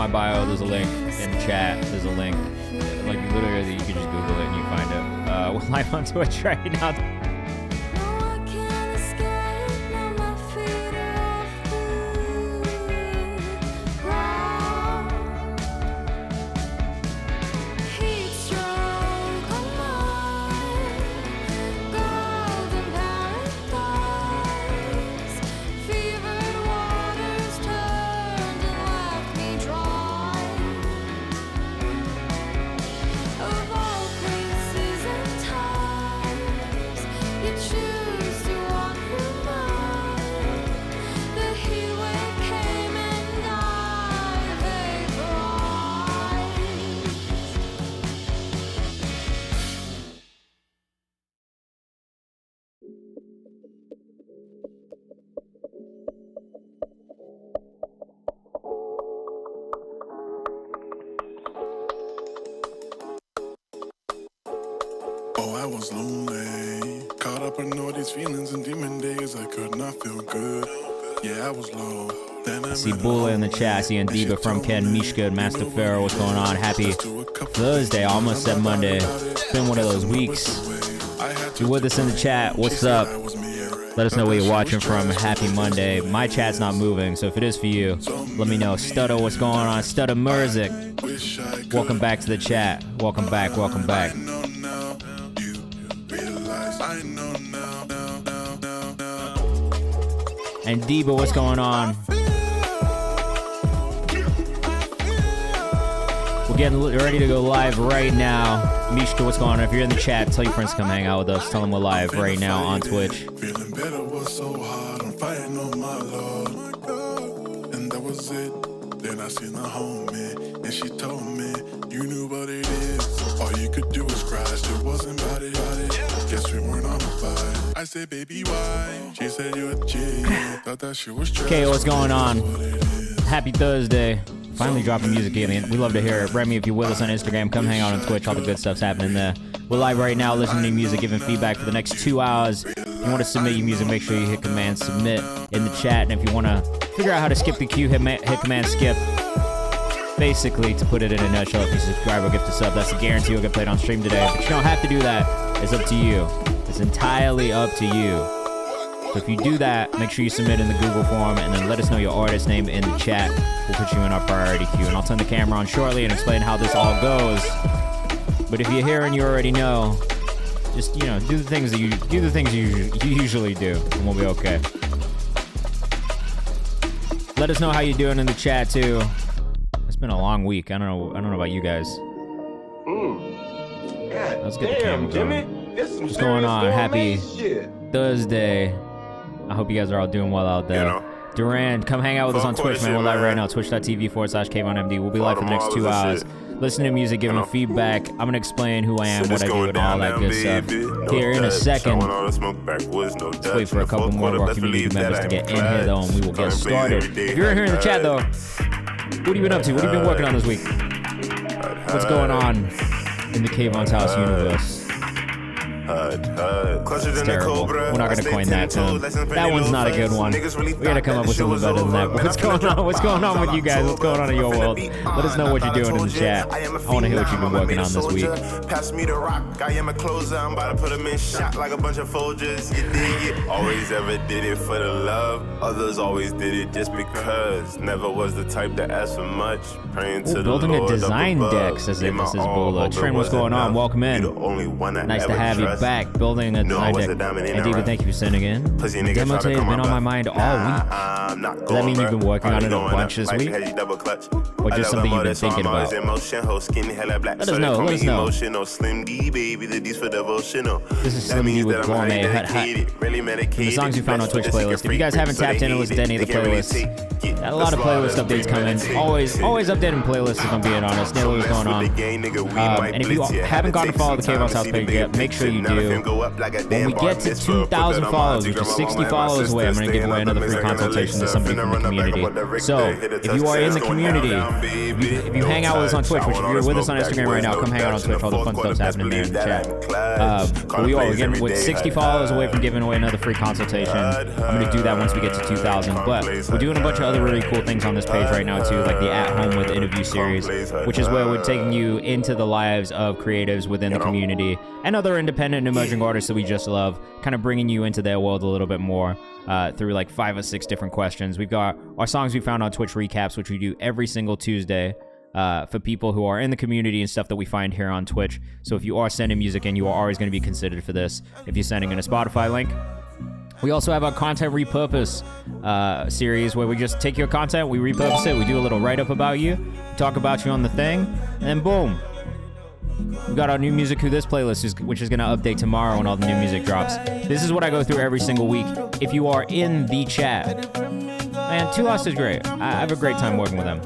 my bio, there's a link. In the chat, there's a link. Like, literally, you can just Google it and you find it. We're live on Twitch right now. Oh, I was lonely, caught up in all these feelings and demon days. I could not feel good. Yeah, I was low. Then I see Bula in the chat. I see Andiba from Ken, Mishka, and Master Pharaoh. What's going on? Happy Thursday. Almost said Monday. It's been one of those weeks. If you're with us in the chat, what's up? Let us know where you're watching from. Happy Monday. My chat's not moving, so if it is for you, let me know. Stutter, what's going on? Stutter Murzik. Welcome back to the chat. Welcome back. Welcome back. And Deba, what's going on? We're getting ready to go live right now. Mishka, what's going on? If you're in the chat, tell your friends to come hang out with us. Tell them we're live right now on Twitch. Feeling better was so hard. I'm fighting on my Lord. And that was it. Then I seen the homie, and she told me, you knew what it is. All you could do was cry. Still wasn't about it. Guess we weren't on the fight. I said, baby, why? She said, you're a G. Thought that shit was trash. Okay, what's going on? Happy Thursday. Finally dropping music again. We love to hear it. Remy, if you're with us on Instagram, come hang out on Twitch. All the good stuff's happening there. We're live right now, listening to music, giving feedback for the next 2 hours. If you want to submit your music, make sure you hit Command Submit in the chat. And if you want to figure out how to skip the queue, hit Command Skip. Basically, to put it in a nutshell, if you subscribe or gift a sub, that's a guarantee you'll get played on stream today. But you don't have to do that. It's up to you. It's entirely up to you. So if you do that, make sure you submit in the Google form and then let us know your artist name in the chat. We'll put you in our priority queue. And I'll turn the camera on shortly and explain how this all goes. But if you're here and you already know, just, you know, do the things you usually do, and we'll be okay. Let us know how you're doing in the chat too. It's been a long week. I don't know about you guys. Let's get the camera going. What's going on? Happy Thursday. I hope you guys are all doing well out there. Durand, come hang out with us on Twitch, man. We're live right now. Twitch.tv/KayvanMD. We'll be live for the next 2 hours. Listen to music, giving feedback. I'm going to explain who I am, what I do, and all that good stuff here in a second. Let's wait for a couple more of our community members to get in here, though, and we will get started. If you're here in the chat, though, what have you been up to? What have you been working on this week? What's going on in the Kayvan's House universe? It's terrible. We're not gonna coin that term. That one's not a good one. We gotta come up with something better than that. What's going on? What's going on with you guys? What's going on in your world? Let us know what you're doing in the chat. I want to hear what you've been working on this week. Pass me the rock. I am a closer. I'm about to put them in shot like a bunch of Folgers. You dig it? Always ever did it for the love. Others always did it just because. Never was the type to ask for much. Praying to the Lord. Building a design deck, says this is Bola. Trent, what's going on? Welcome in. Nice to have you back. Building a design deck. And David, thank you for sending in. The demo today has been on my mind all week. Does that mean you've been working on it a bunch this week? Or just something you've been thinking about? Let us know. Let us know. This is Slim D with Gourmet Hut Hut. From the songs you found on Twitch playlist. If you guys haven't tapped in and listened to any of the playlists, got a lot of playlist updates coming. Always updating playlists, if I'm being honest. Nearly what's going on. And if you haven't gone to follow the Kayvan's House page yet, make sure you you do. When we get to 2,000 followers, which is 60 followers away, I'm going to give away another free consultation to somebody from the community. So if you are in the community, if you hang out with us on Twitch, which if you're with us on Instagram right now, come hang out on Twitch. All the fun stuff's happening there in the chat. But we're getting with 60 followers away from giving away another free consultation. I'm going to do that once we get to 2,000. But we're doing a bunch of other really cool things on this page right now too, like the At Home with interview series, which is where we're taking you into the lives of creatives within the community and other independent and emerging artists that we just love, kind of bringing you into their world a little bit more through like 5 or 6 different questions. We've got our songs we found on Twitch recaps, which we do every single Tuesday for people who are in the community and stuff that we find here on Twitch. So if you are sending music in, you are always going to be considered for this if you're sending in a Spotify link. We also have our content repurpose series where we just take your content, we repurpose it, we do a little write-up about you, talk about you on the thing, and then boom. We've got our new music Who This playlist, which is going to update tomorrow when all the new music drops. This is what I go through every single week. If you are in the chat, man, Two Lost is great. I have a great time working with them.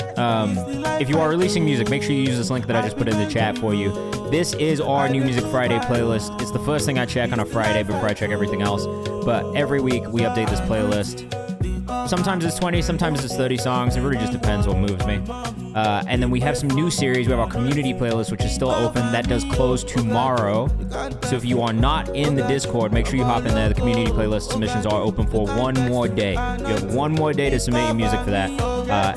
If you are releasing music, make sure you use this link that I just put in the chat for you. This is our New Music Friday playlist. It's the first thing I check on a Friday before I check everything else. But every week we update this playlist. Sometimes it's 20, sometimes it's 30 songs. It really just depends what moves me. And then we have some new series. We have our community playlist, which is still open. That does close tomorrow. So if you are not in the Discord, make sure you hop in there. The community playlist submissions are open for one more day. You have one more day to submit your music for that.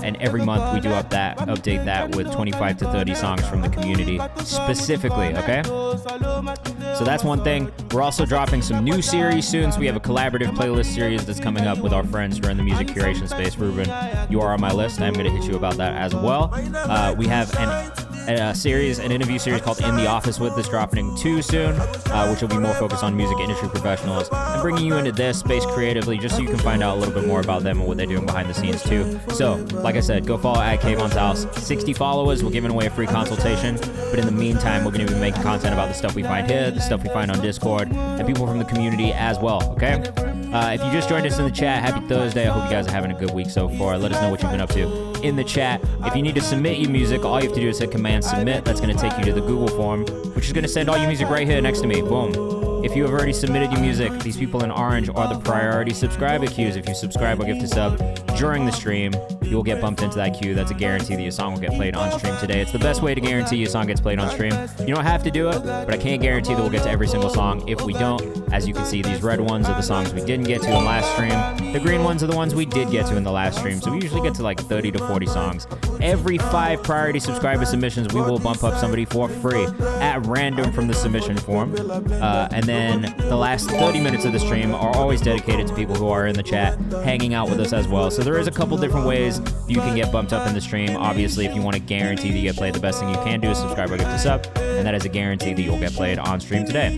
And every month we do update that with 25 to 30 songs from the community specifically, okay? So that's one thing. We're also dropping some new series soon. So we have a collaborative playlist series that's coming up with our friends who are in the music curation space. Ruben, you are on my list. I'm going to hit you about that as well. We have an interview series called In the Office with this dropping too soon, which will be more focused on music industry professionals and bringing you into their space creatively, just so you can find out a little bit more about them and what they're doing behind the scenes too. So, like I said, go follow at Kayvan's House. 60 followers, we're giving away a free consultation. But in the meantime, we're going to be making content about the stuff we find here, the stuff we find on Discord, and people from the community as well, okay? If you just joined us in the chat, happy Thursday. I hope you guys are having a good week so far. Let us know what you've been up to in the chat. If you need to submit your music, all you have to do is hit Command Submit. That's going to take you to the Google form, which is going to send all your music right here next to me. Boom. If you have already submitted your music, these people in orange are the priority subscriber queues. If you subscribe or gift a sub during the stream, you will get bumped into that queue. That's a guarantee that your song will get played on stream today. It's the best way to guarantee your song gets played on stream. You don't have to do it, but I can't guarantee that we'll get to every single song if we don't. As you can see, these red ones are the songs we didn't get to in the last stream. The green ones are the ones we did get to in the last stream. So we usually get to like 30 to 40 songs. Every 5 priority subscriber submissions, we will bump up somebody for free at random from the submission form. And then the last 30 minutes of the stream are always dedicated to people who are in the chat, hanging out with us as well. So there is a couple different ways you can get bumped up in the stream. Obviously, if you want to guarantee that you get played, the best thing you can do is subscribe or gift a sub, and that is a guarantee that you'll get played on stream today.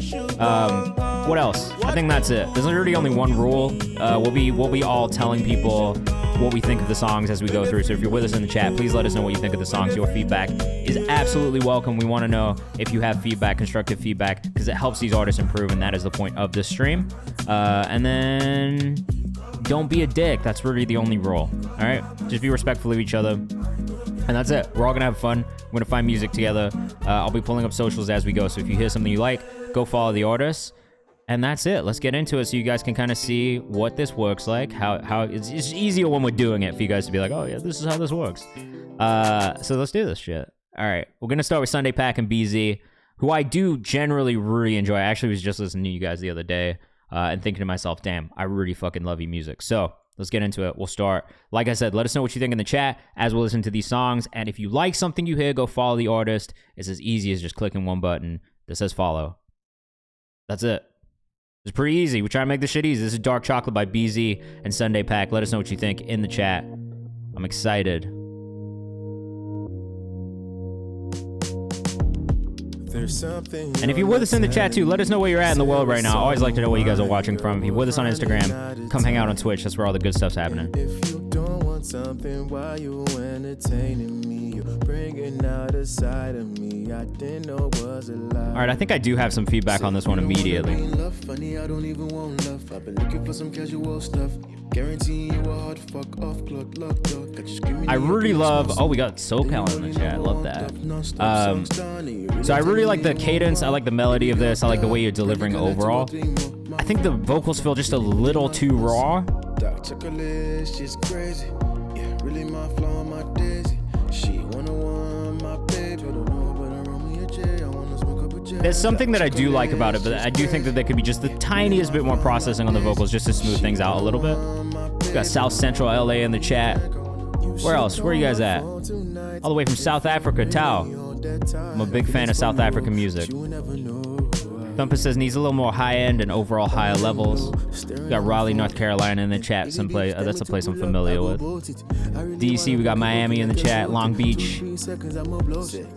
What else? I think that's it. There's literally only one rule. We'll be all telling people what we think of the songs as we go through. So if you're with us in the chat, please let us know what you think of the songs. Your feedback is absolutely welcome. We want to know if you have feedback, constructive feedback, because it helps these artists improve, and that is the point of this stream. And then don't be a dick. That's really the only rule. All right? Just be respectful of each other. And that's it. We're all going to have fun. We're going to find music together. I'll be pulling up socials as we go. So if you hear something you like, go follow the artists. And that's it. Let's get into it so you guys can kind of see what this works like. How it's easier when we're doing it for you guys to be like, oh yeah, this is how this works. So let's do this shit. All right. We're going to start with Sunday Pack and BZ, who I do generally really enjoy. I actually was just listening to you guys the other day and thinking to myself, damn, I really fucking love your music. So let's get into it. We'll start. Like I said, let us know what you think in the chat as we listen to these songs. And if you like something you hear, go follow the artist. It's as easy as just clicking one button that says follow. That's it. It's pretty easy. We try to make this shit easy. This is Dark Chocolate by BZ and Sunday Pack. Let us know what you think in the chat. I'm excited. And if you're with us in the chat too, let us know where you're at in the world right now. I always like to know where you guys are watching from. If you're with us on Instagram, come hang out on Twitch. That's where all the good stuff's happening. If you don't want something while you entertaining me, you're bringing out a side of me I didn't know was a lie. All right, I think I do have some feedback on this one immediately. Funny, I don't even want love. I've been looking for some casual stuff. Guarantee you a hard fuck off clock locked up. Got you screaming. I really love. Oh, we got SoCal in the chat. I love that. So I really like the cadence. I like the melody of this. I like the way you're delivering overall. I think the vocals feel just a little too raw. Dark chocolate, she's crazy. Yeah, really my flow, my daisy. She 101, my baby. Don't know, but I roll me a J. I wanna smoke up a J. There's something that I do like about it, but I do think that there could be just the tiniest bit more processing on the vocals just to smooth things out a little bit. We got South Central LA in the chat. Where else? Where are you guys at? All the way from South Africa, Tao. I'm a big fan of South African music. Thumper says needs a little more high end and overall higher levels. We got Raleigh, North Carolina in the chat. That's a place I'm familiar with. DC, we got Miami in the chat. Long Beach.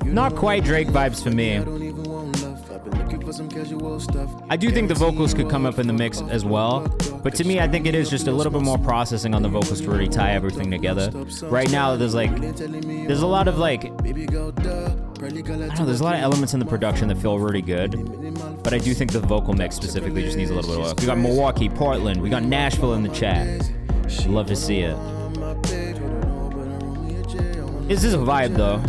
Not quite Drake vibes for me. I do think the vocals could come up in the mix as well, but to me, I think it is just a little bit more processing on the vocals to really tie everything together. Right now, there's a lot of I don't know, there's a lot of elements in the production that feel really good, but I do think the vocal mix specifically just needs a little bit of work. We got Milwaukee, Portland, we got Nashville in the chat. Love to see it. This is a vibe though.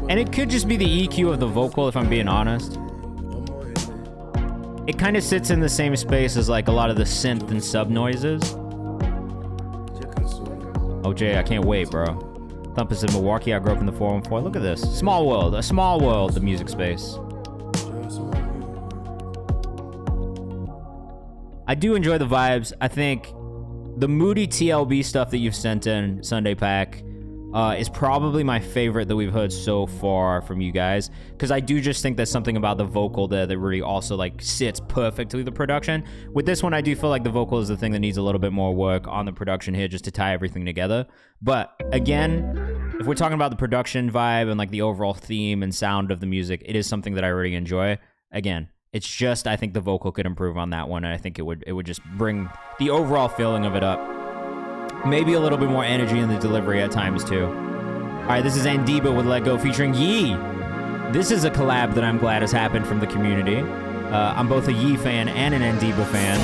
And it could just be the EQ of the vocal, if I'm being honest. It kind of sits in the same space as like a lot of the synth and sub noises. Oh, Jay, I can't wait, bro. Thumpus in Milwaukee. I grew up in the 414. Look at this. Small world. A small world, the music space. I do enjoy the vibes. I think the moody TLB stuff that you've sent in, Sunday Pack, is probably my favorite that we've heard so far from you guys, because I do just think there's something about the vocal there that really also like sits perfectly the production. With this one, I do feel like the vocal is the thing that needs a little bit more work on the production here just to tie everything together. But again, if we're talking about the production vibe and like the overall theme and sound of the music, it is something that I really enjoy. Again, it's just I think the vocal could improve on that one, and I think it would just bring the overall feeling of it up. Maybe a little bit more energy in the delivery at times, too. All right, this is Andiba with Let Go featuring Yee. This is a collab that I'm glad has happened from the community. I'm both a Yee fan and an Andiba fan.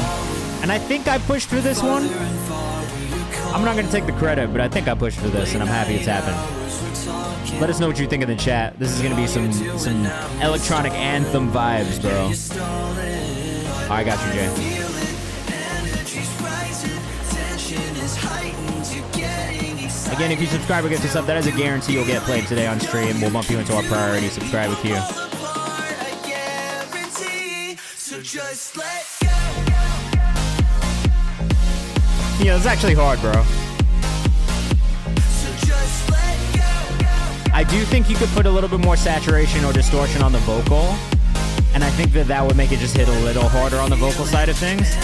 And I think I pushed for this one. I'm not going to take the credit, but I think I pushed for this, and I'm happy it's happened. Let us know what you think in the chat. This is going to be some electronic anthem vibes, bro. I got you, Jay. Again, if you subscribe or get this up, that is a guarantee you'll get played today on stream. We'll bump you into our priority subscriber queue. Yeah, it's actually hard, bro. I do think you could put a little bit more saturation or distortion on the vocal, and I think that would make it just hit a little harder on the vocal side of things.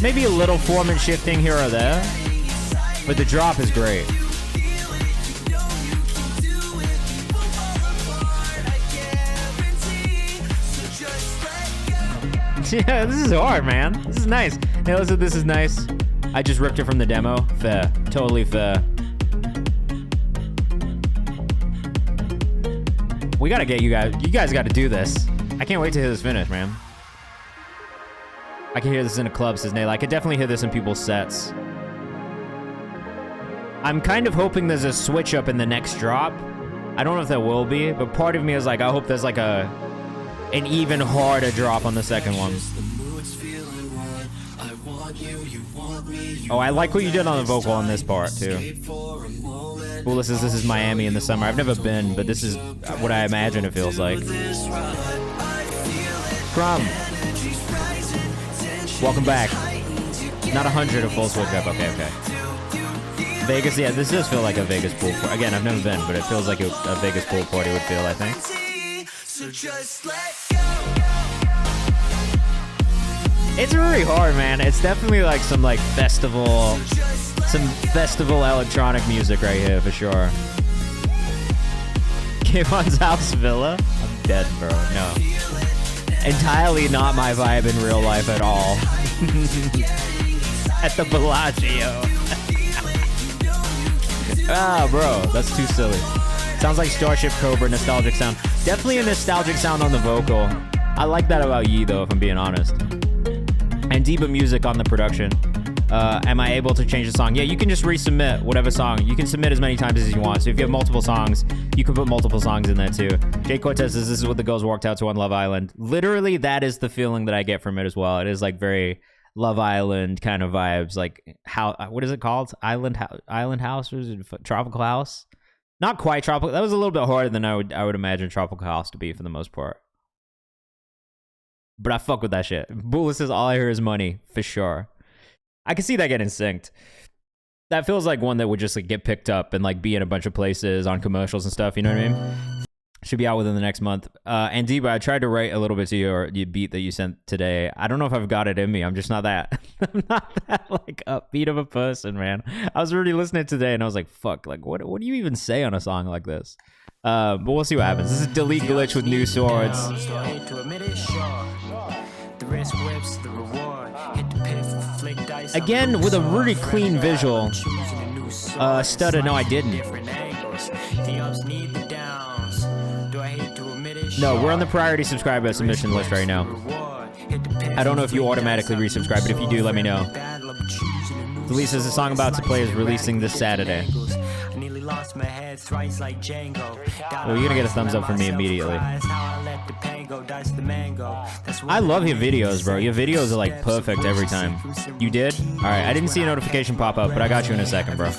Maybe a little form and shifting here or there, but the drop is great. Yeah, this is hard, man. This is nice. Hey, listen, this is nice. I just ripped it from the demo. Fair. Totally fair. We gotta get you guys gotta do this. I can't wait to hear this finish, man. I can hear this in a club, says Nail. I could definitely hear this in people's sets. I'm kind of hoping there's a switch up in the next drop. I don't know if there will be, but part of me is like, I hope there's like an even harder drop on the second one. Oh, I like what you did on the vocal on this part too. Cool, this is Miami in the summer. I've never been, but this is what I imagine it feels like. Crumb. Welcome back. Not 100 a full switch up. Okay. Vegas, yeah, this does feel like a Vegas pool party. Again, I've never been, but it feels like a Vegas pool party would feel, I think. It's really hard, man. It's definitely like some festival electronic music right here for sure. Kayvan's house villa? I'm dead, bro. No. Entirely not my vibe in real life at all. At the Bellagio. Ah, bro, that's too silly. Sounds like Starship Cobra, nostalgic sound. Definitely a nostalgic sound on the vocal. I like that about Yee, though, if I'm being honest. And Diva Music on the production. Am I able to change the song? Yeah, you can just resubmit whatever song. You can submit as many times as you want. So if you have multiple songs, you can put multiple songs in there too. Jay Cortez says this is what the girls walked out to on Love Island. Literally, that is the feeling that I get from it as well. It is like very Love Island kind of vibes. Like how, what is it called? Island House or is it Tropical House? Not quite tropical. That was a little bit harder than I would imagine Tropical House to be for the most part. But I fuck with that shit. Bula says all I hear is money for sure. I can see that getting synced. That feels like one that would just like get picked up and like be in a bunch of places on commercials and stuff. You know what I mean? Should be out within the next month. And Diva, I tried to write a little bit to your beat that you sent today. I don't know if I've got it in me. I'm just not that. I'm not that like upbeat of a person, man. I was already listening today and I was like, fuck, like what do you even say on a song like this? But we'll see what happens. This is Delete Glitch with New Swords. Again, with a really clean visual. Stutter, no, I didn't. No, we're on the priority subscriber submission list right now. I don't know if you automatically resubscribe, but if you do, let me know. Delete says the song about to play is releasing this Saturday. Well, you're gonna get a thumbs up from me immediately. I love your videos, bro. Your videos are like perfect every time. You did? Alright, I didn't see a notification pop up, but I got you in a second, bro.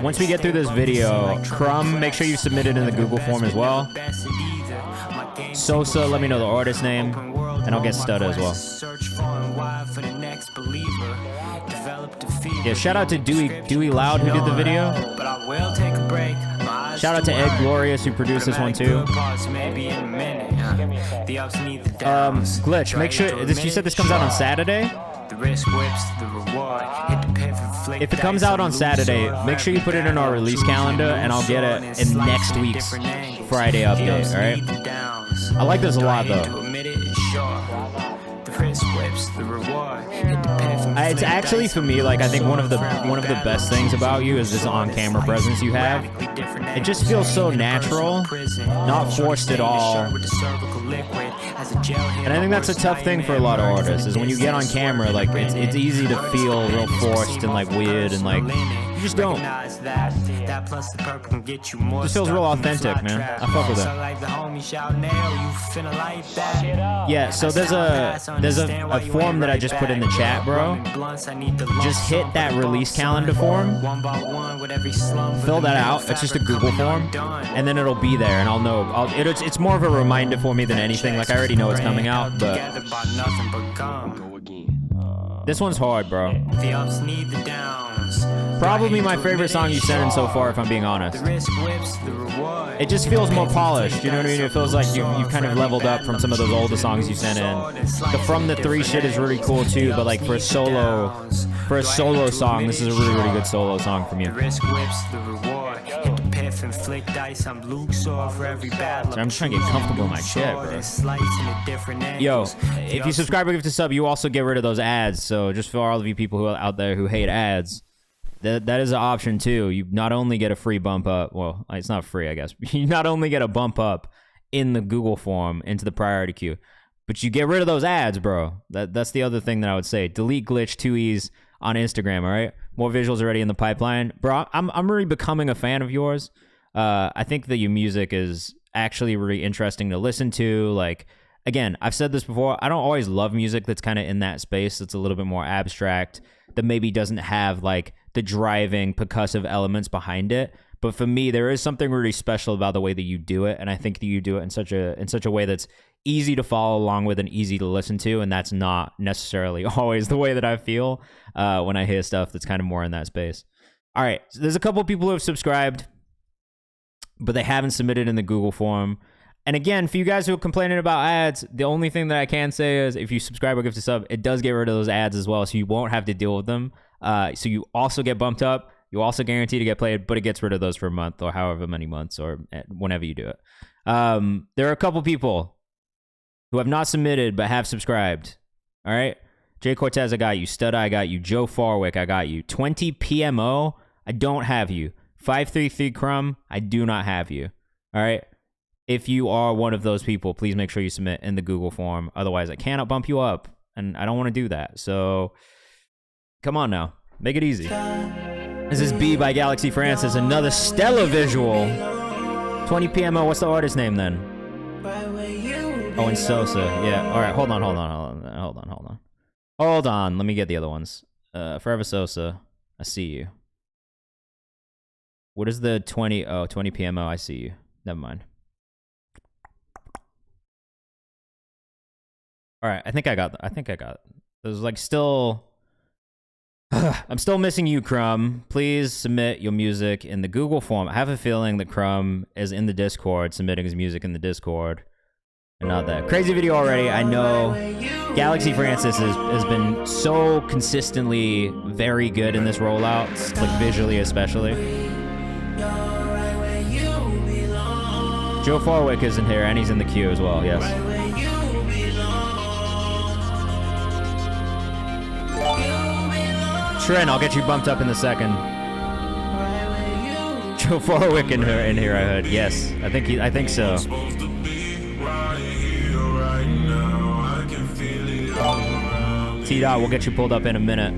Once we get through this video, Crumb, make sure you submit it in the Google form as well. Sosa, let me know the artist name, and I'll get Stutter as well. Yeah, shout out to Dewey Loud who did the video. Shout out to Ed Glorious who produced this one too. Glitch, make sure you said this comes out on Saturday. If it comes out on Saturday, make sure you put it in our release calendar and I'll get it in next week's Friday update, alright? I like this a lot though. It's actually for me, like I think one of the best things about you is this on-camera presence you have. It just feels so natural, not forced at all. And I think that's a tough thing for a lot of artists is when you get on camera, like it's easy to feel real forced and like weird and like you just don't. It just feels real authentic, man. I fuck with it. Yeah, so there's a form that I just put in the chat, bro. Just hit that release calendar form. Fill that out. It's just a Google form, and then it'll be there, and I'll know. It's more of a reminder for me than anything. Like I already know it's coming out, but this one's hard, bro. Probably my favorite song you sent in so far, if I'm being honest. It just feels more polished, you know what I mean? It feels like you've kind of leveled up from some of those older songs you sent in. The From the Three shit is really cool too, but like for a solo song, this is a really, really good solo song from you. So I'm just trying to get comfortable in my chair, bro. Yo, if you subscribe or give to sub, you also get rid of those ads. So just for all of you people who are out there who hate ads, that is an option too. You not only get a free bump up, well, it's not free, I guess. You not only get a bump up in the Google form into the priority queue, but you get rid of those ads, bro. That's the other thing that I would say. Delete Glitch 2E's on Instagram, all right? More visuals already in the pipeline. Bro, I'm really becoming a fan of yours. I think that your music is actually really interesting to listen to. Like, again, I've said this before. I don't always love music that's kind of in that space that's a little bit more abstract, that maybe doesn't have, like, the driving percussive elements behind it. But for me, there is something really special about the way that you do it, and I think that you do it in such a way that's easy to follow along with and easy to listen to, and that's not necessarily always the way that I feel when I hear stuff that's kind of more in that space. All right, so there's a couple of people who have subscribed, but they haven't submitted in the Google form. And again, for you guys who are complaining about ads, the only thing that I can say is if you subscribe or give to sub, it does get rid of those ads as well, so you won't have to deal with them. So you also get bumped up. You also guarantee to get played, but it gets rid of those for a month or however many months or whenever you do it. There are a couple people who have not submitted but have subscribed. All right? Jay Cortez, I got you. Stud, I got you. Joe Farwick, I got you. 20 PMO, I don't have you. 533 Crumb, I do not have you. All right? If you are one of those people, please make sure you submit in the Google form. Otherwise, I cannot bump you up, and I don't want to do that. So, come on now. Make it easy. This is B by Galaxy Francis, another stellar visual. 20 PMO, what's the artist name then? Oh, and Sosa. Yeah, all right, hold on. Hold on, let me get the other ones. Forever Sosa, I see you. What is the 20? Oh, 20 PMO, I see you. Never mind. All right, I think I got it. There's like still... I'm still missing you, Crumb. Please submit your music in the Google form. I have a feeling that Crumb is in the Discord, submitting his music in the Discord. And not that. Crazy video already, I know. Galaxy Francis has been so consistently very good in this rollout, like visually especially. Joe Farwick isn't here, and he's in the queue as well, yes. Trent, I'll get you bumped up in a second. Joe Farwick in here, I heard. Yes, I think so. T-Dot, we'll get you pulled up in a minute.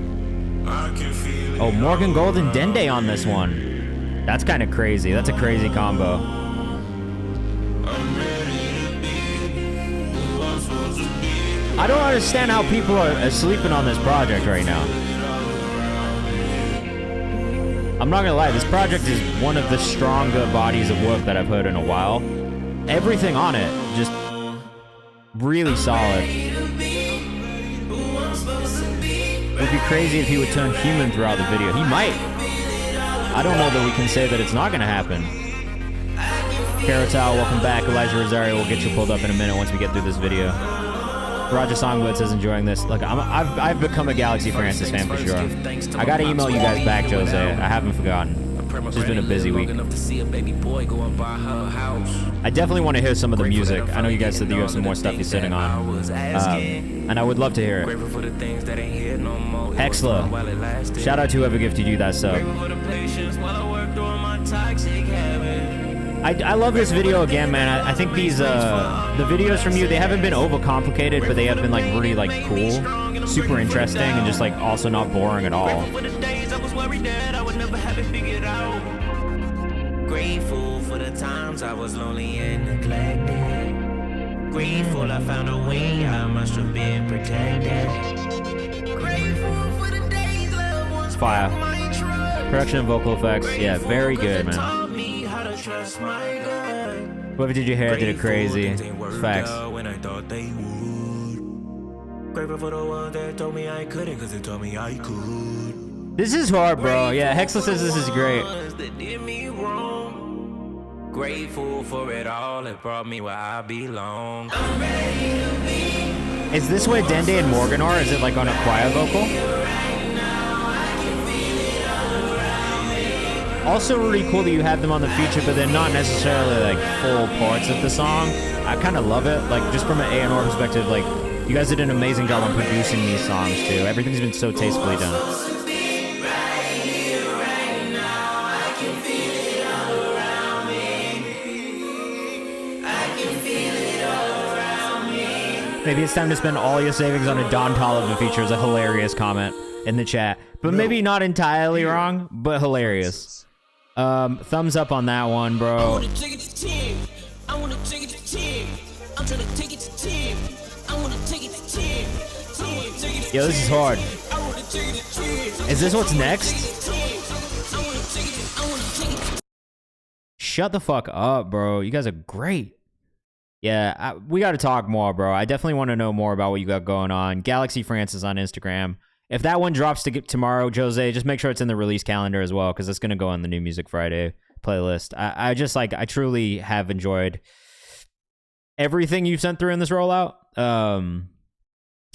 Oh, Morgan Golden Dende on this one. That's kind of crazy. That's a crazy combo. I don't understand how people are sleeping on this project right now. I'm not gonna lie, this project is one of the stronger bodies of work that I've heard in a while. Everything on it, just really solid. It would be crazy if he would turn human throughout the video. He might. I don't know that we can say that it's not gonna happen. Caratal, welcome back. Elijah Rosario will get you pulled up in a minute once we get through this video. Roger Songbirds is enjoying this. Look, I've become a Galaxy Francis fan for sure. I gotta email you guys back, Jose. I haven't forgotten. It's just been a busy week. I definitely want to hear some of the music. I know you guys said that you have some more stuff you're sitting on. And I would love to hear it. Hexla, shout out to whoever gifted you that sub. I love this video again, man. I think these the videos from you, they haven't been overcomplicated, but they have been like really like cool, super interesting, and just like also not boring at all. Grateful for the times I was lonely and neglected. Grateful I found a way, I must have been protected. Grateful for the days love was fire. Production and vocal effects, yeah, very good, man. Whoever did your hair did it crazy. Facts. Grateful for the ones that told me I couldn't, cause they told me I could. This is hard, bro. Yeah, Hexla says this is great. Grateful for it all, it brought me where I belong. Is this where Dende and Morgan are? Is it like on a choir vocal? Also really cool that you have them on the feature, but they're not necessarily like full parts of the song. I kind of love it. Like just from an A&R perspective, like you guys did an amazing job on producing these songs too. Everything's been so tastefully done. Maybe it's time to spend all your savings on a Don Toliver feature is a hilarious comment in the chat. But maybe not entirely wrong, but hilarious. Thumbs up on that one, bro. Yo, this is hard. Is this what's next? Shut the fuck up, bro. You guys are great. Yeah, we got to talk more, bro. I definitely want to know more about what you got going on. Galaxy Francis on Instagram. If that one drops tomorrow, Jose, just make sure it's in the release calendar as well, because it's going to go on the New Music Friday playlist. I just like, I truly have enjoyed everything you've sent through in this rollout.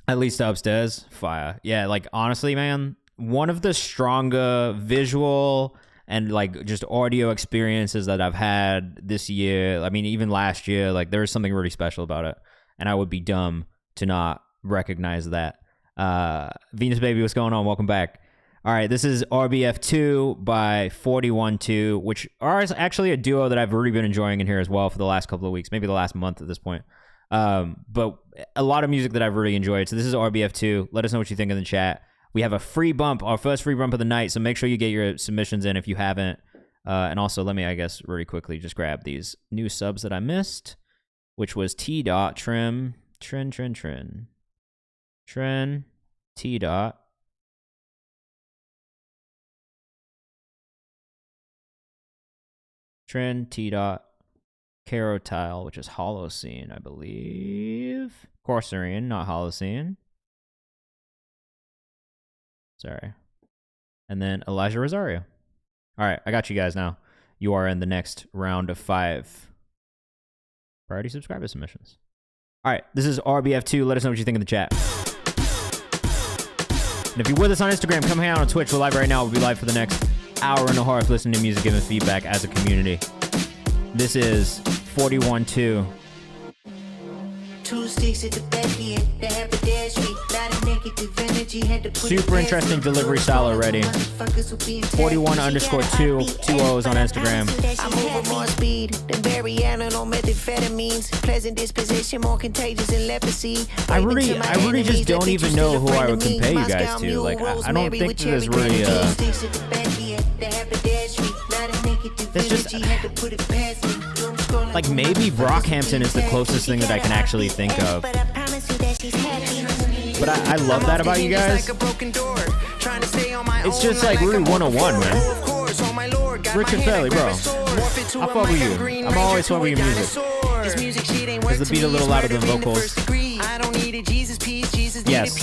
At least upstairs. Fire. Yeah, like, honestly, man, one of the stronger visual and like just audio experiences that I've had this year. I mean, even last year, like there is something really special about it, and I would be dumb to not recognize that. Venus Baby, what's going on? Welcome back. All right, this is RBF2 by 41-2, which are actually a duo that I've really been enjoying in here as well for the last couple of weeks, maybe the last month at this point. But a lot of music that I've really enjoyed. So this is RBF2. Let us know what you think in the chat. We have a free bump, our first free bump of the night, so make sure you get your submissions in if you haven't. And also, let me, I guess, really quickly just grab these new subs that I missed, which was T. Trim, T. Trin, T. Carotile, which is Holocene, I believe. Corsairine, not Holocene. Sorry. And then Elijah Rosario. All right, I got you guys now. You are in the next round of 5 priority subscriber submissions. All right, this is RBF2. Let us know what you think in the chat. And if you're with us on Instagram, come hang out on Twitch. We're live right now. We'll be live for the next hour and a half listening to music, giving feedback as a community. This is 41-2. 2 sticks at the back end, the haberdashery, lot of negative energy, had to put Super interesting delivery style already. 41_2, 2 O's on Instagram. I move with more speed than Barry Allen on methamphetamines. Pleasant disposition, more contagious than leprosy. I really just don't even know who I would compare you guys to. Like, I don't think there's really there's just like maybe Brockhampton is the closest thing that I can actually think of. But I love that about you guys. It's just like really 101, man. Richard Fairley, bro. I fuck with you. I'm always fuck with your music. Is the beat a little louder than vocals? Yes.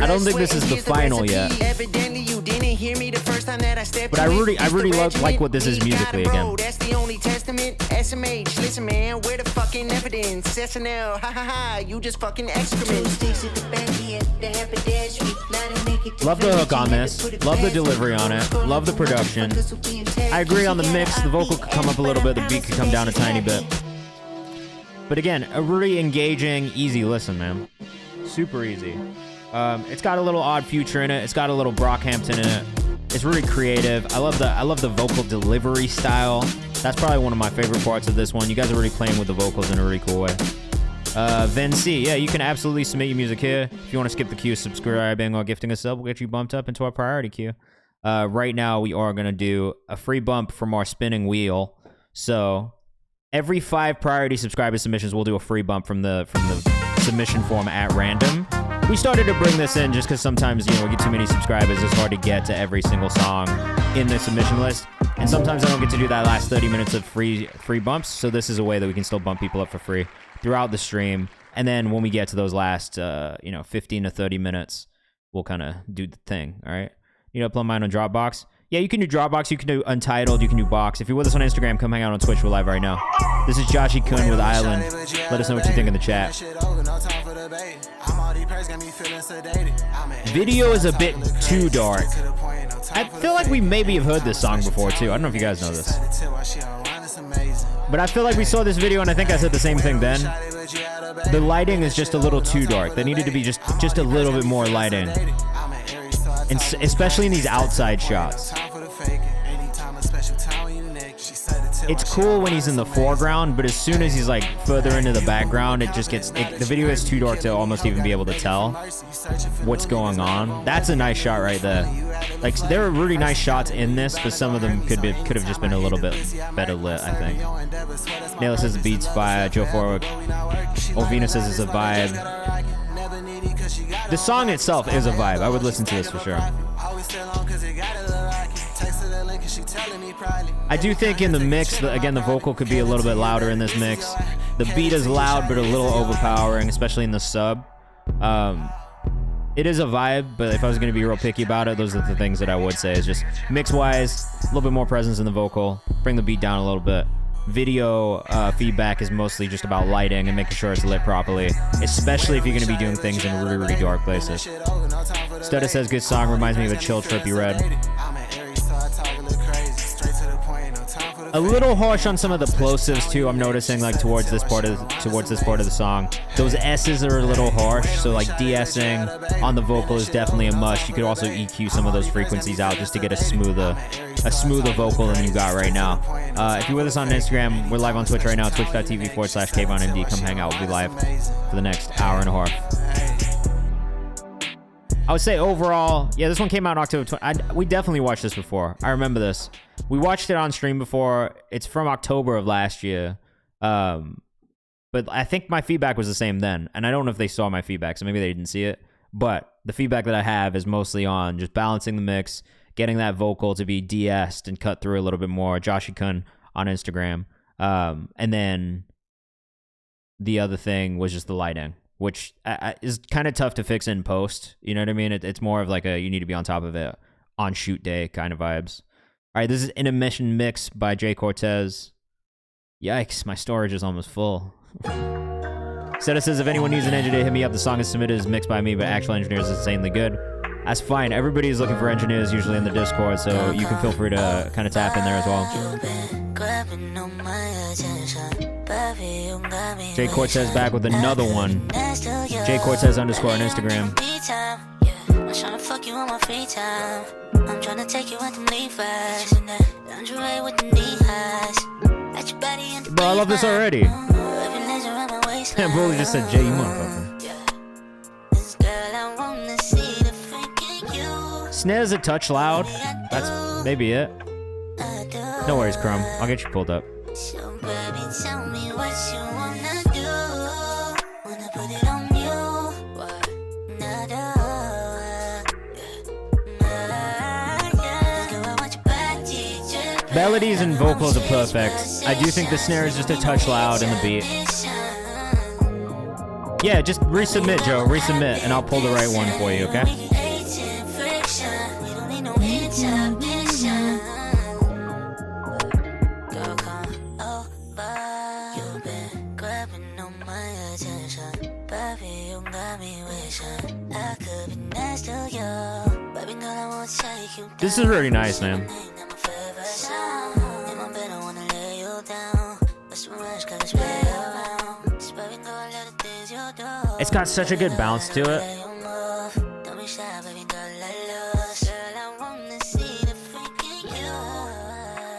I don't think this is the final yet. But I really like what this is musically again. That's the only testament. SMH, listen man, where the fucking evidence? SNL, ha ha ha, you just fucking excrement. Love the hook on this. Love the delivery on it. Love the production. I agree on the mix. The vocal could come up a little bit. The beat could come down a tiny bit. But again, a really engaging, easy listen, man. Super easy. It's got a little Odd Future in it. It's got a little Brockhampton in it. It's really creative. I love the vocal delivery style. That's probably one of my favorite parts of this one. You guys are really playing with the vocals in a really cool way. Vinci, yeah, you can absolutely submit your music here. If you want to skip the queue, subscribing or gifting a sub will get you bumped up into our priority queue. Right now, we are going to do a free bump from our spinning wheel. So every 5 priority subscriber submissions, we'll do a free bump from the submission form at random. We started to bring this in just because sometimes, we get too many subscribers. It's hard to get to every single song in the submission list. And sometimes I don't get to do that last 30 minutes of free bumps. So this is a way that we can still bump people up for free throughout the stream. And then when we get to those last, 15 to 30 minutes, we'll kind of do the thing, all right? Upload mine on Dropbox. Yeah, you can do Dropbox, you can do Untitled, you can do Box. If you're with us on Instagram, come hang out on Twitch. We're live right now. This is Joshy Kun with Island. Let us know what you think in the chat. Video is a bit too dark. I feel like we maybe have heard this song before, too. I don't know if you guys know this. But I feel like we saw this video, and I think I said the same thing then. The lighting is just a little too dark. There needed to be just a little bit more lighting. And especially in these outside shots. It's cool when he's in the foreground, but as soon as he's like further into the background, it just the video is too dark to almost even be able to tell what's going on. That's a nice shot right there. Like, there are really nice shots in this, but some of them could have just been a little bit better lit, I think. Naylor says the beat's fire. Joe Forward. Ovina says it's a vibe. The song itself is a vibe. I would listen to this for sure. I do think in the mix, again, the vocal could be a little bit louder in this mix. The beat is loud, but a little overpowering, especially in the sub. It is a vibe, but if I was going to be real picky about it, those are the things that I would say is just mix-wise, a little bit more presence in the vocal, bring the beat down a little bit. Video feedback is mostly just about lighting and making sure it's lit properly, especially if you're going to be doing things in really, really dark places. Studda says, good song, reminds me of a chill trip you read. A little harsh on some of the plosives too. I'm noticing like towards this part of the song. Those S's are a little harsh, so like de-essing on the vocal is definitely a must. You could also EQ some of those frequencies out just to get a smoother vocal than you got right now. If you're with us on Instagram, we're live on Twitch right now, twitch.tv/KayvanMD. Come hang out. We'll be live for the next hour and a half. I would say overall, yeah, this one came out in October 20. We definitely watched this before. I remember this. We watched it on stream before. It's from October of last year. But I think my feedback was the same then. And I don't know if they saw my feedback, so maybe they didn't see it. But the feedback that I have is mostly on just balancing the mix, getting that vocal to be de-essed and cut through a little bit more. Joshi Kun on Instagram. And then the other thing was just the lighting, which is kind of tough to fix in post. You know what I mean? It's more of like you need to be on top of it on shoot day kind of vibes. All right, this is Intermission Mix by Jay Cortez. Yikes, my storage is almost full. Seta says, if anyone needs an engineer, hit me up. The song is submitted as mixed by me, but actual engineers is insanely good. That's fine. Everybody is looking for engineers usually in the Discord, so you can feel free to kind of tap in there as well. Jay Cortez back with another one. Jay Cortez _ on Instagram. I'm tryna fuck you on my free time. I'm tryna take you out to Levi's. Lingerie with the knee highs. At your body and the Bro, I love this already. Damn, Bully just said, Jay, you motherfucker. This girl, I wanna see the freak in you. Snare's a touch loud. That's maybe it. No worries, Crumb. I'll get you pulled up. So baby, tell me what you wanna do. Wanna put it on you. What? Melodies and vocals are perfect. I do think the snare is just a touch loud in the beat. Yeah, just resubmit, Joe. Resubmit, and I'll pull the right one for you, okay? This is really nice, man. It's got such a good bounce to it.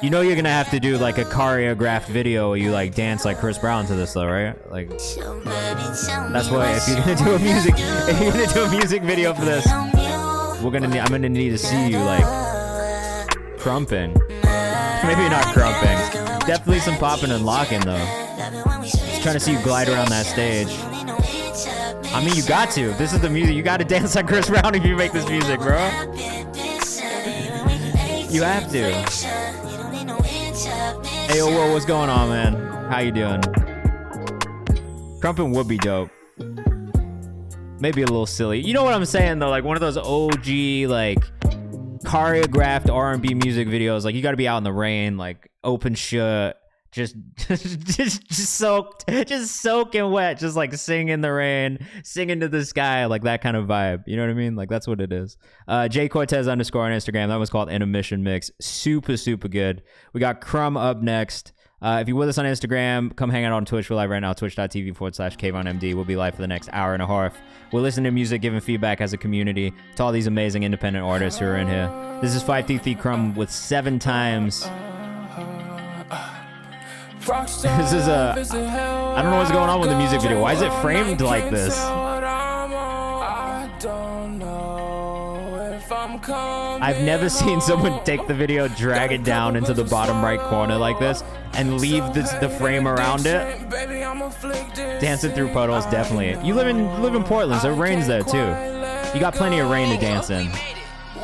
You know you're gonna have to do like a choreographed video where you like dance like Chris Brown to this though, right? Like that's why if you're gonna do a music video for this, I'm gonna need to see you like crumping. Maybe not crumping. Definitely some popping and locking though. Just trying to see you glide around that stage. I mean, you got to. This is the music. You got to dance like Chris Brown if you make this music, bro. You have to. Hey, yo, Will, what's going on, man? How you doing? Crumping would be dope. Maybe a little silly. You know what I'm saying, though? Like one of those OG, like, choreographed R&B music videos. Like, you got to be out in the rain, like, open shirt. Just soaking wet, just like sing in the rain, singing to the sky, like that kind of vibe. You know what I mean? Like that's what it is. Jay Cortez _ on Instagram. That was called Intermission Mix. Super, super good. We got Crumb up next. If you're with us on Instagram, come hang out on Twitch. We're live right now, twitch.tv/KayvanMD. We'll be live for the next hour and a half. We're listening to music, giving feedback as a community to all these amazing independent artists who are in here. This is 533 Crumb with 7 times. This is I don't know what's going on with the music video. Why is it framed like this? I've never seen someone take the video, drag it down into the bottom right corner like this, and leave the frame around it. Dancing through puddles, definitely. You live in Portland, so it rains there too. You got plenty of rain to dance in.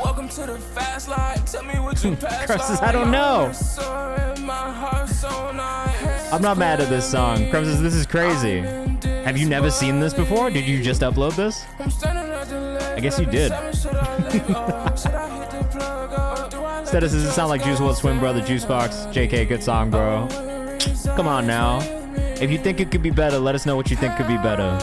Welcome to the fast life. Tell me what you Crumb says, I don't know. I'm not mad at this song. Crumb says, this is crazy. Have you never seen this before? Did you just upload this? I guess you did. Status, does it sound like Juice WRLD Swim Brother Juice Box? JK, good song, bro. Come on now. If you think it could be better, let us know what you think could be better.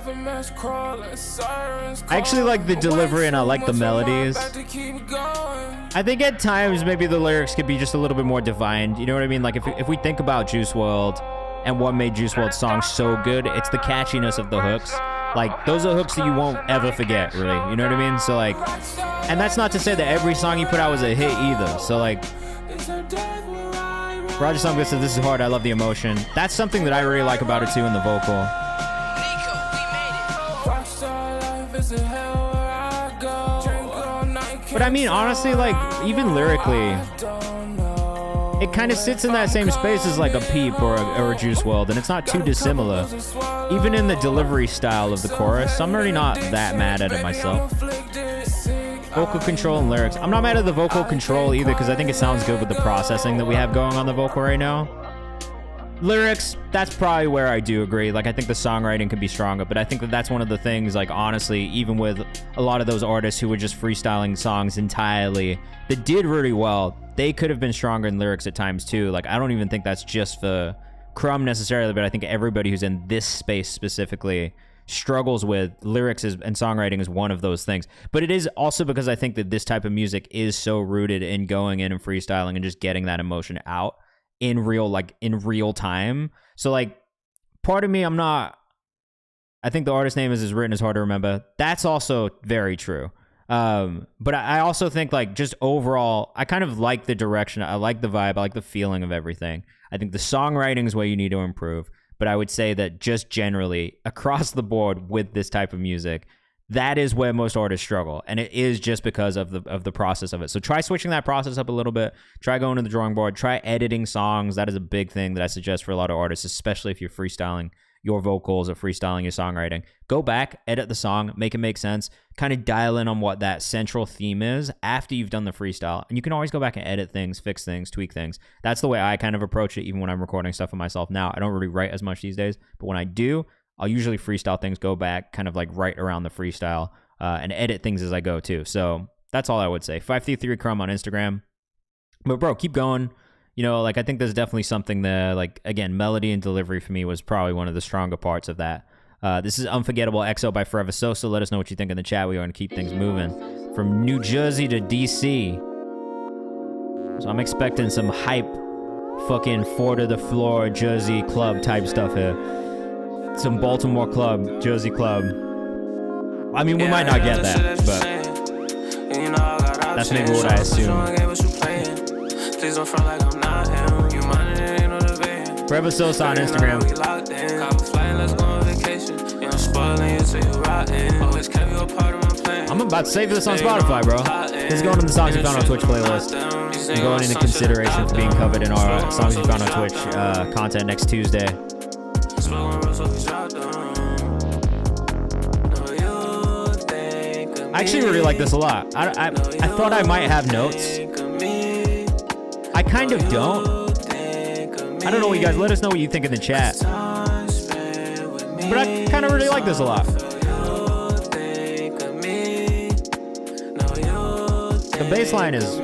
FMS crawling, sirens I actually like the delivery and I like the melodies. I think at times maybe the lyrics could be just a little bit more defined. You know what I mean? Like if we think about Juice WRLD and what made Juice WRLD's songs so good, it's the catchiness of the hooks. Like those are hooks that you won't ever forget, really. You know what I mean? So like, and that's not to say that every song he put out was a hit either. So like, Roger Songgood said, "This is hard. I love the emotion." That's something that I really like about it too in the vocal. But I mean, honestly, like even lyrically, it kind of sits in that same space as like a Peep or a Juice WRLD, and it's not too dissimilar. Even in the delivery style of the chorus, I'm really not that mad at it myself. Vocal control and lyrics. I'm not mad at the vocal control either because I think it sounds good with the processing that we have going on the vocal right now. Lyrics, that's probably where I do agree. Like, I think the songwriting could be stronger, but I think that that's one of the things, like, honestly, even with a lot of those artists who were just freestyling songs entirely that did really well, they could have been stronger in lyrics at times too. Like, I don't even think that's just for Crumb necessarily, but I think everybody who's in this space specifically struggles with lyrics and songwriting is one of those things. But it is also because I think that this type of music is so rooted in going in and freestyling and just getting that emotion out in real time. So like part of me, I think the artist name is written as hard to remember. That's also very true. But I also think like just overall, I kind of like the direction. I like the vibe. I like the feeling of everything. I think the songwriting is where you need to improve. But I would say that just generally across the board with this type of music, that is where most artists struggle. And it is just because of the process of it. So try switching that process up a little bit. Try going to the drawing board. Try editing songs. That is a big thing that I suggest for a lot of artists, especially if you're freestyling your vocals or freestyling your songwriting. Go back, edit the song, make it make sense, kind of dial in on what that central theme is after you've done the freestyle. And you can always go back and edit things, fix things, tweak things. That's the way I kind of approach it, even when I'm recording stuff for myself now. I don't really write as much these days, but when I do, I'll usually freestyle things, go back, kind of like right around the freestyle, and edit things as I go too. So that's all I would say. 533 Crumb on Instagram. But bro, keep going. You know, like I think there's definitely something there. Like again, melody and delivery for me was probably one of the stronger parts of that. This is Unforgettable XO by Forever Sosa. Let us know what you think in the chat. We want to keep things moving. From New Jersey to DC. So I'm expecting some hype fucking four to the floor Jersey club type stuff here. Some Baltimore club, Jersey club. I mean, we might not get that, but that's maybe what I assume. Please don't front like I'm not him. You mind it ain't no debate. Forever Sosa on Instagram. I'm about to save this on Spotify, bro. This is going in the Songs You Found on Twitch playlist. And going into consideration for being covered in our Songs You Found on Twitch content next Tuesday. I actually really like this a lot. I thought I might have notes. I kind of don't. I don't know what you guys, let us know what you think in the chat. But I kind of really like this a lot. The bass line is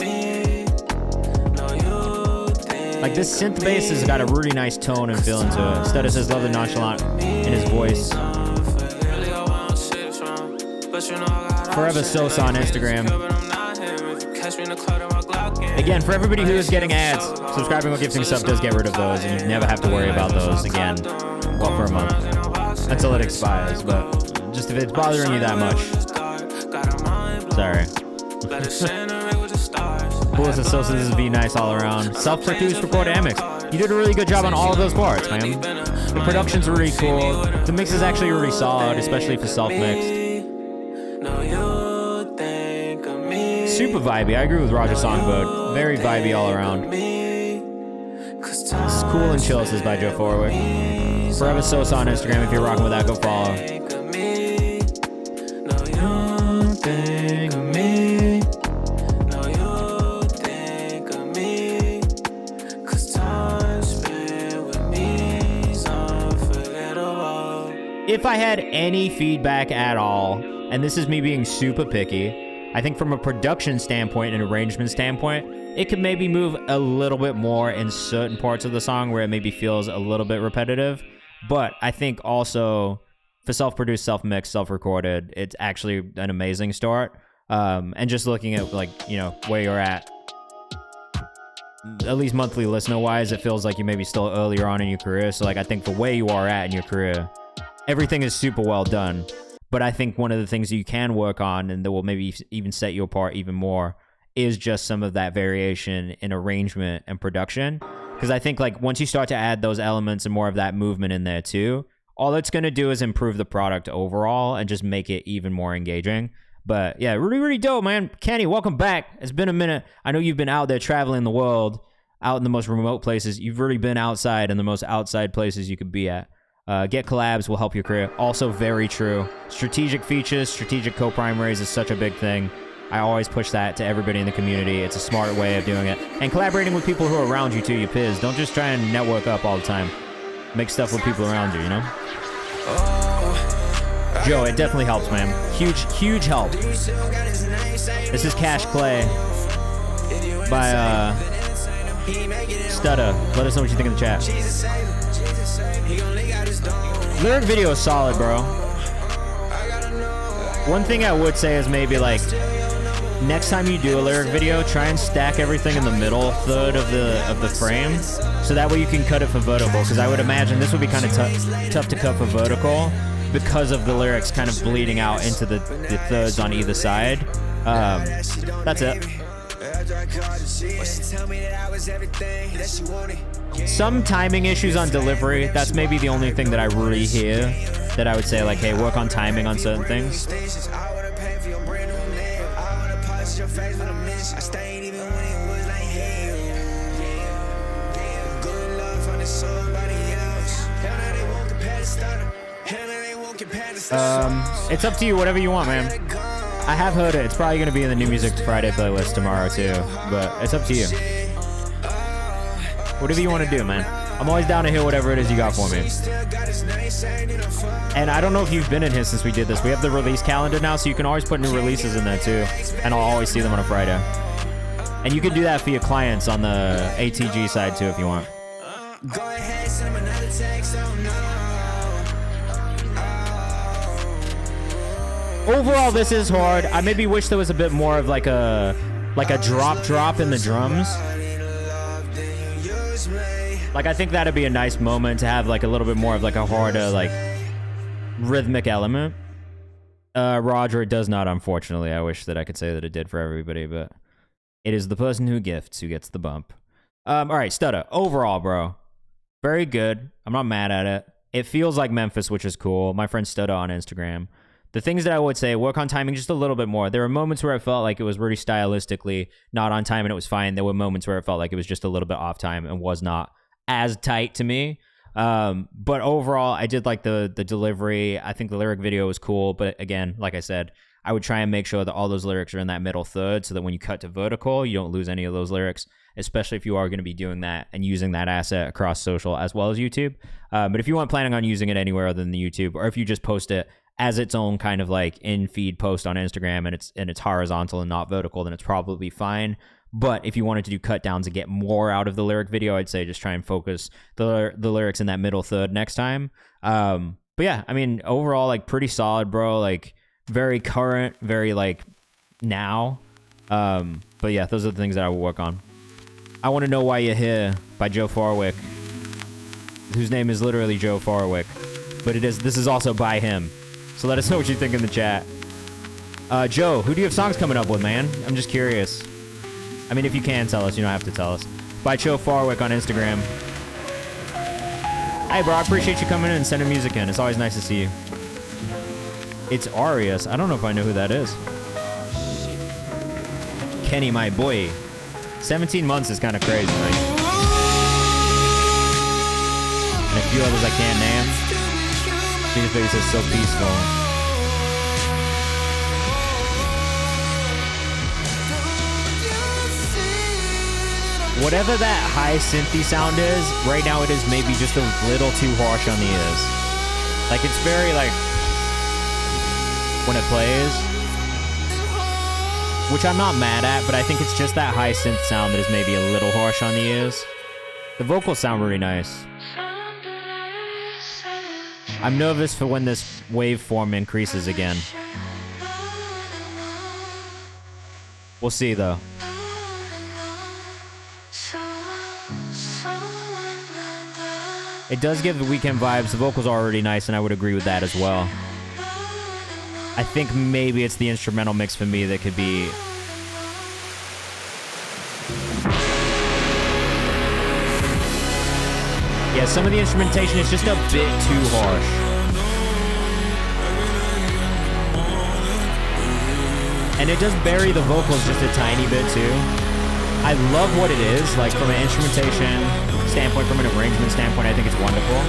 like this synth bass has got a really nice tone and feel into it. Instead it says love the nonchalant in his voice. Forever Sosa on Instagram. Again, for everybody who is getting ads, subscribing or gifting sub does get rid of those, and you never have to worry about those again. Well, for a month. Until it expires, but just if it's bothering you that much. Sorry. Bullis and Sosa, this is be nice all around. Self-produced, record mix. You did a really good job on all of those parts, man. The production's really cool. The mix is actually really solid, especially for self-mixed. Super vibey. I agree with Roger Songgood. Very vibey all around. This is Cool and Chill. This is by Joe Forward. Forever Sosa on Instagram. If you're rocking with that, go follow. If I had any feedback at all, and this is me being super picky, I think from a production standpoint and arrangement standpoint, it could maybe move a little bit more in certain parts of the song where it maybe feels a little bit repetitive. But I think also for self-produced, self-mixed, self-recorded, it's actually an amazing start. And just looking at like, you know, where you're at least monthly listener wise, it feels like you maybe still earlier on in your career. So like, I think for where you are at in your career, everything is super well done. But I think one of the things that you can work on and that will maybe even set you apart even more is just some of that variation in arrangement and production. Because I think like once you start to add those elements and more of that movement in there too, all it's going to do is improve the product overall and just make it even more engaging. But yeah, really, really dope, man. Kenny, welcome back. It's been a minute. I know you've been out there traveling the world, out in the most remote places. You've really been outside in the most outside places you could be at. Get collabs will help your career. Also very true. Strategic features, strategic co-primaries is such a big thing. I always push that to everybody in the community. It's a smart way of doing it. And collaborating with people who are around you too, you piz. Don't just try and network up all the time. Make stuff with people around you, you know? Joe, it definitely helps, man. Huge, huge help. This is Cash Clay by Studda. Let us know what you think in the chat. Lyric video is solid, bro. One thing I would say is maybe like next time you do a lyric video, try and stack everything in the middle third of the frame, so that way you can cut it for vertical. Because I would imagine this would be kind of tough to cut for vertical because of the lyrics kind of bleeding out into the thirds on either side. That's it. Some timing issues on delivery. That's maybe the only thing that I really hear that I would say like, hey, work on timing on certain things. It's up to you, whatever you want, man. I have heard it. It's probably going to be in the New Music Friday playlist tomorrow too, but it's up to you. Whatever you want to do, man. I'm always down to hear whatever it is you got for me. And I don't know if you've been in here since we did this. We have the release calendar now, so you can always put new releases in there too, and I'll always see them on a Friday. And you can do that for your clients on the ATG side too if you want. Go ahead, send them another text, oh no. Overall, this is hard. I maybe wish there was a bit more of like a drop in the drums. Like I think that'd be a nice moment to have like a little bit more of like a harder like rhythmic element. Roger, it does not, unfortunately. I wish that I could say that it did for everybody, but it is the person who gifts who gets the bump. All right, Studda. Overall, bro, very good. I'm not mad at it. It feels like Memphis, which is cool. My friend Studda on Instagram. The things that I would say, work on timing just a little bit more. There were moments where I felt like it was really stylistically not on time and it was fine. There were moments where it felt like it was just a little bit off time and was not as tight to me. But overall, I did like the delivery. I think the lyric video was cool. But again, like I said, I would try and make sure that all those lyrics are in that middle third so that when you cut to vertical, you don't lose any of those lyrics, especially if you are going to be doing that and using that asset across social as well as YouTube. But if you weren't planning on using it anywhere other than the YouTube, or if you just post it as its own kind of like in-feed post on Instagram and it's horizontal and not vertical, then it's probably fine. But if you wanted to do cut downs and get more out of the lyric video, I'd say just try and focus the lyrics in that middle third next time. But yeah, I mean, overall, like pretty solid, bro. Like very current, very like now. But yeah, those are the things that I will work on. I Want to Know Why You're Here by Joe Farwick, whose name is literally Joe Farwick. But this is also by him. So let us know what you think in the chat. Joe, who do you have songs coming up with, man? I'm just curious. I mean, if you can tell us, you don't have to tell us. By Joe Farwick on Instagram. Hey, bro, I appreciate you coming in and sending music in. It's always nice to see you. It's Arius. I don't know if I know who that is. Kenny, my boy. 17 months is kind of crazy, man. And a few others I can't name. His face is so peaceful. Whatever that high synthy sound is, right now it is maybe just a little too harsh on the ears. Like it's very like when it plays, which I'm not mad at, but I think it's just that high synth sound that is maybe a little harsh on the ears. The vocals sound really nice. I'm nervous for when this waveform increases again. We'll see though. It does give the Weeknd vibes. The vocals are already nice, and I would agree with that as well. I think maybe it's the instrumental mix for me that could be... Yeah, some of the instrumentation is just a bit too harsh. And it does bury the vocals just a tiny bit too. I love what it is, like from an instrumentation standpoint, from an arrangement standpoint, I think it's wonderful.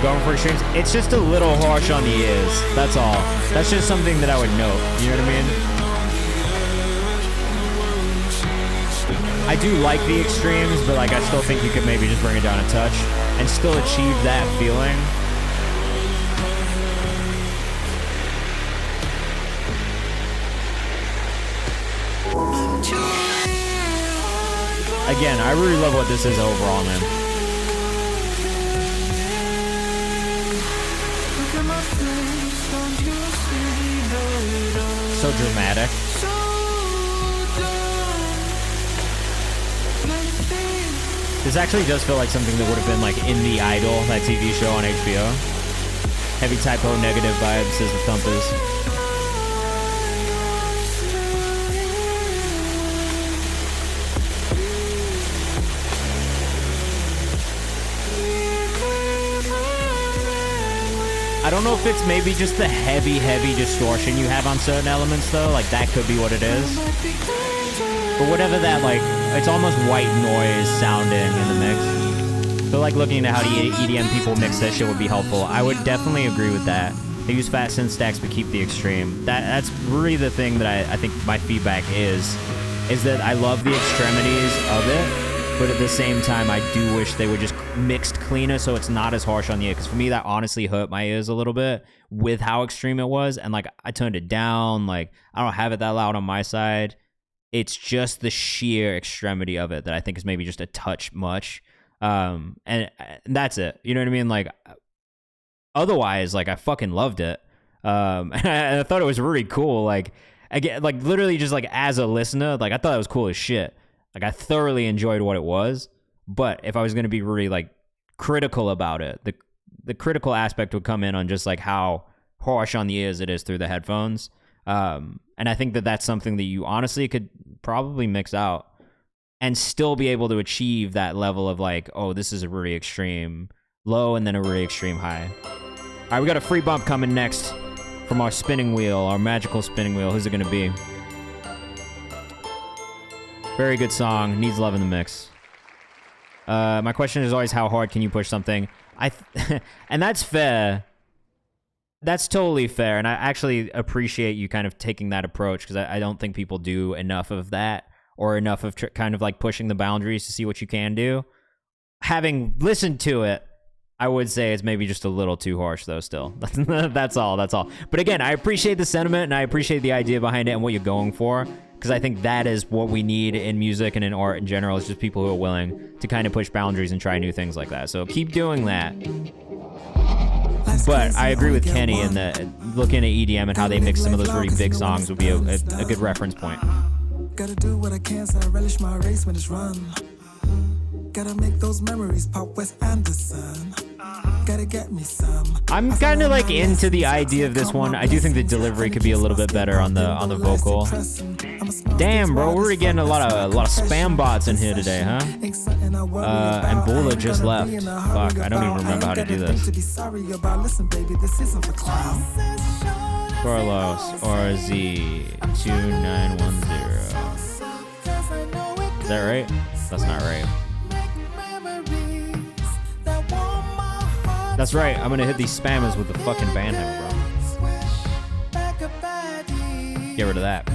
Going for extremes, it's just a little harsh on the ears, that's all. That's just something that I would note, you know what I mean? I do like the extremes, but like I still think you could maybe just bring it down a touch and still achieve that feeling. Again, I really love what this is overall, man. So dramatic. This actually does feel like something that would have been like in The Idol, that TV show on HBO. Heavy typo, negative vibes, says the Thumpers. I don't know if it's maybe just the heavy distortion you have on certain elements though, like that could be what it is. But whatever that, like, it's almost white noise sounding in the mix. I feel like looking at how the EDM people mix that shit would be helpful. I would definitely agree with that. They use fat synth stacks but keep the extreme. That's really the thing that I think my feedback is that I love the extremities of it, but at the same time I do wish they were just mixed cleaner so it's not as harsh on the ear, because for me that honestly hurt my ears a little bit with how extreme it was, and like I turned it down, like I don't have it that loud on my side. It's just the sheer extremity of it that I think is maybe just a touch much. And that's it. You know what I mean? Like, otherwise, like, I fucking loved it. And I thought it was really cool. Like, again, like, literally just, like, as a listener, like, I thought it was cool as shit. Like, I thoroughly enjoyed what it was. But if I was going to be really, like, critical about it, the critical aspect would come in on just, like, how harsh on the ears it is through the headphones. And I think that that's something that you honestly could probably mix out and still be able to achieve that level of like, oh, this is a really extreme low and then a really extreme high. All right, we got a free bump coming next from our spinning wheel, our magical spinning wheel. Who's it going to be? Very good song. Needs love in the mix. My question is always, how hard can you push something? And that's fair. That's totally fair, and I actually appreciate you kind of taking that approach, because I don't think people do enough of that, or enough of kind of like pushing the boundaries to see what you can do. Having listened to it, I would say it's maybe just a little too harsh, though, still. That's all. But again, I appreciate the sentiment, and I appreciate the idea behind it and what you're going for, because I think that is what we need in music and in art in general, is just people who are willing to kind of push boundaries and try new things like that. So keep doing that. But I agree with Kenny in that looking at EDM and how they mix some of those really big songs would be a good reference point. Gotta do what I can so I relish my race when it's run. Gotta make those memories pop Wes Anderson. Gotta get me some. I'm kind of like into the idea of this one. I do think the delivery could be a little bit better on the vocal. Damn, bro, we're getting a lot of spam bots in here today, huh? And Bula just left. Fuck, I don't even remember how to do this. Carlos RZ2910. Is that right? That's not right. That's right, I'm gonna hit these spammers with the fucking banhammer, bro. Get rid of that.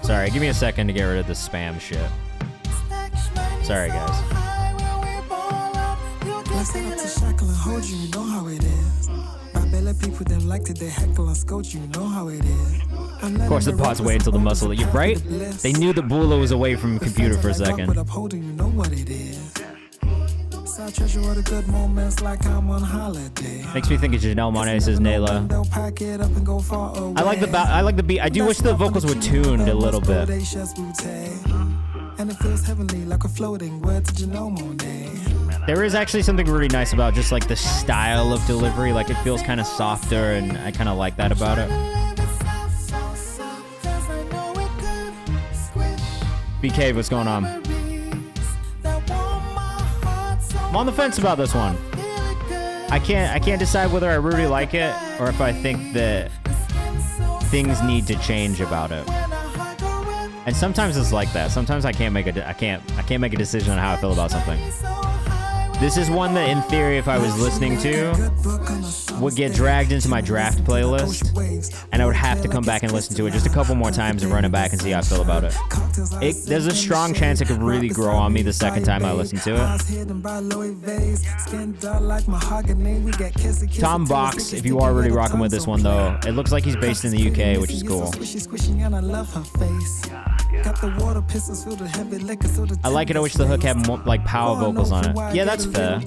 Sorry, give me a second to get rid of the spam shit. Sorry, guys. Of course, the bots wait until the muscle. You're right. They knew the Bula was away from the computer for a second. Yes, I treasure all the good moments like I'm on holiday. Makes me think of Janelle Monáe says Nayla. They'll pack it up and go far away. I like the beat. I do wish the vocals were tuned a little bit. And it feels heavenly like a floating word to Janelle Monáe. There is actually something really nice about just like the style of delivery. Like it feels kind of softer, and I kind of like that about it. BK, what's going on? I'm on the fence about this one. I can't decide whether I really like it or if I think that things need to change about it. And sometimes it's like that. Sometimes I can't make a decision on how I feel about something. This is one that, in theory, if I was listening to, would get dragged into my draft playlist, and I would have to come back and listen to it just a couple more times and run it back and see how I feel about it. There's a strong chance it could really grow on me the second time I listen to it. Tom Box, if you are really rocking with this one, though, it looks like he's based in the UK, which is cool. I like it. I wish the hook had more, like, power vocals on it. Yeah, that's fair.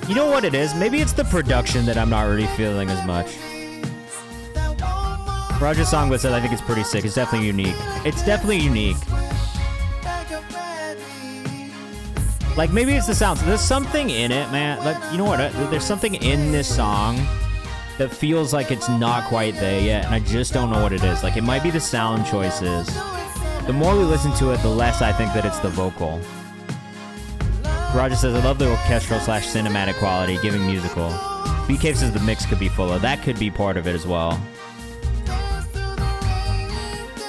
You know what it is? Maybe it's the production that I'm not really feeling as much. Roger Songwood said, I think it's pretty sick. It's definitely unique. It's definitely unique. Like, maybe it's the sounds. There's something in it, man. Like, you know what? There's something in this song that feels like it's not quite there yet, and I just don't know what it is. Like, it might be the sound choices. The more we listen to it, the less I think that it's the vocal. Roger says, I love the orchestral/cinematic quality, giving musical. BK says the mix could be fuller. That could be part of it as well.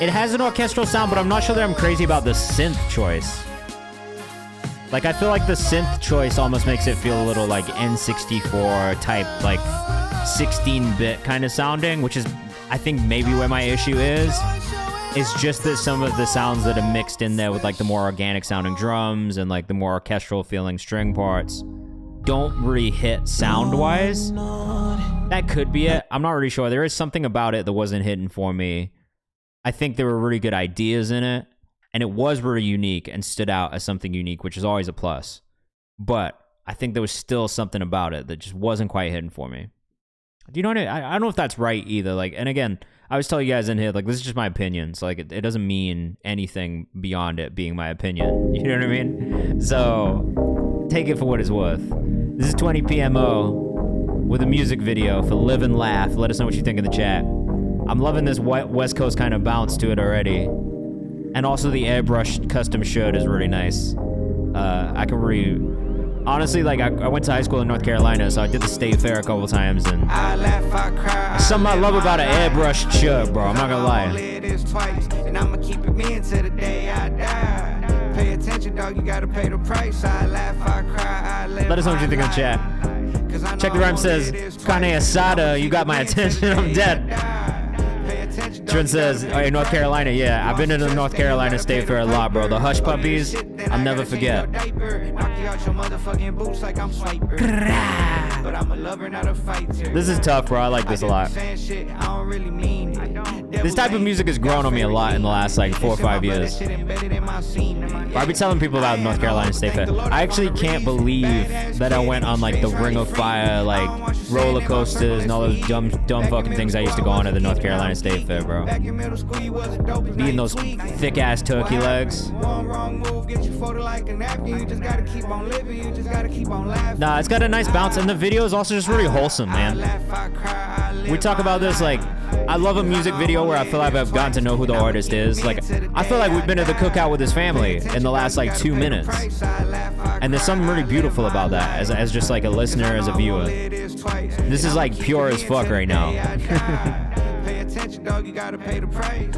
It has an orchestral sound, but I'm not sure that I'm crazy about the synth choice. Like, I feel like the synth choice almost makes it feel a little like N64 type, like 16-bit kind of sounding, which is, I think, maybe where my issue is. It's just that some of the sounds that are mixed in there with like the more organic sounding drums and like the more orchestral feeling string parts don't really hit sound-wise. That could be it. I'm not really sure. There is something about it that wasn't hitting for me. I think there were really good ideas in it. And it was really unique and stood out as something unique, which is always a plus. But I think there was still something about it that just wasn't quite hitting for me. Do you know what I don't know if that's right either. Like, and again, I was telling you guys in here, like, this is just my opinion. So, like, it doesn't mean anything beyond it being my opinion. You know what I mean? So, take it for what it's worth. This is 20 PMO with a music video for Live and Laugh. Let us know what you think in the chat. I'm loving this West Coast kind of bounce to it already. And also the airbrush custom shirt is really nice. I can honestly, like, I went to high school in North Carolina, so I did the state fair a couple times, and something I love about an airbrush shirt, bro. I'm not gonna lie. And I'ma keep it me until the day I die. Pay attention, dog, you gotta pay the price. I laugh, I cry, I live. Let us know what you think in the chat. Check the rhyme says, Carne asada, you got my attention, I'm dead. Trin says, oh, in North Carolina, yeah, I've been in the North Carolina State Fair a lot, bro. The Hush Puppies, I'll never forget. This is tough, bro. I like this a lot. This type of music has grown on me a lot in the last, like, 4 or 5 years. I've been telling people about North Carolina State Fair. I actually can't believe that I went on, like, the Ring of Fire, like, roller coasters and all those dumb fucking things I used to go on at the North Carolina State Fair, bro. Eating those thick-ass turkey legs. Nah, it's got a nice bounce, and the video is also just really wholesome, man. We talk about this, like, I love a music video where I feel like I've gotten to know who the artist is. Like, I feel like we've been at the cookout with his family in the last, like, 2 minutes. And there's something really beautiful about that, as just, like, a listener, as a viewer. This is, like, pure as fuck right now.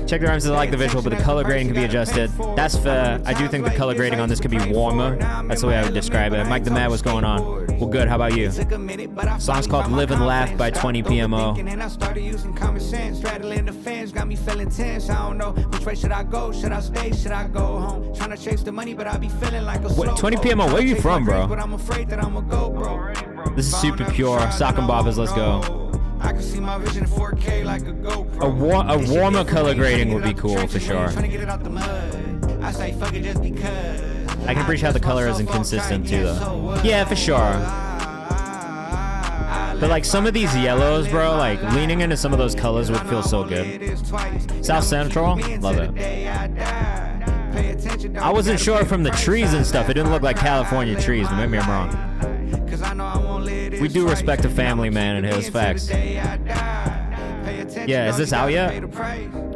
Check the rhymes. I like the visual, but the color grading can be adjusted. That's fair. I do think the color grading on this could be warmer. That's the way I would describe it. Mike the Mad, what's going on? Well, good. How about you? Song's called Live and Laugh by 20 PMO. What, 20 PMO? Where are you from, bro? This is super pure. Sock and Bobbers, let's go. I can see my vision in 4K like a GoPro. A warmer color grading would be cool for sure. Trying to get it out the mud. I say fuck it just because. I can appreciate how the color isn't consistent too, though. Yeah, for sure. But like some of these yellows, bro, like leaning into some of those colors would feel so good. South Central, love it. I wasn't sure from the trees and stuff. It didn't look like California trees, but maybe I'm wrong. We do respect the family, man, and his facts. Yeah, is this out yet?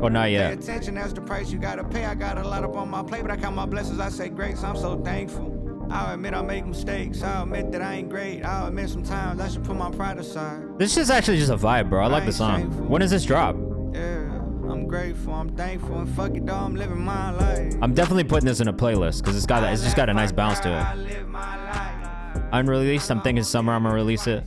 Or not yet? Attention, that's the price you gotta pay. I got a lot up on my plate, but I count my blessings. I say grace. I'm so thankful. I'll admit I make mistakes. I'll admit that I ain't great. I'll admit sometimes I should put my pride aside. This is actually just a vibe, bro. I like the song. When does this drop? Yeah, I'm grateful. I'm thankful, and fuck it, though. I'm living my life. I'm definitely putting this in a playlist because it's just got a nice bounce to it. Unreleased. I'm thinking summer. I'm gonna release it.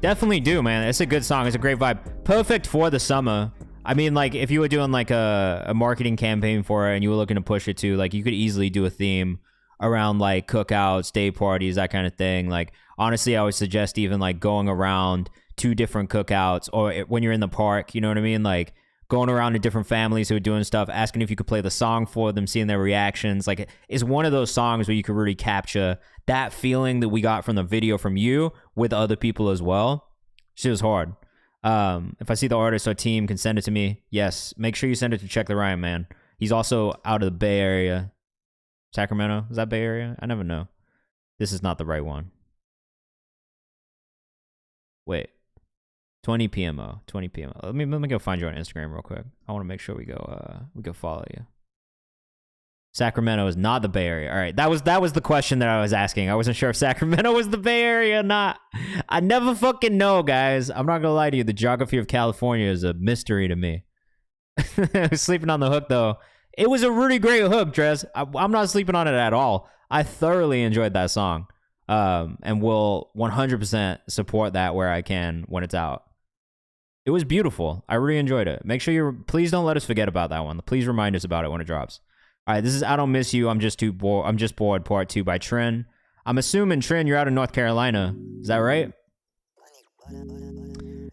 Definitely do, man. It's a good song. It's a great vibe. Perfect for the summer. I mean, like, if you were doing, like, a marketing campaign for it and you were looking to push it too, like, you could easily do a theme around, like, cookouts, day parties, that kind of thing. Like, honestly, I would suggest even, like, going around to different cookouts or when you're in the park, you know what I mean? Like, going around to different families who are doing stuff, asking if you could play the song for them, seeing their reactions. Like, it's one of those songs where you could really capture that feeling that we got from the video from you with other people as well. Shit was hard. If I see the artist or team can send it to me, yes. Make sure you send it to Check the Ryan, man. He's also out of the Bay Area. Sacramento? Is that Bay Area? I never know. This is not the right one. Wait. 20 PMO. 20 PMO. Let me go find you on Instagram real quick. I want to make sure we go follow you. Sacramento is not the Bay Area. All right, that was the question that I was asking. I wasn't sure if Sacramento was the Bay Area or not. I never fucking know, guys. I'm not gonna lie to you. The geography of California is a mystery to me. I was sleeping on the hook, though. It was a really great hook, Dress. I'm not sleeping on it at all. I thoroughly enjoyed that song, and will 100% support that where I can when it's out. It was beautiful. I really enjoyed it. Make sure please don't let us forget about that one. Please remind us about it when it drops. All right, this is I Don't Miss You. I'm just bored. Part 2 by Trin. I'm assuming, Trin, you're out of North Carolina. Is that right?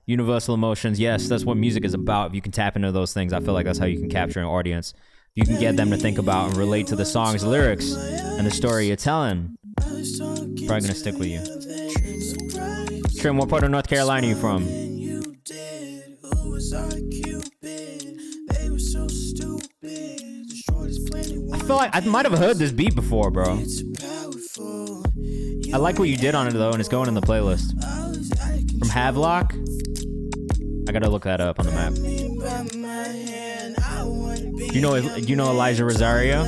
Universal emotions. Yes, that's what music is about. If you can tap into those things, I feel like that's how you can capture an audience. You can get them to think about and relate to the song's lyrics and the story you're telling. Probably gonna stick with you. Trin, what part of North Carolina are you from? I feel like I might have heard this beat before, bro. I like what you did on it, though, and it's going in the playlist. From Havelock? I gotta look that up on the map. Do you know Elijah Rosario?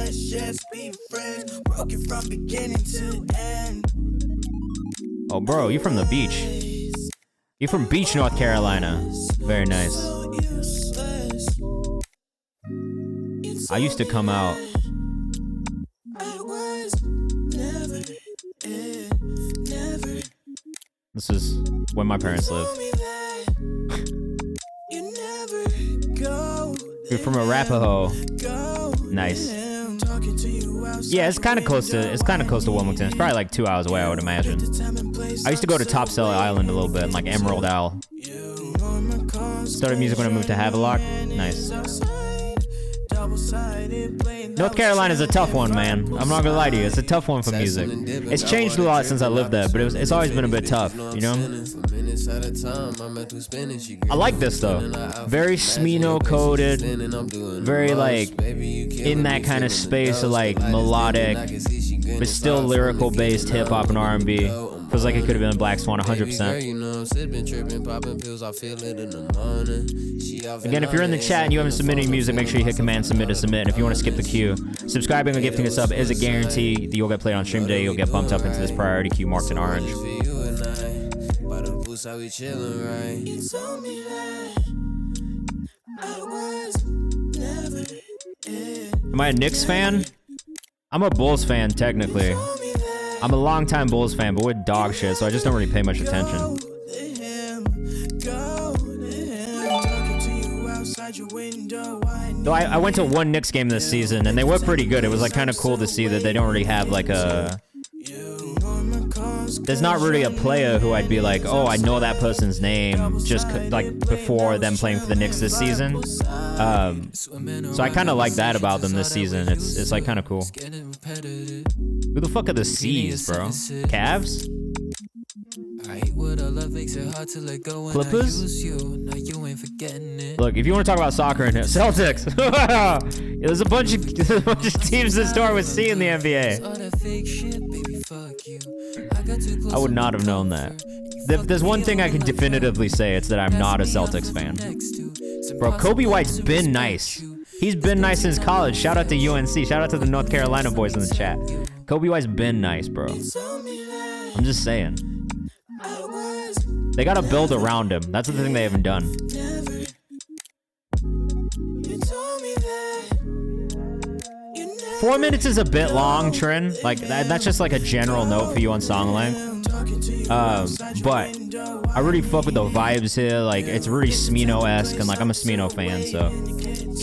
Oh, bro, you're from the beach. You're from Beach, North Carolina. Very nice. I used to come out. This is when my parents lived. You're from Arapahoe. Nice. Yeah, it's kind of close to Wilmington. It's probably like 2 hours away, I would imagine. I used to go to Topsail Island a little bit, and like Emerald Isle. Started music when I moved to Havelock. Nice. North Carolina is a tough one, man. I'm not gonna lie to you. It's a tough one for music. It's changed a lot since I lived there, but it's always been a bit tough, you know? I like this, though. Very Smino coded. Very, like, in that kind of space of, like, melodic, but still lyrical-based hip-hop and R&B. Feels like it could have been Black Swan 100%. Again, if you're in the chat and you haven't submitted music, make sure you hit command submit to submit. And if you want to skip the queue, subscribing or gifting a sub is a guarantee that you'll get played on stream today. You'll get bumped up into this priority queue marked in orange. Am I a Knicks fan? I'm a Bulls fan, technically. I'm a longtime Bulls fan, but we're dog shit, so I just don't really pay much attention. Though I went to one Knicks game this season, and they were pretty good. It was like kind of cool to see that they don't really have like a there's not really a player who I'd be like, oh, I know that person's name just like before them playing for the Knicks this season. So I kind of like that about them this season. It's like kind of cool. Who the fuck are the C's, bro? Cavs? Clippers? Look, if you want to talk about soccer in here, Celtics. Yeah, there's a bunch of teams that start with C in the NBA. I would not have known that. There's one thing I can definitively say, it's that I'm not a Celtics fan. Bro, Kobe White's been nice. He's been nice since college. Shout out to UNC. Shout out to the North Carolina boys in the chat. Kobe White's been nice, bro. I'm just saying. They gotta build around him. That's the thing they haven't done. Four minutes is a bit long, Trin. Like, that's just like a general note for you on song length. But I really fuck with the vibes here. Like, it's really Smino-esque, and like, I'm a Smino fan, so.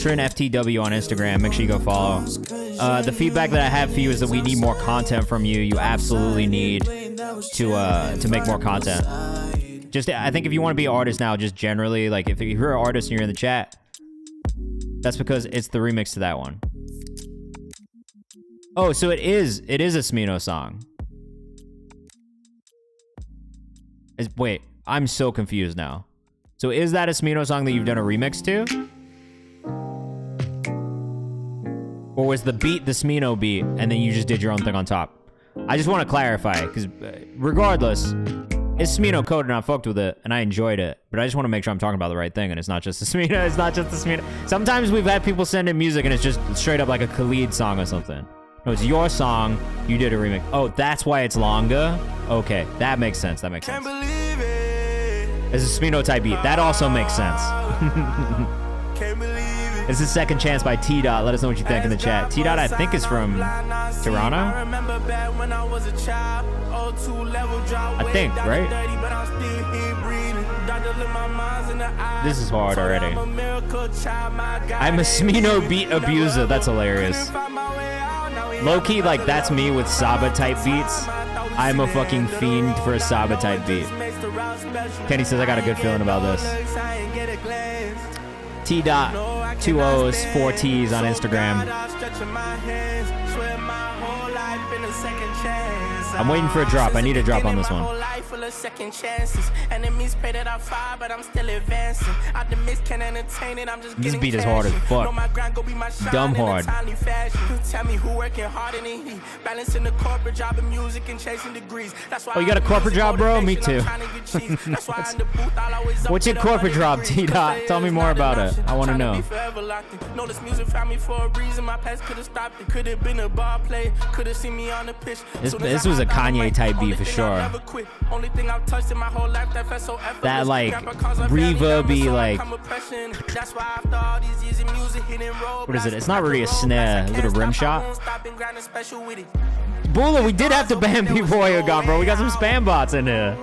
Trin FTW on Instagram. Make sure you go follow. The feedback that I have for you is that we need more content from you. You absolutely need to make more content. Just, I think if you want to be an artist now, just generally, like, if you're an artist and you're in the chat, that's because it's the remix to that one. Oh, so it is a Smino song. Wait, I'm so confused now. So is that a Smino song that you've done a remix to? Or was the beat the Smino beat, and then you just did your own thing on top? I just want to clarify, because regardless, it's Smino code and I fucked with it, and I enjoyed it. But I just want to make sure I'm talking about the right thing, and it's not just the Smino. It's not just the Smino. Sometimes we've had people send in music, and it's just straight up like a Khalid song or something. No, it's your song. You did a remix. Oh, that's why it's longer? Okay, that makes sense. That makes sense. It's a Smino type beat. That also makes sense. It's the Second Chance by T-Dot. Let us know what you think in the chat. T-Dot, I think, is from Toronto? I think, right? This is hard already. I'm a Smino beat abuser. That's hilarious. Low-key, like, that's me with Saba type beats. I'm a fucking fiend for a Saba type beat. Kenny says I got a good feeling about this. T-Dot, 2 O's, 4 T's on Instagram. I'm waiting for a drop. I need a drop on this one. This beat is hard as fuck. Dumb hard. Oh, you got a corporate job, bro? Me too. What's your corporate job, T-Dot? Tell me more about it. I want to know. This was a Kanye type beat for sure. That like reverby, like, what is it? It's not really a snare. Is it a rim shot? Bula, we did have to ban people while you're gone, bro. We got some spam bots in here.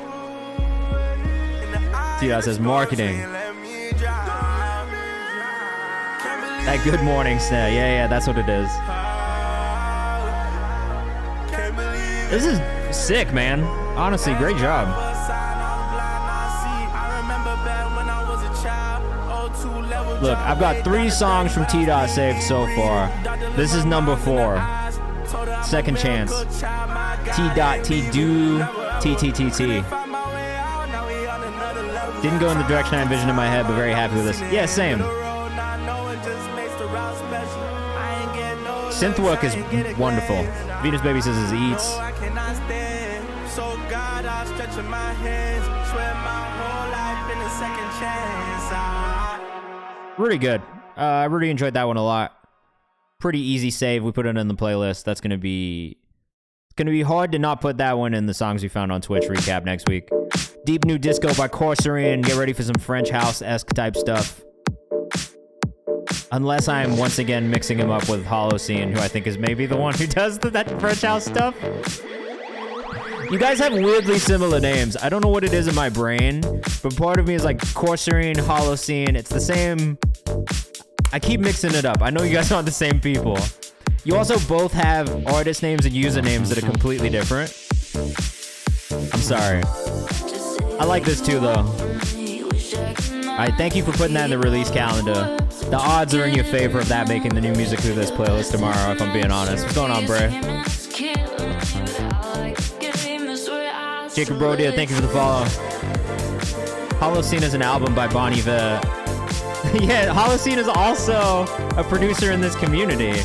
T-Dot says marketing. That good morning snare. Yeah, that's what it is. This is sick, man. Honestly, great job. Look, I've got 3 songs from T-Dot saved so far. This is number 4. Second Chance. T-Dot, T-Do, T-T-T-T. Didn't go in the direction I envisioned in my head, but very happy with this. Yeah, same. Synth work is wonderful. Venus Baby says it eats. Really good. I really enjoyed that one a lot. Pretty easy save. We put it in the playlist. That's gonna be hard to not put that one in the songs we found on Twitch recap next week. Deep New Disco by Corsarian. Get ready for some French house-esque type stuff. Unless I'm once again mixing him up with Holocene, who I think is maybe the one who does that French house stuff. You guys have weirdly similar names. I don't know what it is in my brain, but part of me is like Corsarian, Holocene. It's the same. I keep mixing it up. I know you guys aren't the same people. You also both have artist names and usernames that are completely different. I'm sorry. I like this too, though. Alright, thank you for putting that in the release calendar. The odds are in your favor of that making the new music through this playlist tomorrow, if I'm being honest. What's going on, Bray? Jacob Brodia, thank you for the follow. Holocene is an album by Bon Iver. Yeah, Holocene is also a producer in this community.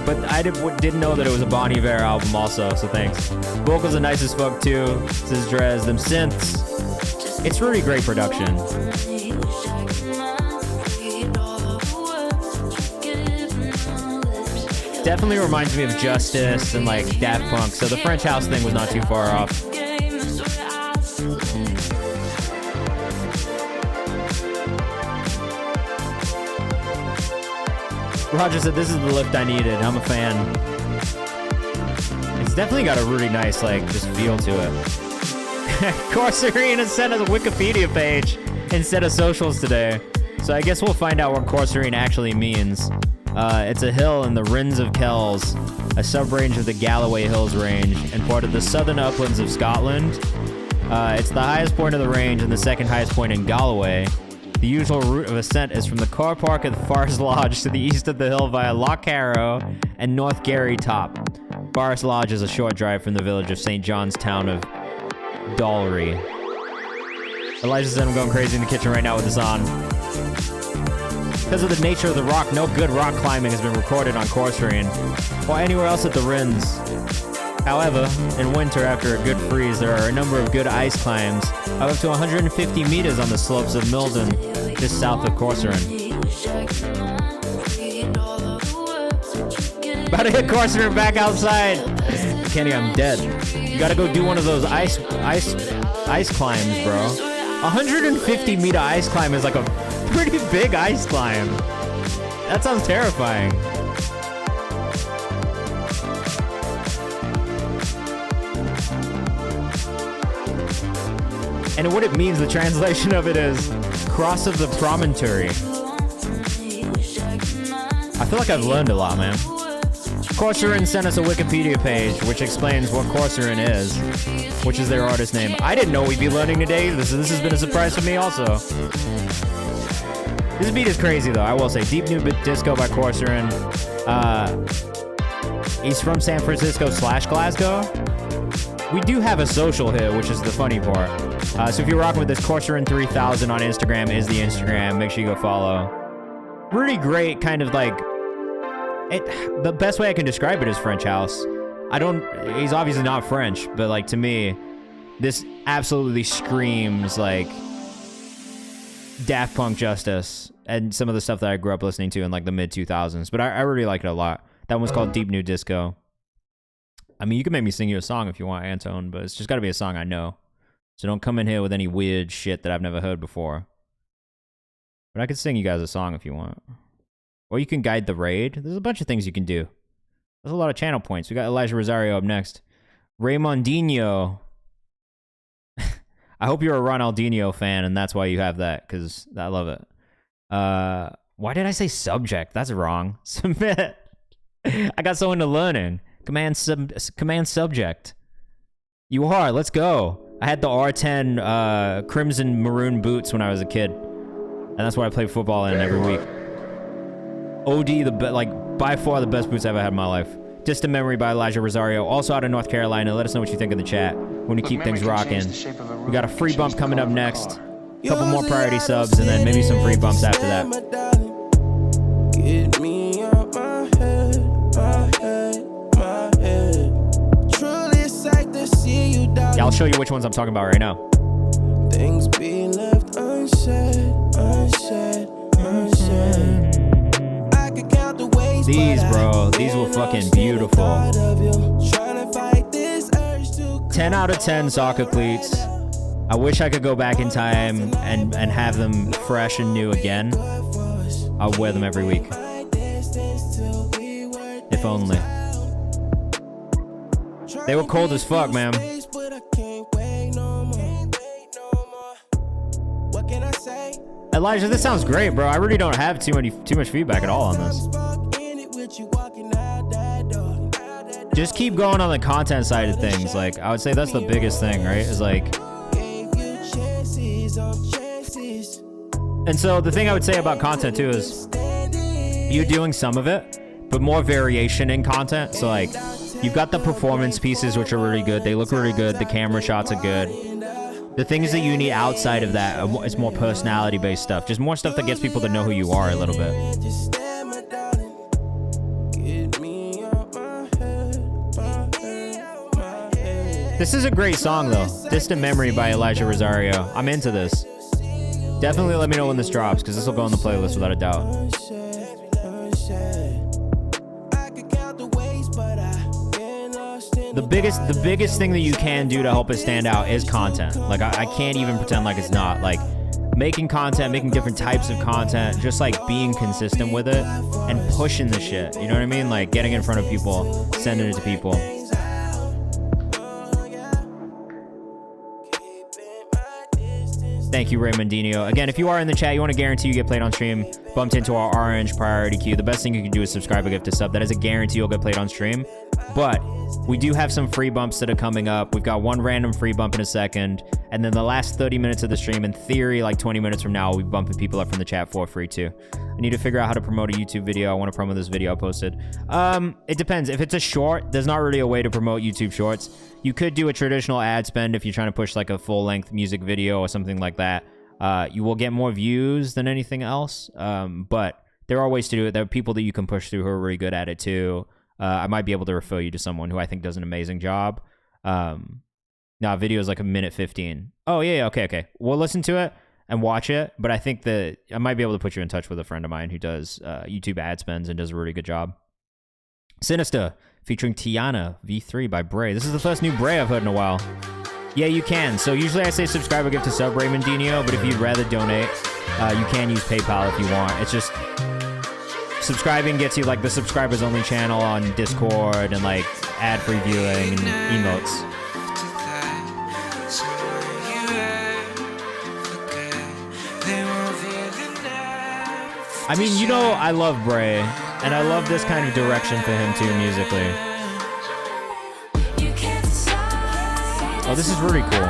But I didn't know that it was a Bon Iver album also, so thanks. Vocals are nice as fuck too, says Drez. Them synths. It's really great production. Definitely reminds me of Justice and like Daft Punk, so the French house thing was not too far off. Roger said, this is the lift I needed. I'm a fan. It's definitely got a really nice, like, just feel to it. Corsairine has sent us a Wikipedia page instead of socials today. So I guess we'll find out what Corsairine actually means. It's a hill in the Rins of Kells, a sub-range of the Galloway Hills range, and part of the southern uplands of Scotland. It's the highest point of the range and the second highest point in Galloway. The usual route of ascent is from the car park at the Forest Lodge to the east of the hill via Loch Carrow and North Garry Top. Forest Lodge is a short drive from the village of St. John's town of Dalry. Elijah said I'm going crazy in the kitchen right now with this on. Because of the nature of the rock, no good rock climbing has been recorded on Corsairine or anywhere else at the Rins. However, in winter after a good freeze, there are a number of good ice climbs of up to 150 meters on the slopes of Milden, just south of Corsairine. About to hit Corsairine back outside. Kenny, I'm dead. You gotta go do one of those ice climbs, bro. 150 meter ice climb is like a pretty big ice climb. That sounds terrifying. And what it means, the translation of it is Cross of the Promontory. I feel like I've learned a lot, man. Corsairine sent us a Wikipedia page which explains what Corsairine is, which is their artist name. I didn't know we'd be learning today. This has been a surprise for me also. This beat is crazy though, I will say. Deep New Disco by Corsairine. He's from San Francisco / Glasgow. We do have a social here, which is the funny part. So if you're rocking with this, Corsairine 3000 on Instagram is the Instagram. Make sure you go follow. Really great kind of like... the best way I can describe it is French house. He's obviously not French, but like to me, this absolutely screams like Daft Punk Justice and some of the stuff that I grew up listening to in like the mid 2000s. But I really like it a lot. That one's called Deep New Disco. I mean, you can make me sing you a song if you want, Antone, but it's just got to be a song I know. So don't come in here with any weird shit that I've never heard before. But I could sing you guys a song if you want. Or you can guide the raid. There's a bunch of things you can do. There's a lot of channel points. We got Elijah Rosario up next. Raymondinho. I hope you're a Ronaldinho fan, and that's why you have that, because I love it. Why did I say subject? That's wrong. Submit. I got so into learning. Command subject. You are. Let's go. I had the R10 crimson maroon boots when I was a kid, and that's what I played football in every week. OD, by far the best boots I've ever had in my life. Distant Memory by Elijah Rosario, also out of North Carolina. Let us know what you think in the chat. We're gonna keep things rocking. We got a free bump coming up next. A couple more priority subs, and then maybe some free bumps after that. Get me out my head, my head, my head. Truly excited to see you down. Yeah, I'll show you which ones I'm talking about right now. Things being left unsaid, unsaid, unsaid. I could count the ways, these, bro, these were fucking beautiful. 10 out of 10 soccer cleats. I wish I could go back in time and have them fresh and new again. I'll wear them every week. If only. They were cold as fuck, man. Elijah, this sounds great, bro. I really don't have too much feedback at all on this. just keep going on the content side of things. Like, I would say that's the biggest thing, right? Is like, and so the thing I would say about content too is you doing some of it, but more variation in content. So like, you've got the performance pieces, which are really good. They look really good. The camera shots are good. The things that you need outside of that is more personality-based stuff. Just more stuff that gets people to know who you are a little bit. This is a great song, though. Distant Memory by Elijah Rosario. I'm into this. Definitely let me know when this drops, because this will go on the playlist without a doubt. The biggest thing that you can do to help it stand out is content. Like, I can't even pretend like it's not. Like, making content, making different types of content, just like being consistent with it and pushing the shit. You know what I mean? Like, getting in front of people, sending it to people. Thank you, Raymondinho. Again, if you are in the chat, you want to guarantee you get played on stream, bumped into our orange priority queue, the best thing you can do is subscribe or gift a sub. That is a guarantee you'll get played on stream. But we do have some free bumps that are coming up. We've got one random free bump in a second. And then the last 30 minutes of the stream, in theory, like 20 minutes from now, we'll be bumping people up from the chat for free too. I need to figure out how to promote a YouTube video. I want to promote this video I posted. It depends. If it's a short, there's not really a way to promote YouTube shorts. You could do a traditional ad spend if you're trying to push like a full-length music video or something like that. You will get more views than anything else. But there are ways to do it. There are people that you can push through who are really good at it too. I might be able to refer you to someone who I think does an amazing job. Now, video is like 1:15. Oh, yeah, okay. We'll listen to it and watch it, but I think that I might be able to put you in touch with a friend of mine who does YouTube ad spends and does a really good job. Sinister, featuring Tiana V3 by Bray. This is the first new Bray I've heard in a while. Yeah, you can. So usually I say subscribe or gift to sub Raymondinho, but if you'd rather donate, you can use PayPal if you want. It's just subscribing gets you like the subscribers only channel on Discord and like ad-free viewing and emotes. I mean, you know, I love Bray, and I love this kind of direction for him too musically. Oh, this is really cool.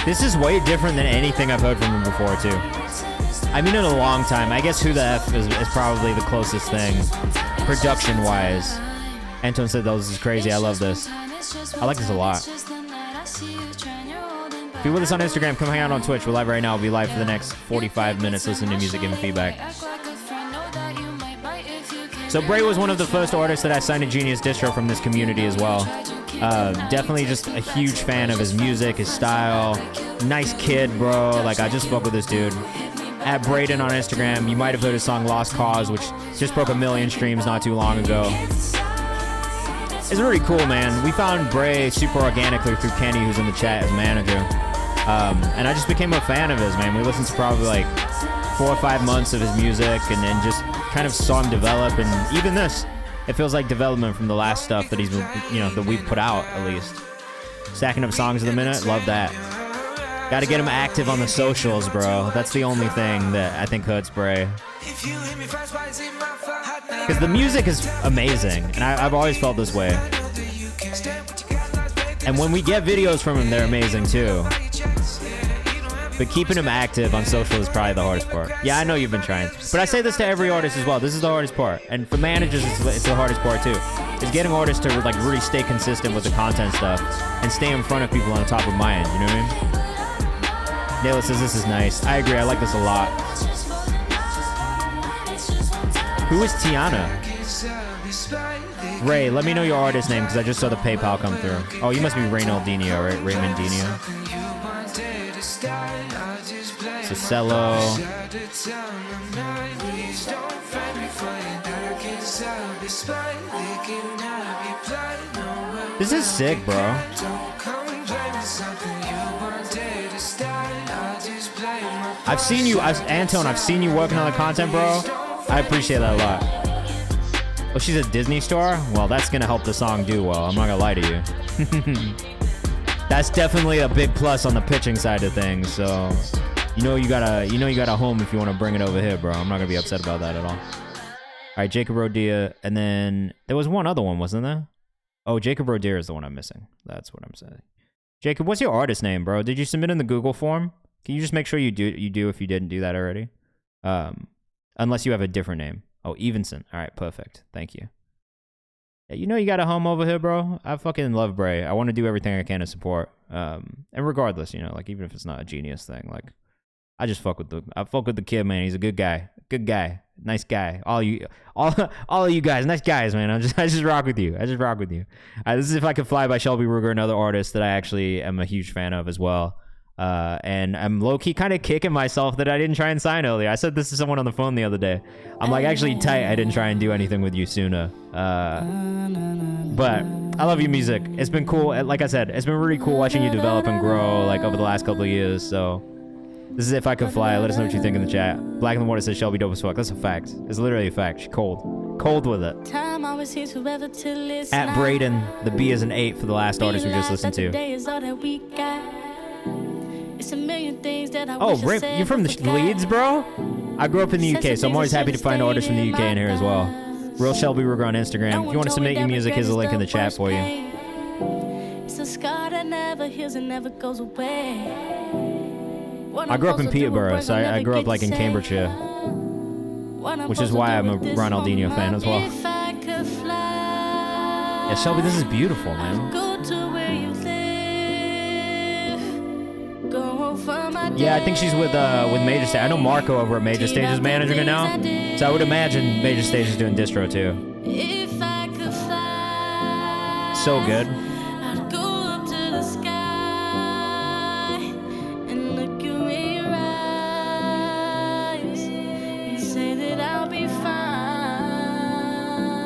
This is way different than anything I've heard from him before too. I mean, in a long time. I guess Who the F is probably the closest thing, production-wise. Anton said, "This is crazy. I love this." I like this a lot. If you're with us on Instagram, come hang out on Twitch. We're live right now. We'll be live for the next 45 minutes listening to music, giving feedback. So Bray was one of the first artists that I signed to Genius Distro from this community as well. Definitely just a huge fan of his music, his style. Nice kid, bro. Like, I just fuck with this dude. At Braden on Instagram, you might have heard his song Lost Cause, which just broke 1 million streams not too long ago. It's really cool, man. We found Bray super organically through Kenny, who's in the chat as manager. And I just became a fan of his, man. We listened to probably like 4 or 5 months of his music and then just kind of saw him develop. And even this, it feels like development from the last stuff that he's, that we've put out at least. Stacking up songs of the minute, love that. Gotta get him active on the socials, bro. That's the only thing that I think hurts Bray. Because the music is amazing, and I've always felt this way. And when we get videos from him, they're amazing too. But keeping him active on social is probably the hardest part. Yeah, I know you've been trying. But I say this to every artist as well. This is the hardest part. And for managers, it's the hardest part too. Is getting artists to like really stay consistent with the content stuff and stay in front of people on the top of mind. You know what I mean? Nayla says this is nice. I agree. I like this a lot. Who is Tiana? Ray, let me know your artist name because I just saw the PayPal come through. Oh, you must be Raynaldinho, right? Raymondinho. Cicello. This is sick, bro. I've seen you, Anton, I've seen you working on the content, bro. I appreciate that a lot. Oh, she's a Disney star? Well, that's gonna help the song do well. I'm not gonna lie to you. That's definitely a big plus on the pitching side of things. So, you got a home if you want to bring it over here, bro. I'm not gonna be upset about that at all. right, Jacob Rodia, and then there was one other one, wasn't there? Oh, Jacob Rodia is the one I'm missing. That's what I'm saying. Jacob, what's your artist name, bro? Did you submit in the Google form? Can you just make sure you do if you didn't do that already? Unless you have a different name. Oh, Evenson. All right, perfect. Thank you. Yeah, you know you got a home over here, bro. I fucking love Bray. I want to do everything I can to support. And regardless, you know, like even if it's not a genius thing, like I fuck with the kid, man. He's a good guy. Good guy. Nice guy. All of you guys, nice guys, man. I just rock with you. This is If I Could Fly by Shelby Ruger, another artist that I actually am a huge fan of as well. And I'm low-key kind of kicking myself that I didn't try and sign earlier. I said this to someone on the phone the other day. I'm like, actually tight I didn't try and do anything with you sooner. But I love your music. It's been cool. Like I said, it's been really cool watching you develop and grow like over the last couple of years. So this is If I Could Fly. Let us know what you think in the chat. Black in the Water says Shelby dope as fuck. That's a fact. It's literally a fact. She's cold with it. At Braden, the B is an 8 for the last artist we just listened to. Oh, Rip, you from the Leeds, bro? I grew up in the UK, so I'm always happy to find artists from the UK in here as well. Real Shelby Ruger on Instagram. If you want to submit your music, here's a link in the chat for you. It's a scar that never heals and never goes away. I grew up in Peterborough, so I grew up like in Cambridgeshire, which is why I'm a Ronaldinho fan as well. Yeah, Shelby, this is beautiful, man. Yeah, I think she's with Major Stage. I know Marco over at Major Stage is managing her now, so I would imagine Major Stage is doing distro too. So good.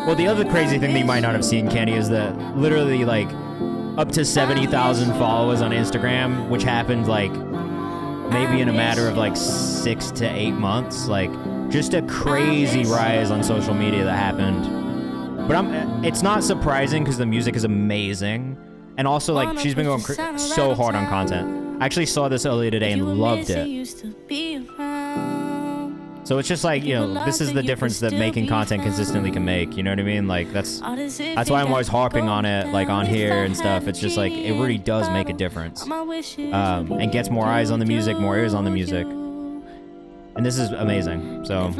Well, the other crazy thing that you might not have seen, Kenny, is that literally like up to 70,000 followers on Instagram, which happened like maybe in a matter of like 6 to 8 months. Like just a crazy rise on social media that happened. But it's not surprising because the music is amazing. And also like she's been going so hard on content. I actually saw this earlier today and loved it. So it's just like, you know, this is the difference that making content consistently can make. You know what I mean? Like that's why I'm always harping on it, like on here and stuff. It's just like it really does make a difference, and gets more eyes on the music, more ears on the music, and this is amazing. So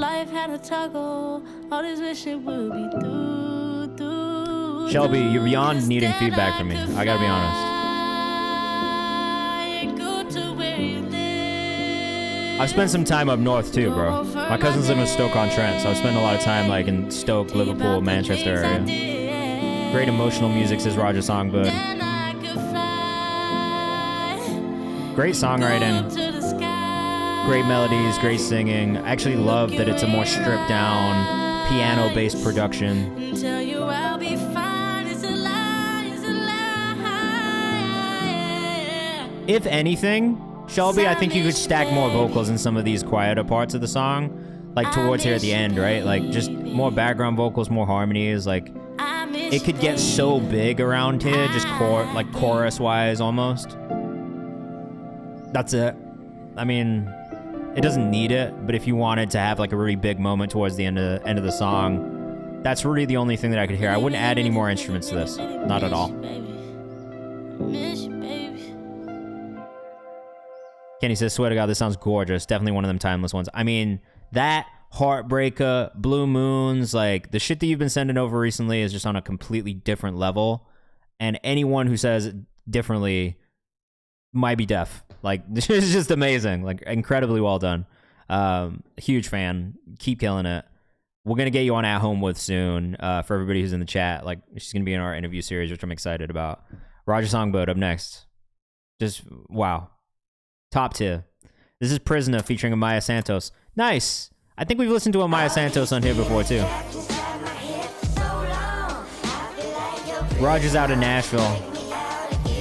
Shelby, you're beyond needing feedback from me. I gotta be honest. I've spent some time up north too, bro. My cousins live in Stoke-on-Trent, so I've spent a lot of time like in Stoke, Liverpool, Manchester area. Great emotional music, says Roger Songbird. Great songwriting. Great melodies, great singing. I actually love that it's a more stripped down, piano-based production. If anything, Shelby, I think you could stack more vocals in some of these quieter parts of the song, like towards here at the end, right? Like just more background vocals, more harmonies. Like it could get so big around here, just like chorus-wise almost. That's it. I mean, it doesn't need it, but if you wanted to have like a really big moment towards the end of the song, that's really the only thing that I could hear. I wouldn't add any more instruments to this, not at all. Kenny says, swear to God, this sounds gorgeous. Definitely one of them timeless ones. I mean, that, Heartbreaker, Blue Moons, like, the shit that you've been sending over recently is just on a completely different level. And anyone who says differently might be deaf. Like, this is just amazing. Like, incredibly well done. Huge fan. Keep killing it. We're going to get you on At Home With soon for everybody who's in the chat. Like, she's going to be in our interview series, which I'm excited about. Roger Songbird up next. Just, wow. Top tier. This is Prisoner featuring Amaya Santos. Nice. I think we've listened to Amaya Santos on here before too. Roger's out of Nashville.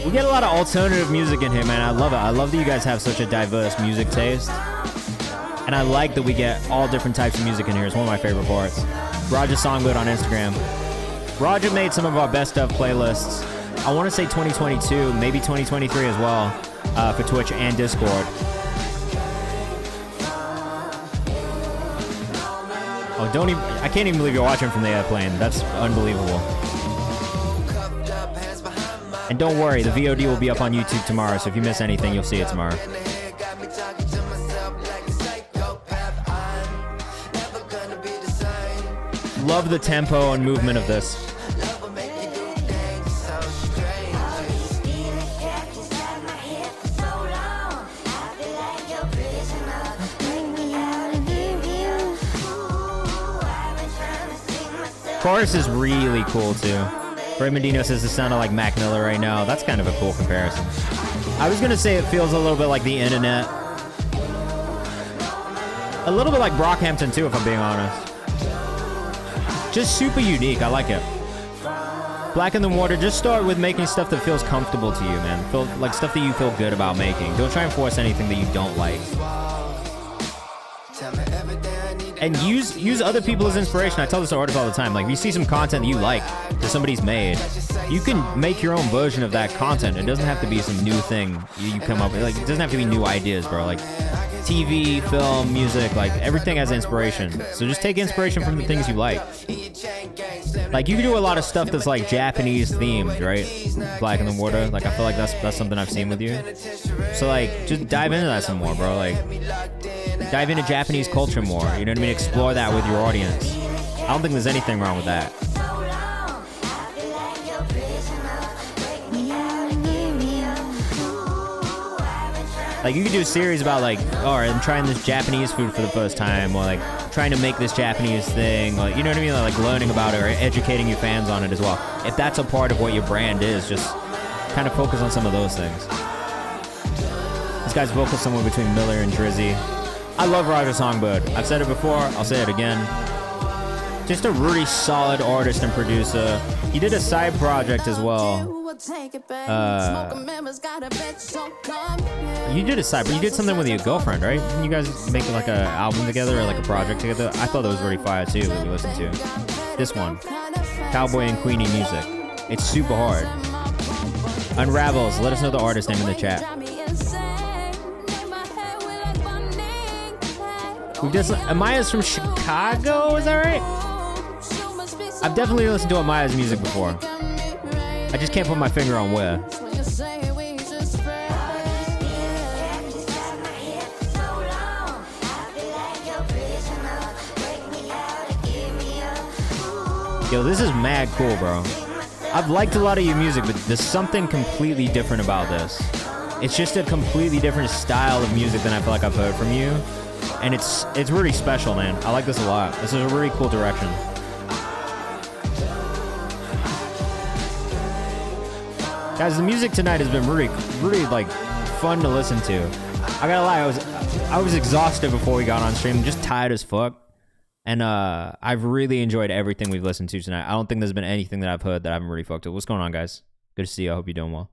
We get a lot of alternative music in here, man. I love it. I love that you guys have such a diverse music taste. And I like that we get all different types of music in here. It's one of my favorite parts. Roger Songbird on Instagram. Roger made some of our best of playlists. I want to say 2022, maybe 2023 as well. For Twitch and Discord. Oh, don't even. I can't even believe you're watching from the airplane. That's unbelievable. And don't worry, the VOD will be up on YouTube tomorrow, so if you miss anything, you'll see it tomorrow. Love the tempo and movement of this. Chorus is really cool too. Ray Medino says it sounded like Mac Miller right now. That's kind of a cool comparison. I was gonna say it feels a little bit like the internet. A little bit like Brockhampton too, if I'm being honest. Just super unique. I like it. Black in the Water, just start with making stuff that feels comfortable to you, man. Feel like stuff that you feel good about making. Don't try and force anything that you don't like. And use other people as inspiration. I tell this to artists all the time. Like, if you see some content that you like that somebody's made, you can make your own version of that content. It doesn't have to be some new thing you come up with. Like, it doesn't have to be new ideas, bro. Like, TV, film, music, like, everything has inspiration. So just take inspiration from the things you like. Like, you can do a lot of stuff that's, like, Japanese themed, right? Black in the Water. Like, I feel like that's something I've seen with you. So, like, just dive into that some more, bro. Like, dive into Japanese culture more. You know what I mean? Explore that with your audience. I don't think there's anything wrong with that. Like, you could do a series about, like, all right, I'm trying this Japanese food for the first time, or, like, trying to make this Japanese thing, like, you know what I mean? Like, learning about it or educating your fans on it as well. If that's a part of what your brand is, just kind of focus on some of those things. This guy's vocal somewhere between Miller and Drizzy. I love Roger Songbird. I've said it before, I'll say it again. Just a really solid artist and producer. He did a side project as well. You did a side, but you did something with your girlfriend, right? Didn't you guys make like an album together or like a project together? I thought that was really fire too that we listened to. This one, Cowboy and Queenie Music. It's super hard. Unravels, let us know the artist name in the chat. We've just, Amaya's from Chicago, is that right? I've definitely listened to Amaya's music before. I just can't put my finger on where. Yo, this is mad cool, bro. I've liked a lot of your music, but there's something completely different about this. It's just a completely different style of music than I feel like I've heard from you. And it's really special, man. I like this a lot. This is a really cool direction. Guys, the music tonight has been really like fun to listen to. I gotta lie, I was exhausted before we got on stream, just tired as fuck. And I've really enjoyed everything we've listened to tonight. I don't think there's been anything that I've heard that I haven't really fucked with. What's going on, guys? Good to see you. I hope you're doing well.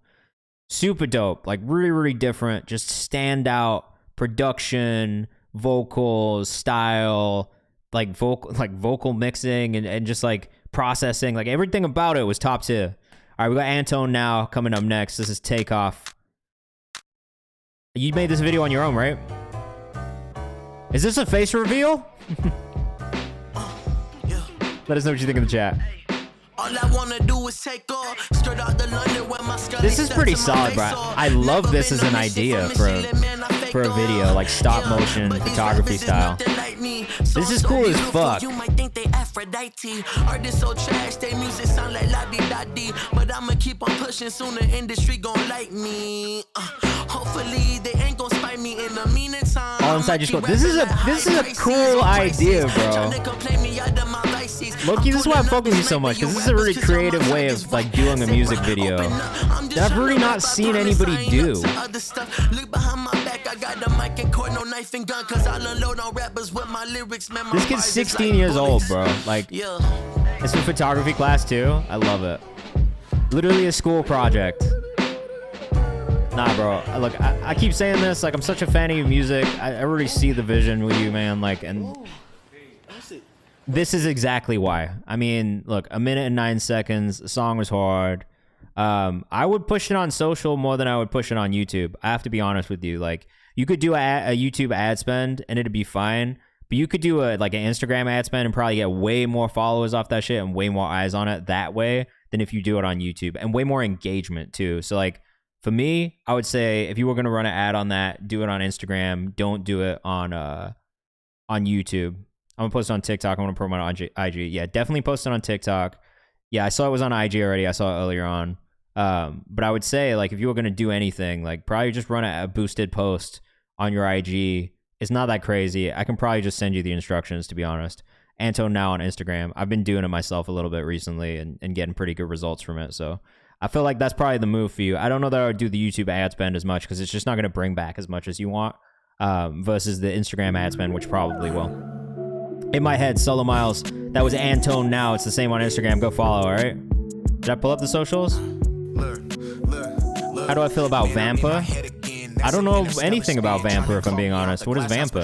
Super dope. Like, really different. Just stand out. Production, vocals, style, like vocal mixing and just like processing. Like, everything about it was top tier. All right, we got Antone now coming up next. This is Takeoff. You made this video on your own, right? Is this a face reveal? Let us know what you think in the chat. All I wanna do is take off, skirt out the London where my this is pretty solid, bro. I love this as an idea for a video, like stop motion photography style. This is cool as fuck. You might think they Aphrodite. Artists so trash, they music sound like la di da di. But I'ma keep on pushing, soon the industry gon' like me. Hopefully they ain't gon' spite me in the meantime. All inside just go. This is a cool idea, bro. Loki, this is why I'm fucking with you so much, because this is a really creative way of like doing a music video that I've really not seen anybody do. This kid's 16 years old, bro. Like, it's a photography class too. I love it. Literally a school project. Nah, bro. Look, I keep saying this. Like, I'm such a fan of your music. I really see the vision with you, man. Like, and this is exactly why. I mean, look, 1 minute and 9 seconds. The song was hard. I would push it on social more than I would push it on YouTube. I have to be honest with you. Like, you could do a YouTube ad spend and it'd be fine But you could do like an Instagram ad spend and probably get way more followers off that shit and way more eyes on it that way than if you do it on YouTube, and way more engagement too. So like for me, I would say if you were going to run an ad on that, do it on Instagram. Don't do it on YouTube. I'm gonna post it on TikTok. I'm gonna promote it on IG. Yeah, definitely post it on TikTok. Yeah, I saw it was on IG already. I saw it earlier on. But I would say, like, if you were gonna do anything, like, probably just run a boosted post on your IG. It's not that crazy. I can probably just send you the instructions, to be honest. Anto now on Instagram. I've been doing it myself a little bit recently and getting pretty good results from it. So I feel like that's probably the move for you. I don't know that I would do the YouTube ad spend as much because it's just not gonna bring back as much as you want, versus the Instagram ad spend, which probably will. In my head, Solo Miles. That was Antone now. It's the same on Instagram. Go follow, all right? Did I pull up the socials? How do I feel about Vampa? I don't know anything about Vampa, if I'm being honest. What is Vampa?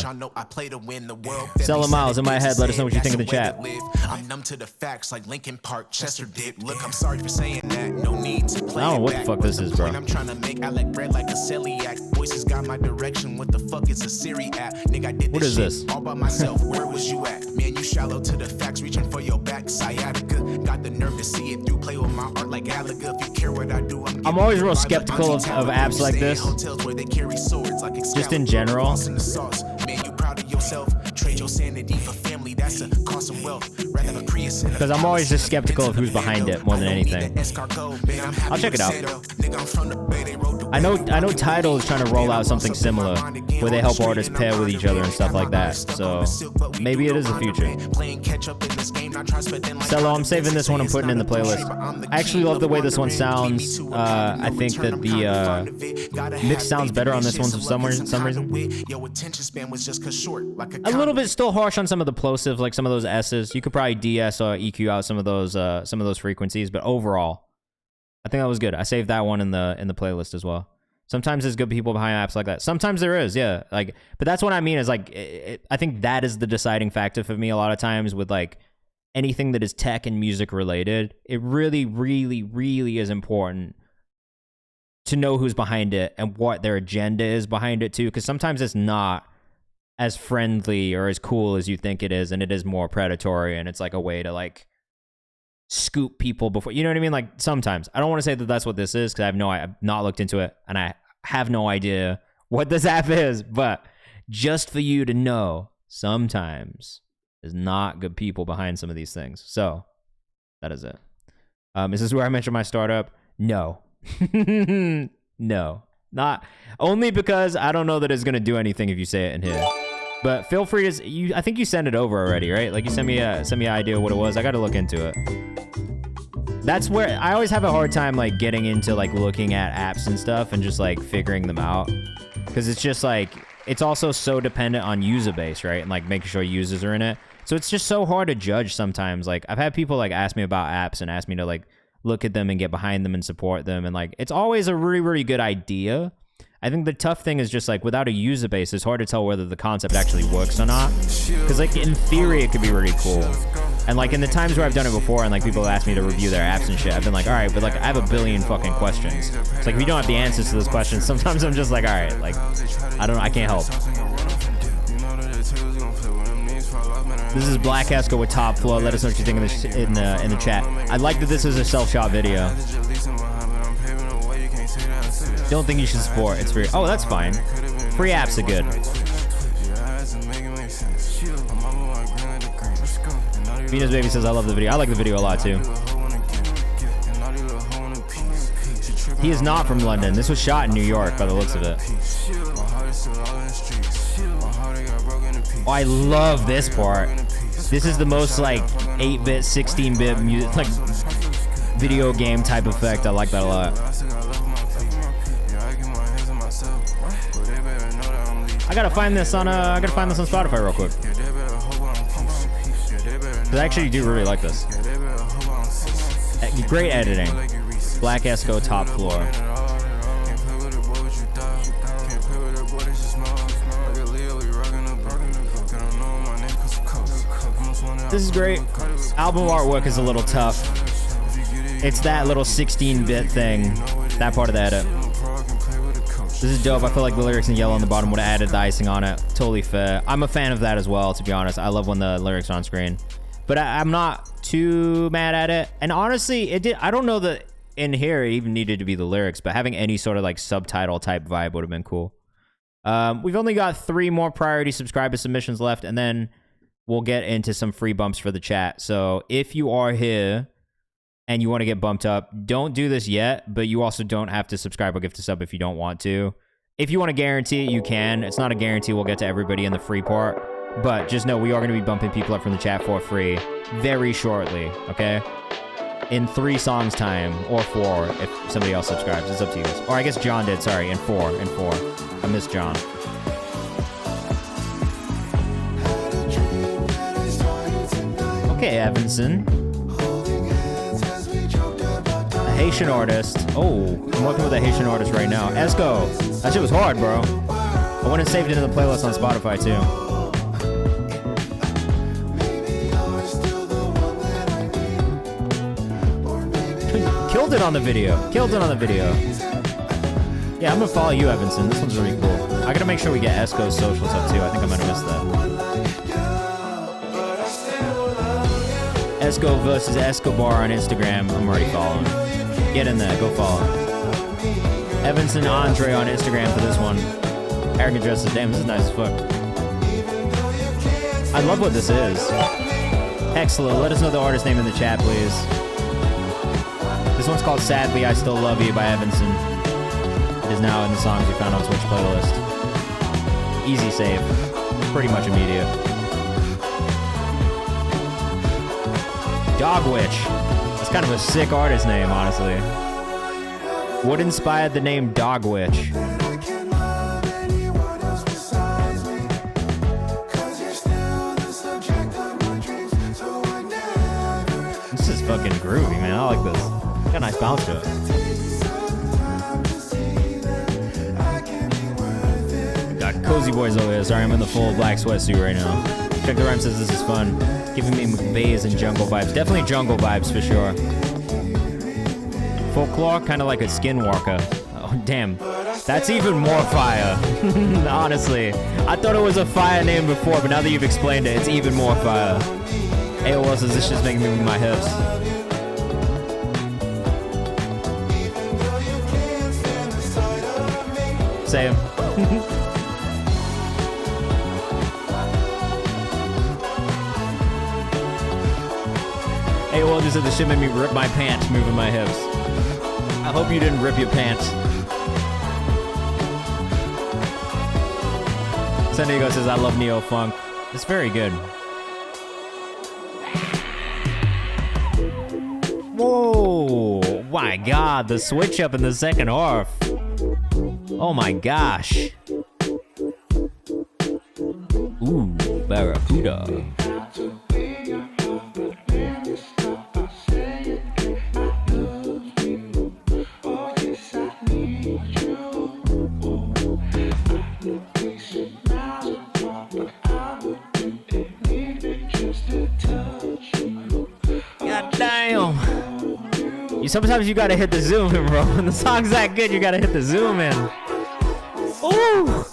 Solo Miles, in my head. Let us know what you think in the chat. I'm numb to the facts like Lincoln Park, Chester Dip. Look, I'm sorry for saying that. No need to play. I don't know what the fuck this is, bro. I'm trying to make I like bread like a celiac. Voices got my direction. What the fuck is a Siri app? Nigga, I did what is this? All by myself. Where was you at? Man, you shallow to the facts, reaching for your back. Sciatica. Got the nerve to see it through. Play with my art like Gallagher. If you care what I do, I'm always real skeptical of apps like this. Just in general. Because I'm always just skeptical of who's behind it more than anything. I'll check it out. I know Tidal is trying to roll out something similar where they help artists pair with each other and stuff like that. So maybe it is the future. Cello, I'm saving this one and putting it in the playlist. I actually love the way this one sounds. I think that the mix sounds better on this one for some reason. A little bit still harsh on some of the plosive, like some of those S's. You could probably DS or EQ out some of those frequencies, but overall, I think that was good. I saved that one in the playlist as well. Sometimes there's good people behind apps like that. Sometimes there is, yeah. Like, but that's what I mean is like, I think that is the deciding factor for me a lot of times with like anything that is tech and music related. It really, really, really is important to know who's behind it and what their agenda is behind it too, because sometimes it's not as friendly or as cool as you think it is, and it is more predatory, and it's like a way to like scoop people before, you know what I mean? Like sometimes I don't want to say that that's what this is because I've not looked into it and I have no idea what this app is, but just for you to know, sometimes there's not good people behind some of these things. So that is it. Is this where I mentioned my startup? No. No, not only because I don't know that it's gonna do anything if you say it in here. But feel free to I think you sent it over already, right? Like you sent me an idea of what it was. I got to look into it. That's where I always have a hard time like getting into like looking at apps and stuff and just like figuring them out, because it's just like it's also so dependent on user base, right? And like making sure users are in it. So it's just so hard to judge sometimes. Like I've had people like ask me about apps and ask me to like look at them and get behind them and support them, and like it's always a really, really good idea. I think the tough thing is just like without a user base, it's hard to tell whether the concept actually works or not. Because like in theory, it could be really cool. And like in the times where I've done it before and like people ask me to review their apps and shit, I've been like, all right, but like I have a billion fucking questions. It's like if you don't have the answers to those questions, sometimes I'm just like, all right, like I don't know, I can't help. This is Black Esco with Top Floor. Let us know what you think in the chat. I like that this is a self-shot video. Don't think you should support. It's free. Oh, that's fine. Free apps are good. Venus Baby says, I love the video. I like the video a lot, too. He is not from London. This was shot in New York by the looks of it. Oh, I love this part. This is the most, like, 8-bit, 16-bit music, like, video game type effect. I like that a lot. I gotta find this on Spotify real quick. I actually do really like this. Great editing. Black Esco, Top Floor. This is great. Album artwork is a little tough. It's that little 16-bit thing. That part of the edit. This is dope. I feel like the lyrics in yellow on the bottom would have added the icing on it. Totally fair. I'm a fan of that as well, to be honest. I love when the lyrics are on screen. But I'm not too mad at it. And honestly, I don't know that in here it even needed to be the lyrics, but having any sort of like subtitle type vibe would have been cool. We've only got 3 more priority subscriber submissions left, and then we'll get into some free bumps for the chat. So if you are here and you want to get bumped up, don't do this yet, but you also don't have to subscribe or gift a sub if you don't want to. If you want to guarantee it, you can. It's not a guarantee we'll get to everybody in the free part, but just know we are going to be bumping people up from the chat for free very shortly, okay? In 3 songs time, or 4 if somebody else subscribes. It's up to you guys. Or I guess John did, sorry, in 4. I missed John. Okay, Evanson. A Haitian artist. Oh, I'm working with a Haitian artist right now. Esco. That shit was hard, bro. I went and saved it in the playlist on Spotify, too. Killed it on the video. Yeah, I'm gonna follow you, Evanson. This one's really cool. I gotta make sure we get Esco's socials up, too. I think I might have missed that. Esco versus Escobar on Instagram. I'm already following. Get in there. Go follow. Evanson Andre on Instagram for this one. Arrogant Justice. Damn, this is nice as fuck. I love what this is. Excellent. Let us know the artist name in the chat, please. This one's called Sadly I Still Love You by Evanson. It is now in the songs we found on Twitch playlist. Easy save. Pretty much immediate. Dog Witch. That's kind of a sick artist name, honestly. What inspired the name Dog Witch? This is fucking groovy, man. I like this. Got a nice bounce to it. Got Cozy Boys over here. Sorry, I'm in the full black sweatsuit right now. Check the Rhyme says this is fun. Giving me McVeigh's and jungle vibes. Definitely jungle vibes for sure. Folklore, kind of like a skinwalker. Oh, damn. That's even more fire. Honestly. I thought it was a fire name before, but now that you've explained it, it's even more fire. AOL says this shit's making me move my hips. Same. AOL just said the shit made me rip my pants moving my hips. I hope you didn't rip your pants. San Diego says, I love neo-funk. It's very good. Whoa! My God, the switch up in the second half. Oh my gosh. Ooh, Barracuda. God damn. Sometimes you gotta hit the zoom in, bro. When the song's that good, you gotta hit the zoom in. Ooh.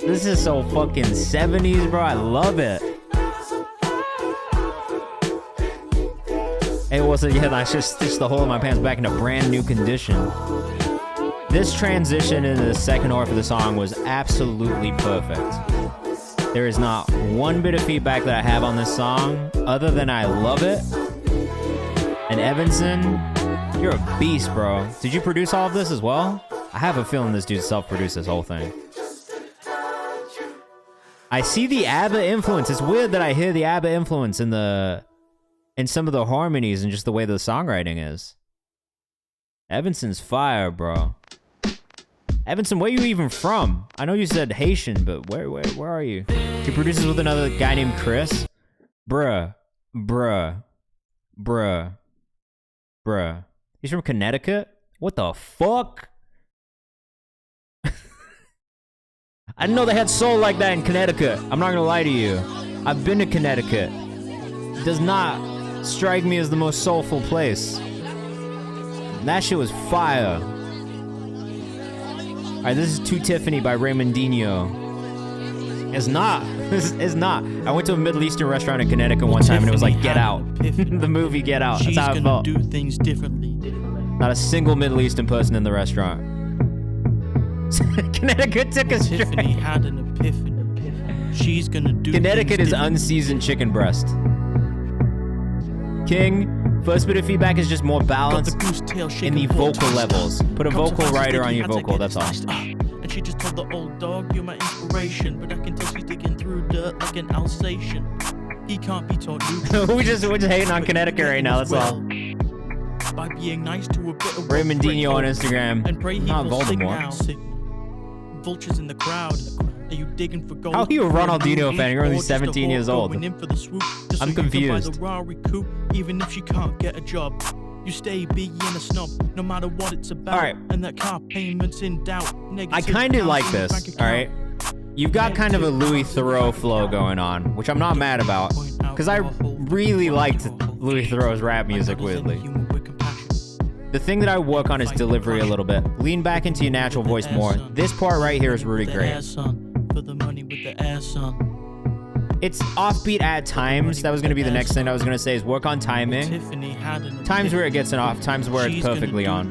This is so fucking 70s, bro. I love it. Hey, what's it? Yeah, I just stitched the hole in my pants back into brand new condition. This transition into the second half of the song was absolutely perfect. There is not one bit of feedback that I have on this song other than I love it. And Evanson, you're a beast, bro. Did you produce all of this as well? I have a feeling this dude self-produced this whole thing. I see the ABBA influence. It's weird that I hear the ABBA influence in some of the harmonies and just the way the songwriting is. Evanson's fire, bro. Evanson, where are you even from? I know you said Haitian, but where are you? He produces with another guy named Chris? Bruh. He's from Connecticut? What the fuck? I didn't know they had soul like that in Connecticut. I'm not gonna lie to you. I've been to Connecticut. It does not strike me as the most soulful place. That shit was fire. Alright, this is To Tiffany by Raymondinho. It's not. This is not. I went to a Middle Eastern restaurant in Connecticut one time and it was like Get Out. The movie Get Out. That's how I felt. Do things differently. Not a single Middle Eastern person in the restaurant. Connecticut took us straight. Tiffany had an epiphany. She's gonna do Connecticut is unseasoned chicken breast. King, first bit of feedback is just more balance in the vocal levels. Put a vocal writer on your vocal, that's all. And she just told the old dog, you're my inspiration. But I can tell she's digging through dirt like an Alsatian. He can't be taught new. we're just hating on Connecticut right now, that's all. By being nice to a bit of Raymondinho on Instagram. And pray he Not will Voldemort. signal. Vultures in the crowd. Are you digging for gold? How are you a Ronaldinho fan? You're only 17 years old. I'm confused. Even if she can't get a job, you stay being a snob, no matter what it's about. All right. And that car payment's in doubt. I kind of like this. All right. You've got kind of a Louis Theroux flow going on, which I'm not mad about, because I really liked Louis Theroux's rap music. Weirdly. The thing that I work on is delivery a little bit. Lean back into your natural voice more. This part right here is really great. It's offbeat at times. That was going to be the next thing I was going to say is work on timing. Times where it gets an off, times where it's perfectly on.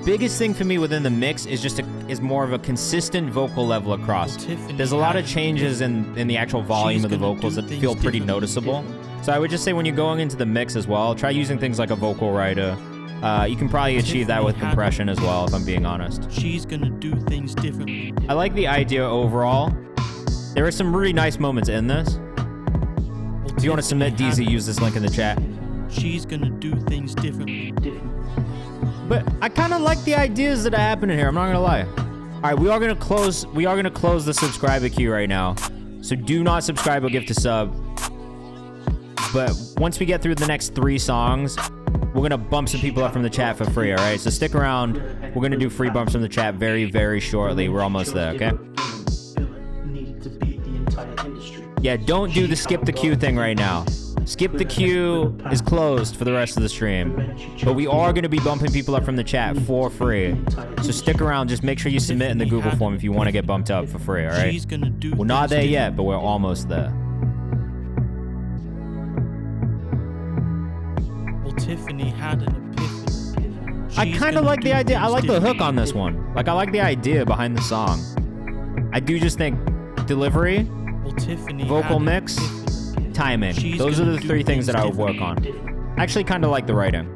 Biggest thing for me within the mix is just is more of a consistent vocal level across. There's a lot of changes in the actual volume of the vocals that feel pretty noticeable. So I would just say when you're going into the mix as well, try using things like a vocal writer. You can probably achieve that with compression as well, if I'm being honest. She's gonna do things differently. I like the idea overall. There are some really nice moments in this. If you want to submit DZ, use this link in the chat. She's gonna do things differently. But I kind of like the ideas that are happening here. I'm not gonna lie. All right, we are gonna close the subscriber queue right now. So do not subscribe or gift a sub. But once we get through the next 3 songs, we're gonna bump some people up from the chat for free. All right, so stick around. We're gonna do free bumps from the chat very, very shortly. We're almost there. Okay. Yeah, don't do the skip the queue thing right now. Skip the queue is closed for the rest of the stream. But we are going to be bumping people up from the chat for free. So stick around. Just make sure you submit in the Google form if you want to get bumped up for free, all right? We're not there yet, but we're almost there. Well, Tiffany had an epiphany. I kind of like the idea. I like the hook on this one. Like, I like the idea behind the song. I do just think delivery, vocal mix, timing. Those are the 3 things that I would work on. I actually kind of like the writing.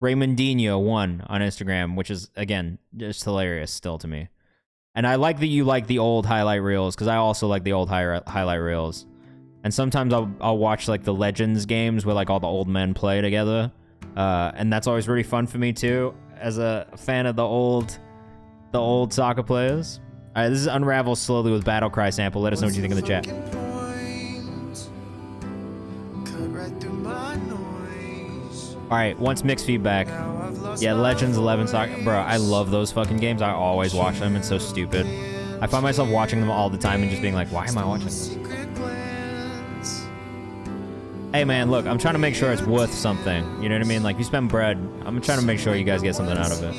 Raymondinho1 on Instagram, which is, again, just hilarious still to me. And I like that you like the old highlight reels, because I also like the old highlight reels. And sometimes I'll watch, like, the Legends games where, like, all the old men play together. And that's always really fun for me, too, as a fan of the old soccer players. All right, this is Unravel Slowly with Battle Cry sample. Let us know what you think in the chat. All right, once mixed feedback. Yeah, Legends 11 soccer. Bro, I love those fucking games. I always watch them. It's so stupid. I find myself watching them all the time and just being like, why am I watching this? Hey, man, look, I'm trying to make sure it's worth something. You know what I mean? Like, you spend bread. I'm trying to make sure you guys get something out of it.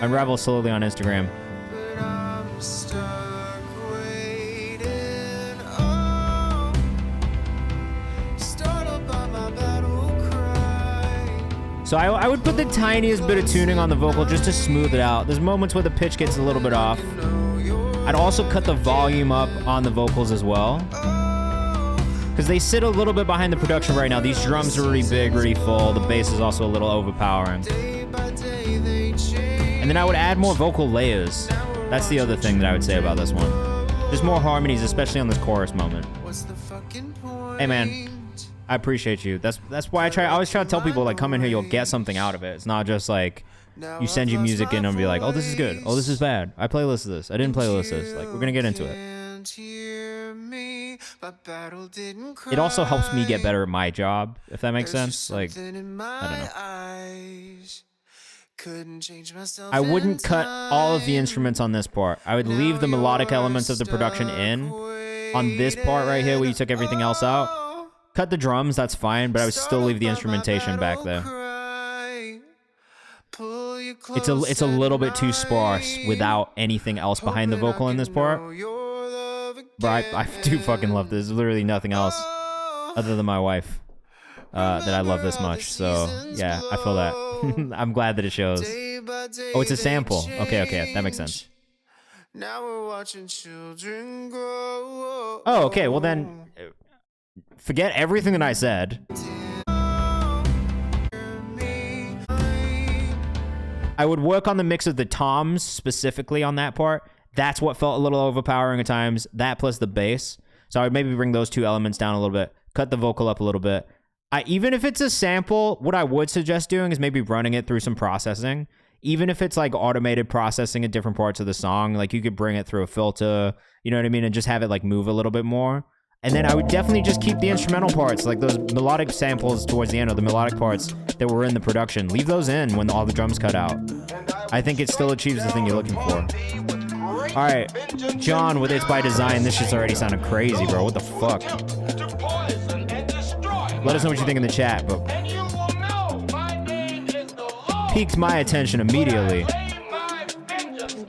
Unravel Slowly on Instagram. So I would put the tiniest bit of tuning on the vocal just to smooth it out. There's moments where the pitch gets a little bit off. I'd also cut the volume up on the vocals as well, because they sit a little bit behind the production right now. These drums are really big, really full. The bass is also a little overpowering. And then I would add more vocal layers. That's the other thing that I would say about this one. Just more harmonies, especially on this chorus moment. Hey, man. I appreciate you. That's why I always try to tell people, like, come in here, you'll get something out of it. It's not just like you send your music in and be like, oh, this is good. Oh, this is bad. I playlist this. I didn't playlist this. Like, we're gonna get into it. It also helps me get better at my job, if that makes sense. Like, I don't know. I wouldn't cut all of the instruments on this part. I would leave the melodic elements of the production in on this part right here where you took everything else out. cut the drums, that's fine, but I would still leave the instrumentation back there. It's a little bit too sparse without anything else behind the vocal in this part. But I do fucking love this. There's literally nothing else other than my wife that I love this much. So yeah, I feel that. I'm glad that it shows. Oh, it's a sample. Okay, that makes sense. Now we're watching children grow. Oh, okay. Well then, forget everything that I said. I would work on the mix of the toms specifically on that part. That's what felt a little overpowering at times. That plus the bass. So I would maybe bring those two elements down a little bit. Cut the vocal up a little bit. Even if it's a sample, what I would suggest doing is maybe running it through some processing. Even if it's like automated processing at different parts of the song, like you could bring it through a filter, you know what I mean? And just have it like move a little bit more. And then I would definitely just keep the instrumental parts, like those melodic samples towards the end, or the melodic parts that were in the production. Leave those in when all the drums cut out. I think it still achieves the thing you're looking for. All right, John with It's By Design. This shit's already sounded crazy, bro. What the fuck? Let us know what you think in the chat, but piqued my attention immediately.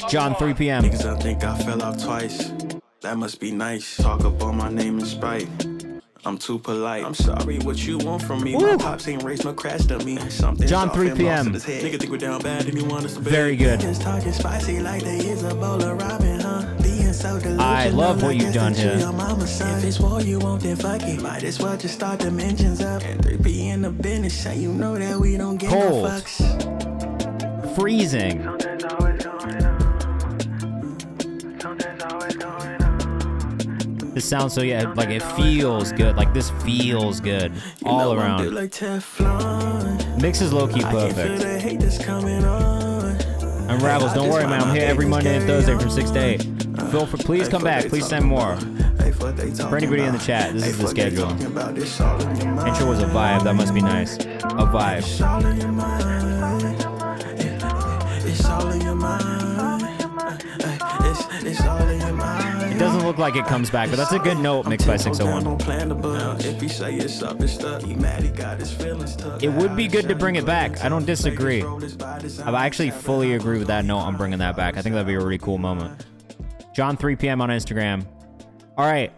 John, 3 p.m. Niggas, I think I fell out twice. That must be nice. Talk up on my name in spite. I'm too polite. I'm sorry, what you want from me? Woo. My pops ain't raised no crash to me. Something's John, off 3 and p.m. lost in his head. Nigga think we're down bad and he want us to be. Very good. Niggas talking spicy like they is a bowl of ramen, huh? Being so delusional. I love what you've done here. If it's war you want, then fuck it. Might as well just start the mentions up. And 3P in the business, so you know that we don't get Cold. no fucks. Freezing. This sounds so, yeah, like it feels good. Like this feels good all around. Mix is low-key perfect. I'm Ravels, don't worry, man. I'm here every Monday and Thursday from 6 to 8. Please come back. Please send more. For anybody in the chat, this is the schedule. Intro was a vibe. That must be nice. A vibe. It's all in your mind. It's all in your mind. It doesn't look like it comes back, but that's a good note mixed by 601. It would be good to bring it back. I don't disagree. I actually fully agree with that note on bringing that back. I think that'd be a really cool moment. John, 3 p.m. on Instagram. All right.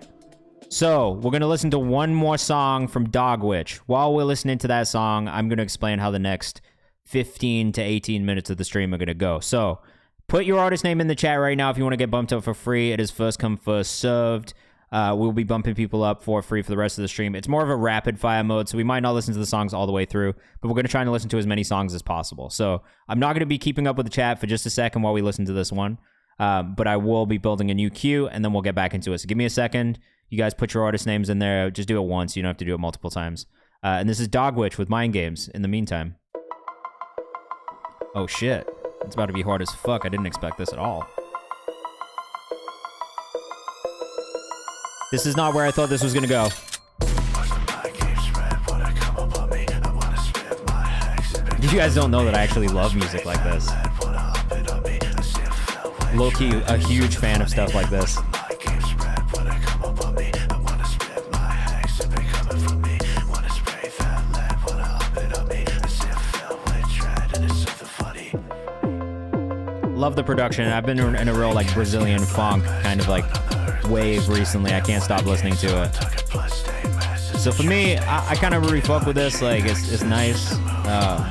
So we're going to listen to one more song from Dogwitch. While we're listening to that song, I'm going to explain how the next 15 to 18 minutes of the stream are going to go. So put your artist name in the chat right now if you want to get bumped up for free. It is first come, first served. We'll be bumping people up for free for the rest of the stream. It's more of a rapid fire mode, so we might not listen to the songs all the way through, but we're going to try and listen to as many songs as possible. So I'm not going to be keeping up with the chat for just a second while we listen to this one, but I will be building a new queue, and then we'll get back into it. So give me a second. You guys put your artist names in there. Just do it once. You don't have to do it multiple times. And this is Dogwitch with Mind Games in the meantime. Oh, shit. It's about to be hard as fuck. I didn't expect this at all. This is not where I thought this was gonna go. You guys don't know that I actually love music like this. Low-key, a huge fan of stuff like this. Love the production. I've been in a real like Brazilian funk kind of like wave recently. I can't stop listening to it. So for me, I kind of really fuck with this. Like it's nice. Yeah,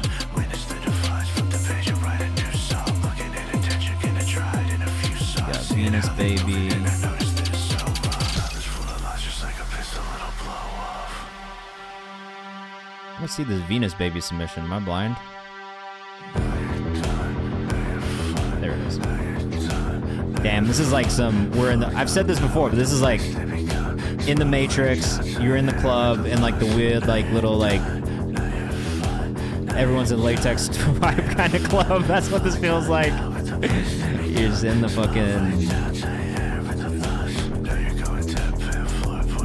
Venus Baby. Let's see this Venus Baby submission. Am I blind? There it is. Damn, this is like some, I've said this before, but this is like in the Matrix, you're in the club, in like the weird, like little, like, everyone's in latex vibe kind of club. That's what this feels like. You're just in the fucking,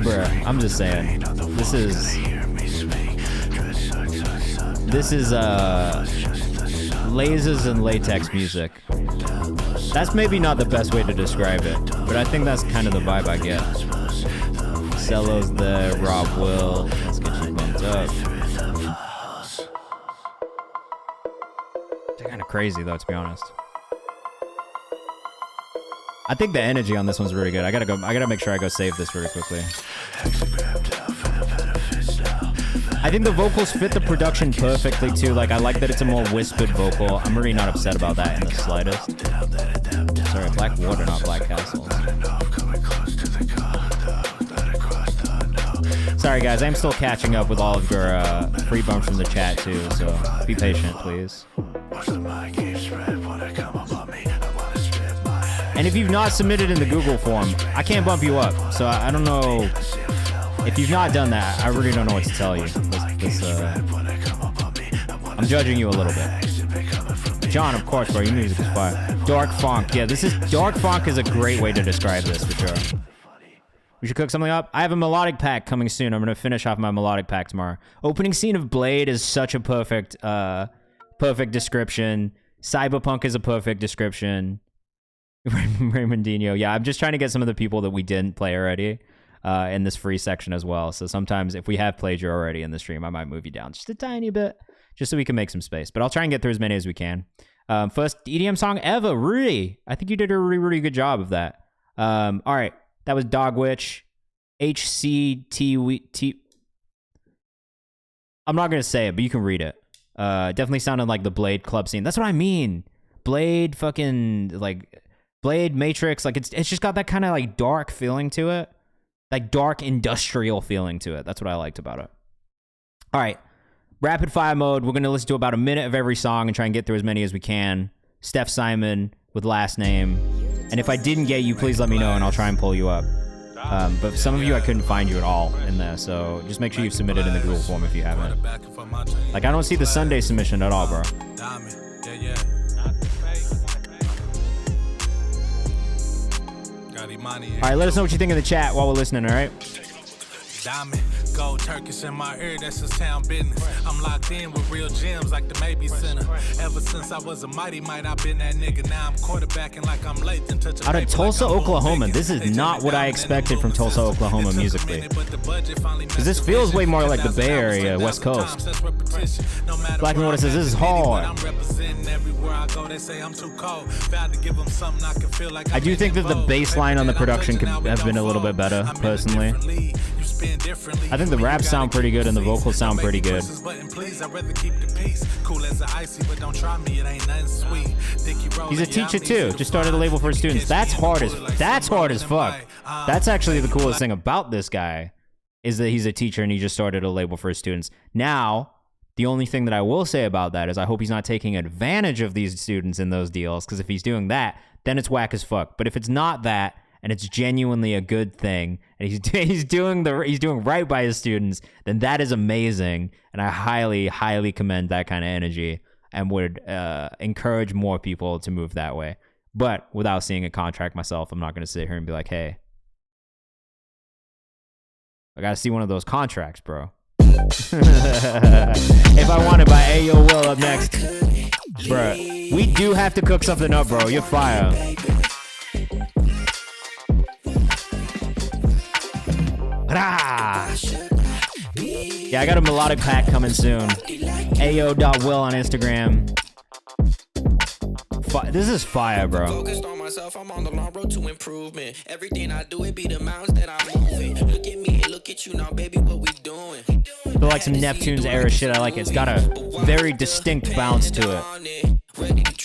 bruh, I'm just saying, this is lasers and latex music. That's maybe not the best way to describe it, but I think that's kind of the vibe I get. Cello's there, Rob Will, crazy though, to be honest. I think the energy on this one's really good. I gotta make sure I go save this really quickly. I think the vocals fit the production perfectly too. Like, I like that it's a more whispered vocal. I'm really not upset about that in the slightest. Sorry, Black Water, not Black Castle. Sorry guys, I'm still catching up with all of your free bumps from the chat too, so be patient, please. And if you've not submitted in the Google form, I can't bump you up. So I don't know. If you've not done that, I really don't know what to tell you. I'm judging you a little bit. John, of course, bro, your music is fire. Dark funk. Yeah, dark funk is a great way to describe this for sure. We should cook something up. I have a melodic pack coming soon. I'm gonna finish off my melodic pack tomorrow. Opening scene of Blade is such a perfect description. Cyberpunk is a perfect description. Raymondinho. Yeah, I'm just trying to get some of the people that we didn't play already in this free section as well. So sometimes if we have played you already in the stream, I might move you down just a tiny bit, just so we can make some space. But I'll try and get through as many as we can. First EDM song ever, really. I think you did a really, really good job of that. All right. That was Dog Witch, HCT. I'm not going to say it, but you can read it. Definitely sounded like the Blade club scene. That's what I mean. Blade fucking, like, Blade, Matrix. Like, it's just got that kind of, like, dark feeling to it. Like, dark industrial feeling to it. That's what I liked about it. All right. Rapid fire mode. We're going to listen to about a minute of every song and try and get through as many as we can. Steph Simon with last name. And if I didn't get you, please let me know and I'll try and pull you up. But some of you, I couldn't find you at all in there. So just make sure you've submitted in the Google form if you haven't. Like, I don't see the Sunday submission at all, bro. All right, let us know what you think in the chat while we're listening, all right? Diamond, gold Turkish in my ear, that's just town business. I'm locked in with real gems like the Maybe Center. Ever since I was a mighty might, I've been that nigga. Now I'm quarterbacking like I'm late and touch a out of Tulsa, Oklahoma. This is not what I expected from Tulsa, Oklahoma musically. Because this feels way more like the Bay Area, West Coast. Black and Water says this is hard. I do think that the bass line on the production could have been a little bit better, personally. I think the raps sound pretty good and the vocals sound pretty good. He's a teacher too. Just started a label for his students. That's hard as fuck. That's actually the coolest thing about this guy, is that he's a teacher and he just started a label for his students. Now, the only thing that I will say about that is I hope he's not taking advantage of these students in those deals, because if he's doing that, then it's whack as fuck. But if it's not that, and it's genuinely a good thing, and he's doing right by his students, then that is amazing, and I highly, highly commend that kind of energy and would encourage more people to move that way. But without seeing a contract myself, I'm not going to sit here and be like, hey, I got to see one of those contracts, bro. If I want it by Ayo Will up next. Bruh, we do have to cook something up, bro. You're fire. Yeah, I got a melodic pack coming soon. Ayo.will on Instagram. This is fire, bro. Focused on myself, I'm on the long road to improvement. Everything I do, it be the mountains that I'm moving. Look at me and look at you now, baby, what we doing? I feel like some Neptune's era shit. I like it. It's got a very distinct bounce to it.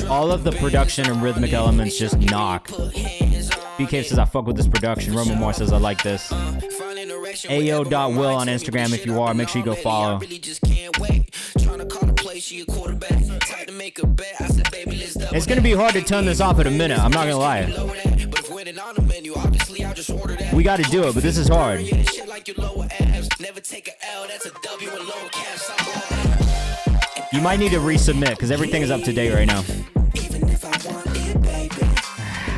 All of the production and rhythmic elements just knock. BK says I fuck with this production. Roman Moore says I like this. Ayo.will on Instagram if you are. Make sure you go follow. It's gonna be hard to turn this off in a minute. I'm not gonna lie. We gotta do it, but this is hard. You might need to resubmit because everything is up to date right now.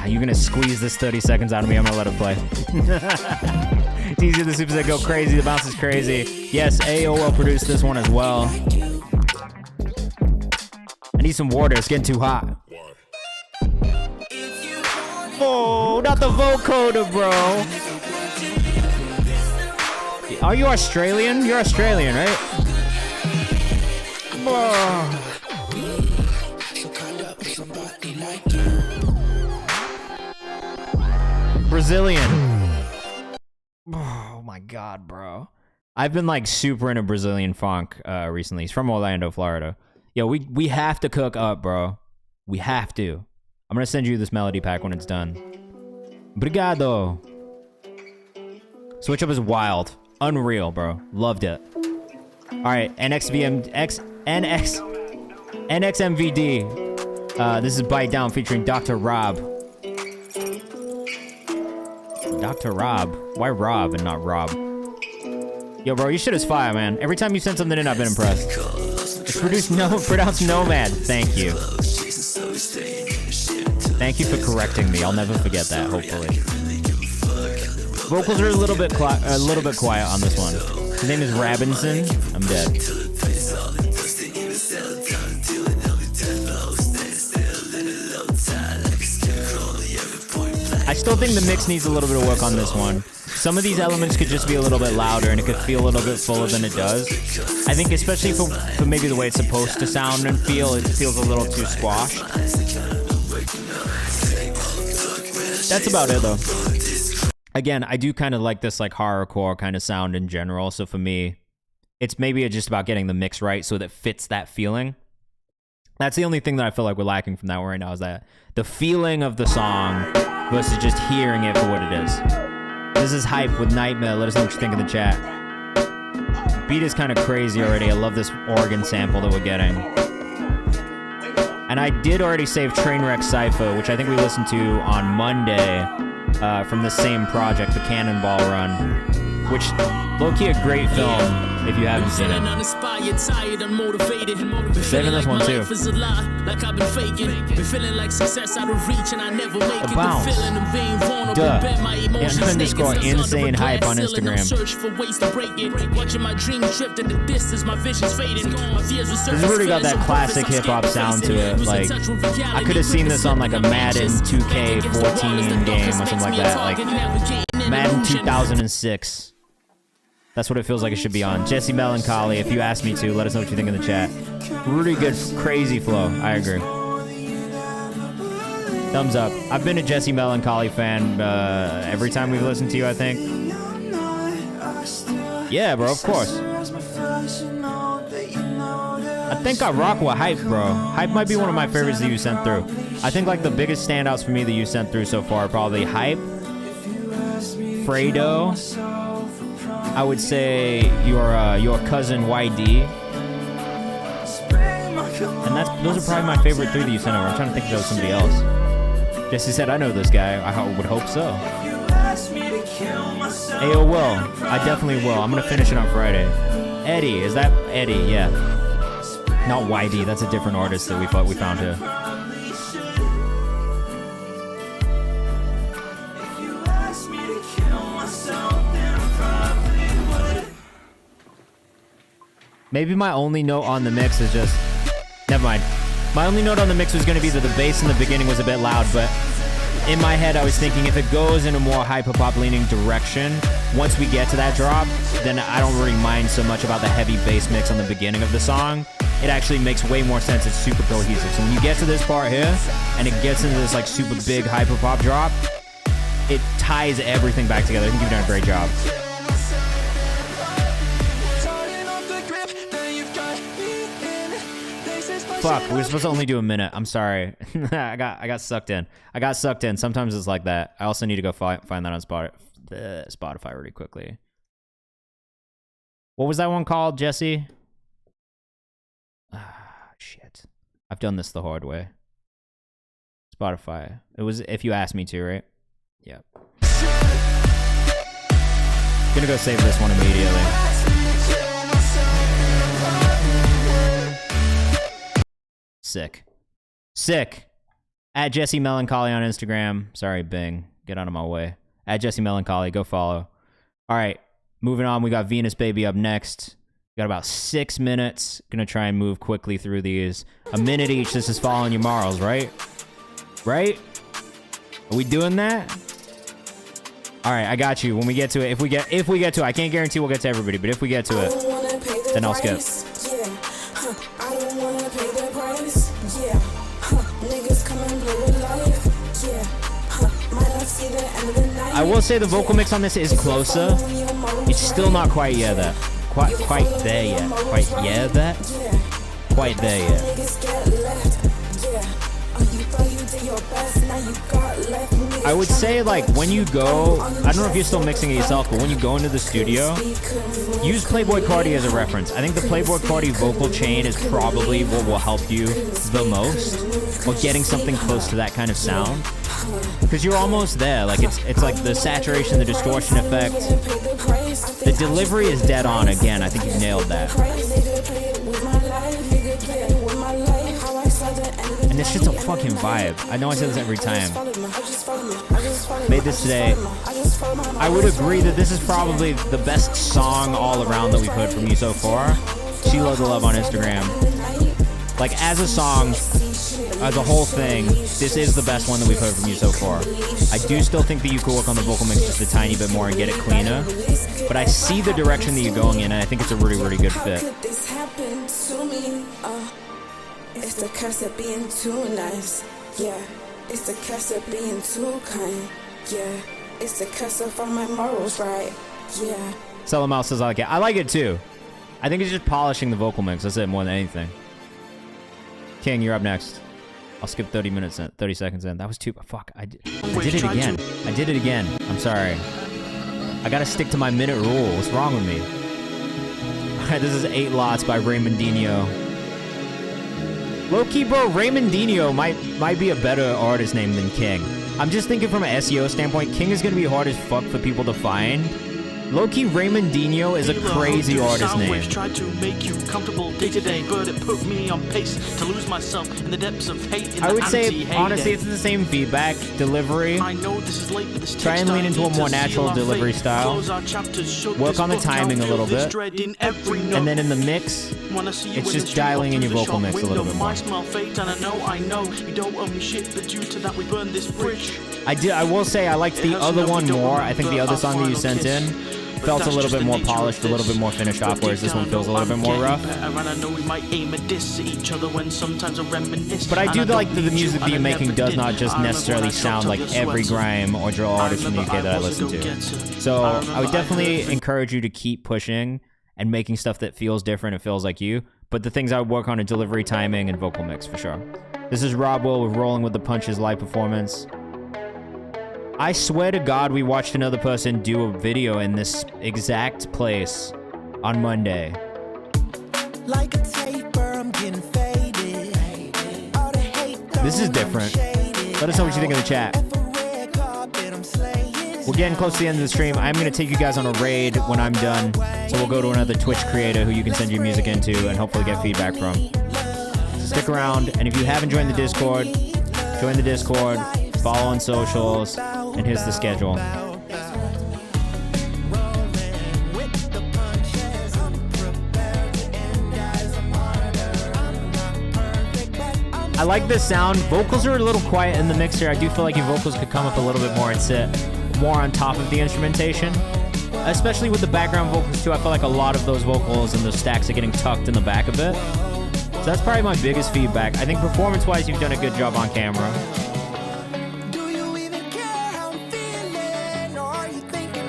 You're gonna squeeze this 30 seconds out of me. I'm gonna let it play. It's easy. The super that go crazy. The bounce is crazy. Yes, AOL produced this one as well. I need some water. It's getting too hot. Oh, not the vocoder, bro. Are you Australian? You're Australian, right? Oh. Brazilian. Oh my god, bro. I've been like super into Brazilian funk recently. He's from Orlando, Florida. Yo, we have to cook up, bro. We have to. I'm gonna send you this melody pack when it's done. Obrigado. Switch up is wild. Unreal, bro. Loved it. Alright, NXMVD. This is Bite Down featuring Dr. Rob. Dr. Rob? Why Rob and not Rob? Yo, bro, your shit is fire, man. Every time you send something in, I've been impressed. It's pronounced Nomad. Thank you. Thank you for correcting me. I'll never forget that, hopefully. Vocals are a little bit quiet on this one. His name is Robinson. I'm dead. I still think the mix needs a little bit of work on this one. Some of these elements could just be a little bit louder and it could feel a little bit fuller than it does. I think especially for maybe the way it's supposed to sound and feel, it feels a little too squashed. That's about it though. Again, I do kind of like this like horrorcore kind of sound in general, so for me, it's maybe just about getting the mix right so that it fits that feeling. That's the only thing that I feel like we're lacking from that one right now, is that the feeling of the song versus just hearing it for what it is. This is Hype with Nightmare. Let us know what you think in the chat. Beat is kind of crazy already. I love this organ sample that we're getting. And I did already save Trainwreck Cypher, which I think we listened to on Monday from the same project, The Cannonball Run, which low-key a great film if you haven't seen it. Saving this one too. A bounce. Duh. Yeah, underscore insane hype on Instagram. This already got that classic hip-hop sound to it. Like, I could have seen this on like a Madden 2K14 game or something like that. Like Madden 2006. That's what it feels like it should be on. Jesse Melancholy, if you ask me to, let us know what you think in the chat. Really good, crazy flow. I agree. Thumbs up. I've been a Jesse Melancholy fan every time we've listened to you, I think. Yeah, bro, of course. I think I rock with Hype, bro. Hype might be one of my favorites that you sent through. I think like the biggest standouts for me that you sent through so far are probably Hype, Fredo. I would say your cousin YD. And those are probably my favorite three that you sent over. I'm trying to think if there was somebody else. Jesse said, I know this guy. I would hope so. Ayo, will. I definitely will. I'm going to finish it on Friday. Eddie. Is that Eddie? Yeah. Not YD. That's a different artist that we found here. Maybe my only note on the mix is just... Never mind. My only note on the mix was going to be that the bass in the beginning was a bit loud, but in my head I was thinking if it goes in a more hyper-pop leaning direction, once we get to that drop, then I don't really mind so much about the heavy bass mix on the beginning of the song. It actually makes way more sense. It's super cohesive. So when you get to this part here, and it gets into this like super big hyper-pop drop, it ties everything back together. I think you've done a great job. Fuck, we were supposed to only do a minute. I'm sorry. I got sucked in. Sometimes it's like that. I also need to go find that on Spotify really quickly. What was that one called, Jesse? Shit. I've done this the hard way. Spotify. It was If You Asked Me To, right? Yeah. Gonna go save this one immediately. Sick. At Jesse Melancholy on Instagram. Sorry, Bing. Get out of my way. At Jesse Melancholy. Go follow. All right. Moving on. We got Venus Baby up next. Got about 6 minutes. Gonna try and move quickly through these. A minute each. This is Following Your Morals, right? Right? Are we doing that? All right. I got you. When we get to it. If we get to it. I can't guarantee we'll get to everybody, but if we get to it, then I'll skip. I will say the vocal mix on this is closer. It's still not quite there. Quite there yet. Quite there yet. I would say, like, when you go, I don't know if you're still mixing it yourself, but when you go into the studio, use Playboi Carti as a reference. I think the Playboi Carti vocal chain is probably what will help you the most, or getting something close to that kind of sound. Because you're almost there. Like, it's like the saturation, the distortion effect. The delivery is dead on again. I think you nailed that. And it's just a fucking vibe. I know I say this every time. Made this today. I would agree that this is probably the best song all around that we've heard from you so far. Sheila the Love on Instagram. Like, as a song, as a whole thing, this is the best one that we've heard from you so far. I do still think that you could work on the vocal mix just a tiny bit more and get it cleaner. But I see the direction that you're going in, and I think it's a really, really good fit. It's the curse of being too nice, yeah. It's the curse of being too kind, yeah. It's the curse of all my morals, right, yeah. Sellamouse says I like it. I like it too. I think it's just polishing the vocal mix. That's it more than anything. King, you're up next. I'll skip 30 seconds in. That was too... Fuck. I did it again. I did it again. I'm sorry. I gotta stick to my minute rule. What's wrong with me? Alright, this is 8 Lots by Raymondinho. Low-key, bro, Raymondinho might be a better artist name than King. I'm just thinking from an SEO standpoint, King is gonna be hard as fuck for people to find. Low-key, Raymondinho is a crazy artist name. Tried to make you comfortable day to day, but it put me on pace to lose myself in the depths of hate. I would say, honestly, it's the same feedback, delivery. I know this is late, but this try and lean into a more natural delivery style. Work on the timing a little bit. And then in the mix, it's just dialing in your vocal mix a little bit more. I will say I liked the other one more. I think the other song that you sent in felt a little bit more polished, a little bit more finished off, whereas this one feels a little bit more rough. But I do like that the music that you're making does not just necessarily sound like every grime or drill artist from the UK that I listen to. So I would definitely encourage you to keep pushing and making stuff that feels different and feels like you. But the things I would work on are delivery, timing, and vocal mix for sure. This is Rob Will with Rolling with the Punches live performance. I swear to God, we watched another person do a video in this exact place on Monday. Like a taper, I'm getting faded. This is different. Let us know what you think in the chat. We're getting close to the end of the stream. I'm going to take you guys on a raid when I'm done. So we'll go to another Twitch creator who you can send your music into and hopefully get feedback from. Stick around, and if you haven't joined the Discord, join the Discord, follow on socials, and here's the schedule. I like this sound. Vocals are a little quiet in the mixer. I do feel like your vocals could come up a little bit more and sit more on top of the instrumentation. Especially with the background vocals too. I feel like a lot of those vocals and those stacks are getting tucked in the back a bit. So that's probably my biggest feedback. I think performance-wise, you've done a good job on camera.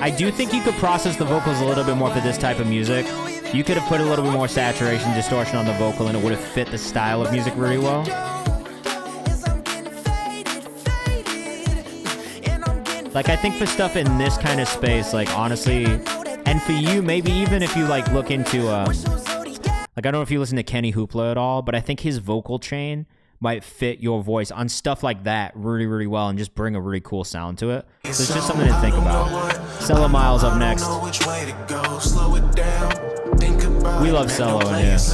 I do think you could process the vocals a little bit more for this type of music. You could have put a little bit more saturation, distortion on the vocal, and it would have fit the style of music really well. Like, I think for stuff in this kind of space, like, honestly, and for you, maybe even if you, like, look into, like, I don't know if you listen to Kenny Hoopla at all, but I think his vocal chain might fit your voice on stuff like that really, really well and just bring a really cool sound to it. So it's just something to think about. Cello Miles up next. We love Cello in here. It's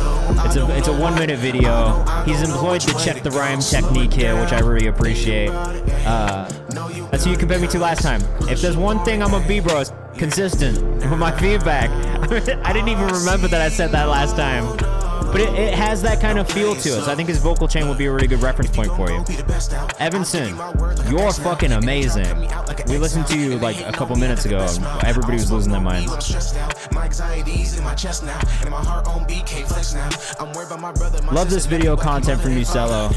a 1-minute video. He's employed the check the rhyme technique here, which I really appreciate. That's who you compared me to last time. If there's one thing I'm a B, bro, it's consistent with my feedback. I didn't even remember that I said that last time. But it has that kind of feel to it, so I think his vocal chain will be a really good reference point for you. Evanson, you're fucking amazing. We listened to you like a couple minutes ago. Everybody was losing their minds. Love this video content from Nucello.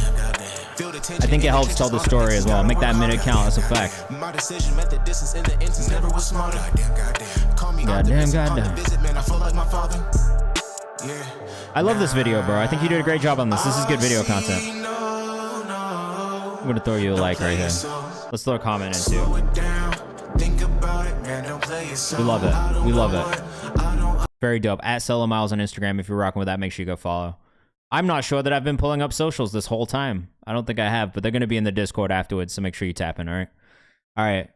I think it helps tell the story as well. Make that minute count. That's a fact. My decision met the distance in the instance never was smarter. Call me Goddamn. visit, man, I flow like my father. Yeah. I love this video, bro. I think you did a great job on this. This is good video content. I'm gonna throw you a like right here. Let's throw a comment in too. We love it. We love it. Very dope. At Solo Miles on Instagram. If you're rocking with that, make sure you go follow. I'm not sure that I've been pulling up socials this whole time. I don't think I have, but they're gonna be in the Discord afterwards, so make sure you tap in, all right? All right.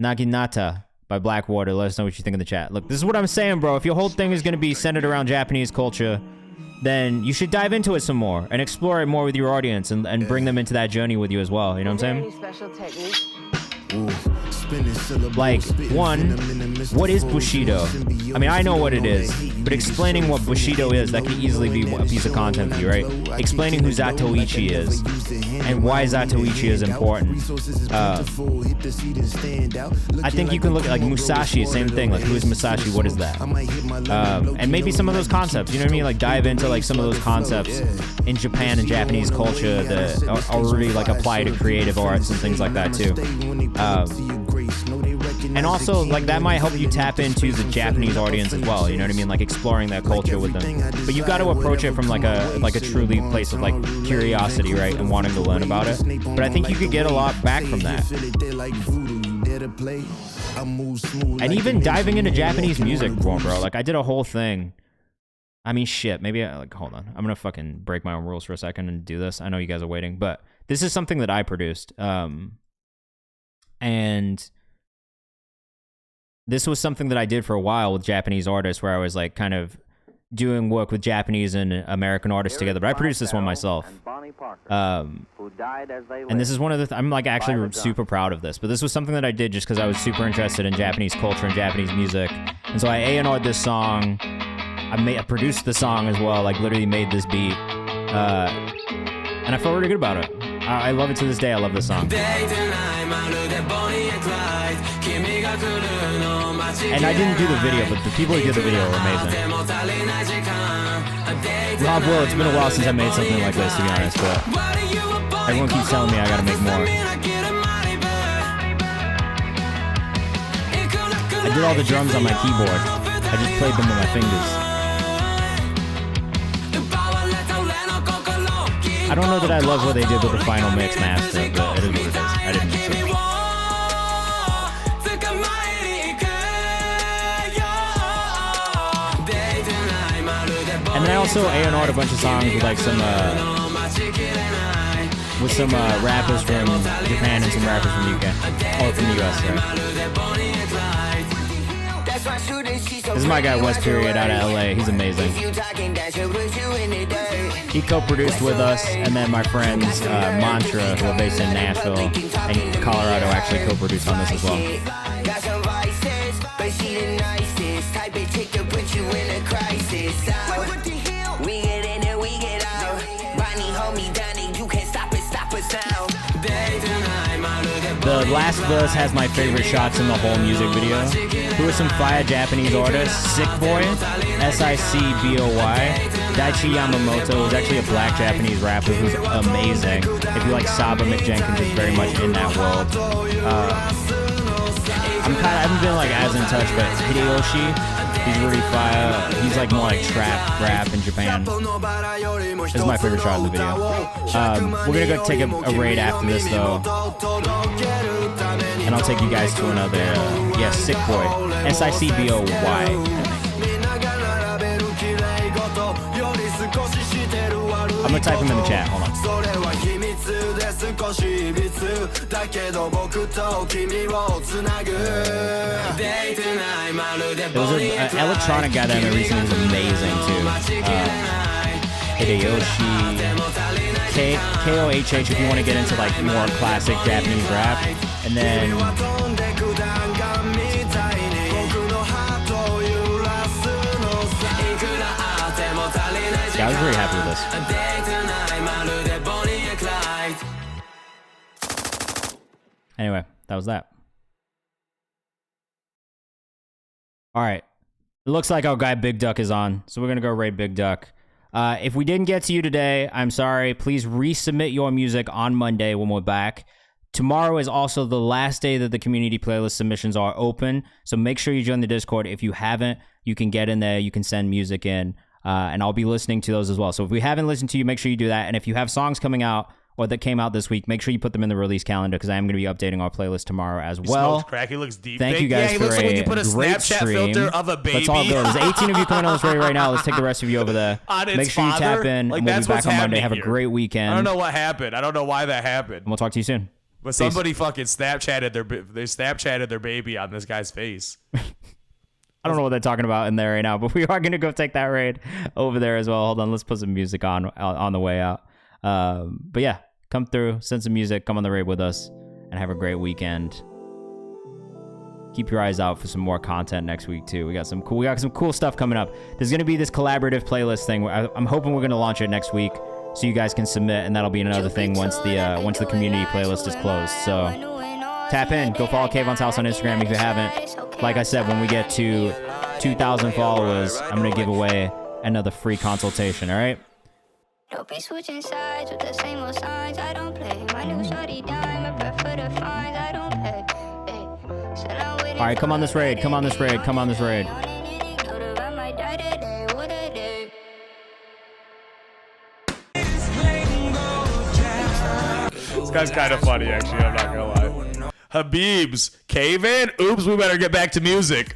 Naginata by Blackwater. Let us know what you think in the chat. Look, this is what I'm saying, bro. If your whole thing is gonna be centered around Japanese culture, then you should dive into it some more and explore it more with your audience and bring them into that journey with you as well. You know what I'm saying? Special technique. Like, one, what is Bushido? I mean, I know what it is, but explaining what Bushido is, that could easily be a piece of content for you, right? Explaining who Zatoichi is and why Zatoichi is important. I think you can look at like Musashi, same thing. Like, who is Musashi? What is that? And maybe some of those concepts, you know what I mean? Like, dive into like some of those concepts in Japan and Japanese culture that are really like apply to creative arts and things like that too. And also, like, that might help you tap into the Japanese audience as well, you know what I mean? Like, exploring that culture with them. But you've got to approach it from like a truly place of like curiosity, right? And wanting to learn about it. But I think you could get a lot back from that. And even diving into Japanese music, bro. Like, I did a whole thing. I mean, shit, maybe like, hold on. I'm gonna fucking break my own rules for a second and do this. I know you guys are waiting, but this is something that I produced. And this was something that I did for a while with Japanese artists, where I was like kind of doing work with Japanese and American artists together. But I produced this one myself. And this is one of the I'm like actually super proud of this. But this was something that I did just because I was super interested in Japanese culture and Japanese music. And so I A&R'd this song. I produced the song as well. Like, literally made this beat. And I felt really good about it. I love it to this day. I love this song. And I didn't do the video, but the people who did the video were amazing. Rob Will, it's been a while since I made something like this, to be honest, but everyone keeps telling me I gotta make more. I did all the drums on my keyboard. I just played them with my fingers. I don't know that I love what they did with the final mix master, but it is what it is. I didn't mix it. And then I also A&R'd a bunch of songs with like some rappers from Japan and some rappers from the UK, or from the US, right? This is my guy West Period out of LA. He's amazing. He co-produced with us, and then my friends Mantra, who are based in Nashville and Colorado, actually co-produced on this as well. We get in and we get out. Bonnie, hold me down and you can't stop us now. The last verse has my favorite shots in the whole music video. Who are some fire Japanese artists? Sick Boy, SICBOY. Daichi Yamamoto is actually a black Japanese rapper who's amazing. If you like Saba McJenkins, is very much in that world. I haven't been like as in touch, but Hideyoshi, he's really fire. He's like more like trap rap in Japan. This is my favorite shot in the video. We're gonna go take a raid after this though, and I'll take you guys to another. Sick Boy, SICBOY. I'm gonna type him in the chat. Hold on. There was an electronic guy that I met recently who was amazing too. Hideyoshi, KOHH if you want to get into like more classic Japanese rap, and then I was very happy with this. Anyway, that was that. All right. It looks like our guy Big Duck is on, so we're going to go raid Big Duck. If we didn't get to you today, I'm sorry. Please resubmit your music on Monday when we're back. Tomorrow is also the last day that the community playlist submissions are open. So make sure you join the Discord. If you haven't, you can get in there. You can send music in, and I'll be listening to those as well. So if we haven't listened to you, make sure you do that. And if you have songs coming out or that came out this week, make sure you put them in the release calendar because I am going to be updating our playlist tomorrow as well. Smokes crack. He looks deep. Thank you guys for like when you put a great Snapchat stream. filter of a baby. Let's all go. There's 18 of you coming on this radio right now. Let's take the rest of you over there. Make sure you tap in. Like, and we'll that's be back what's on Monday. happening Have a here. great weekend. I don't know what happened. I don't know why that happened. And we'll talk to you soon. But somebody fucking Snapchatted their baby on this guy's face. I don't know what they're talking about in there right now, but we are going to go take that raid over there as well. Hold on. Let's put some music on the way out. But yeah, come through, send some music, come on the raid with us, and have a great weekend. Keep your eyes out for some more content next week too. We got some cool stuff coming up. There's going to be this collaborative playlist thing. I'm hoping we're going to launch it next week so you guys can submit, and that'll be another thing once the community playlist is closed. So tap in, go follow Kayvan's house on Instagram if you haven't. Like I said, when we get to 2,000 followers, I'm going to give away another free consultation, all right? Don't be switching sides with the same old signs. I don't play. My new shorty dime. I prefer the fines. I don't pay. All right, come on this raid. Come on this raid. Come on this raid. This guy's kind of funny, actually. I'm not gonna lie. Habibs, Kayvan. Oops, we better get back to music.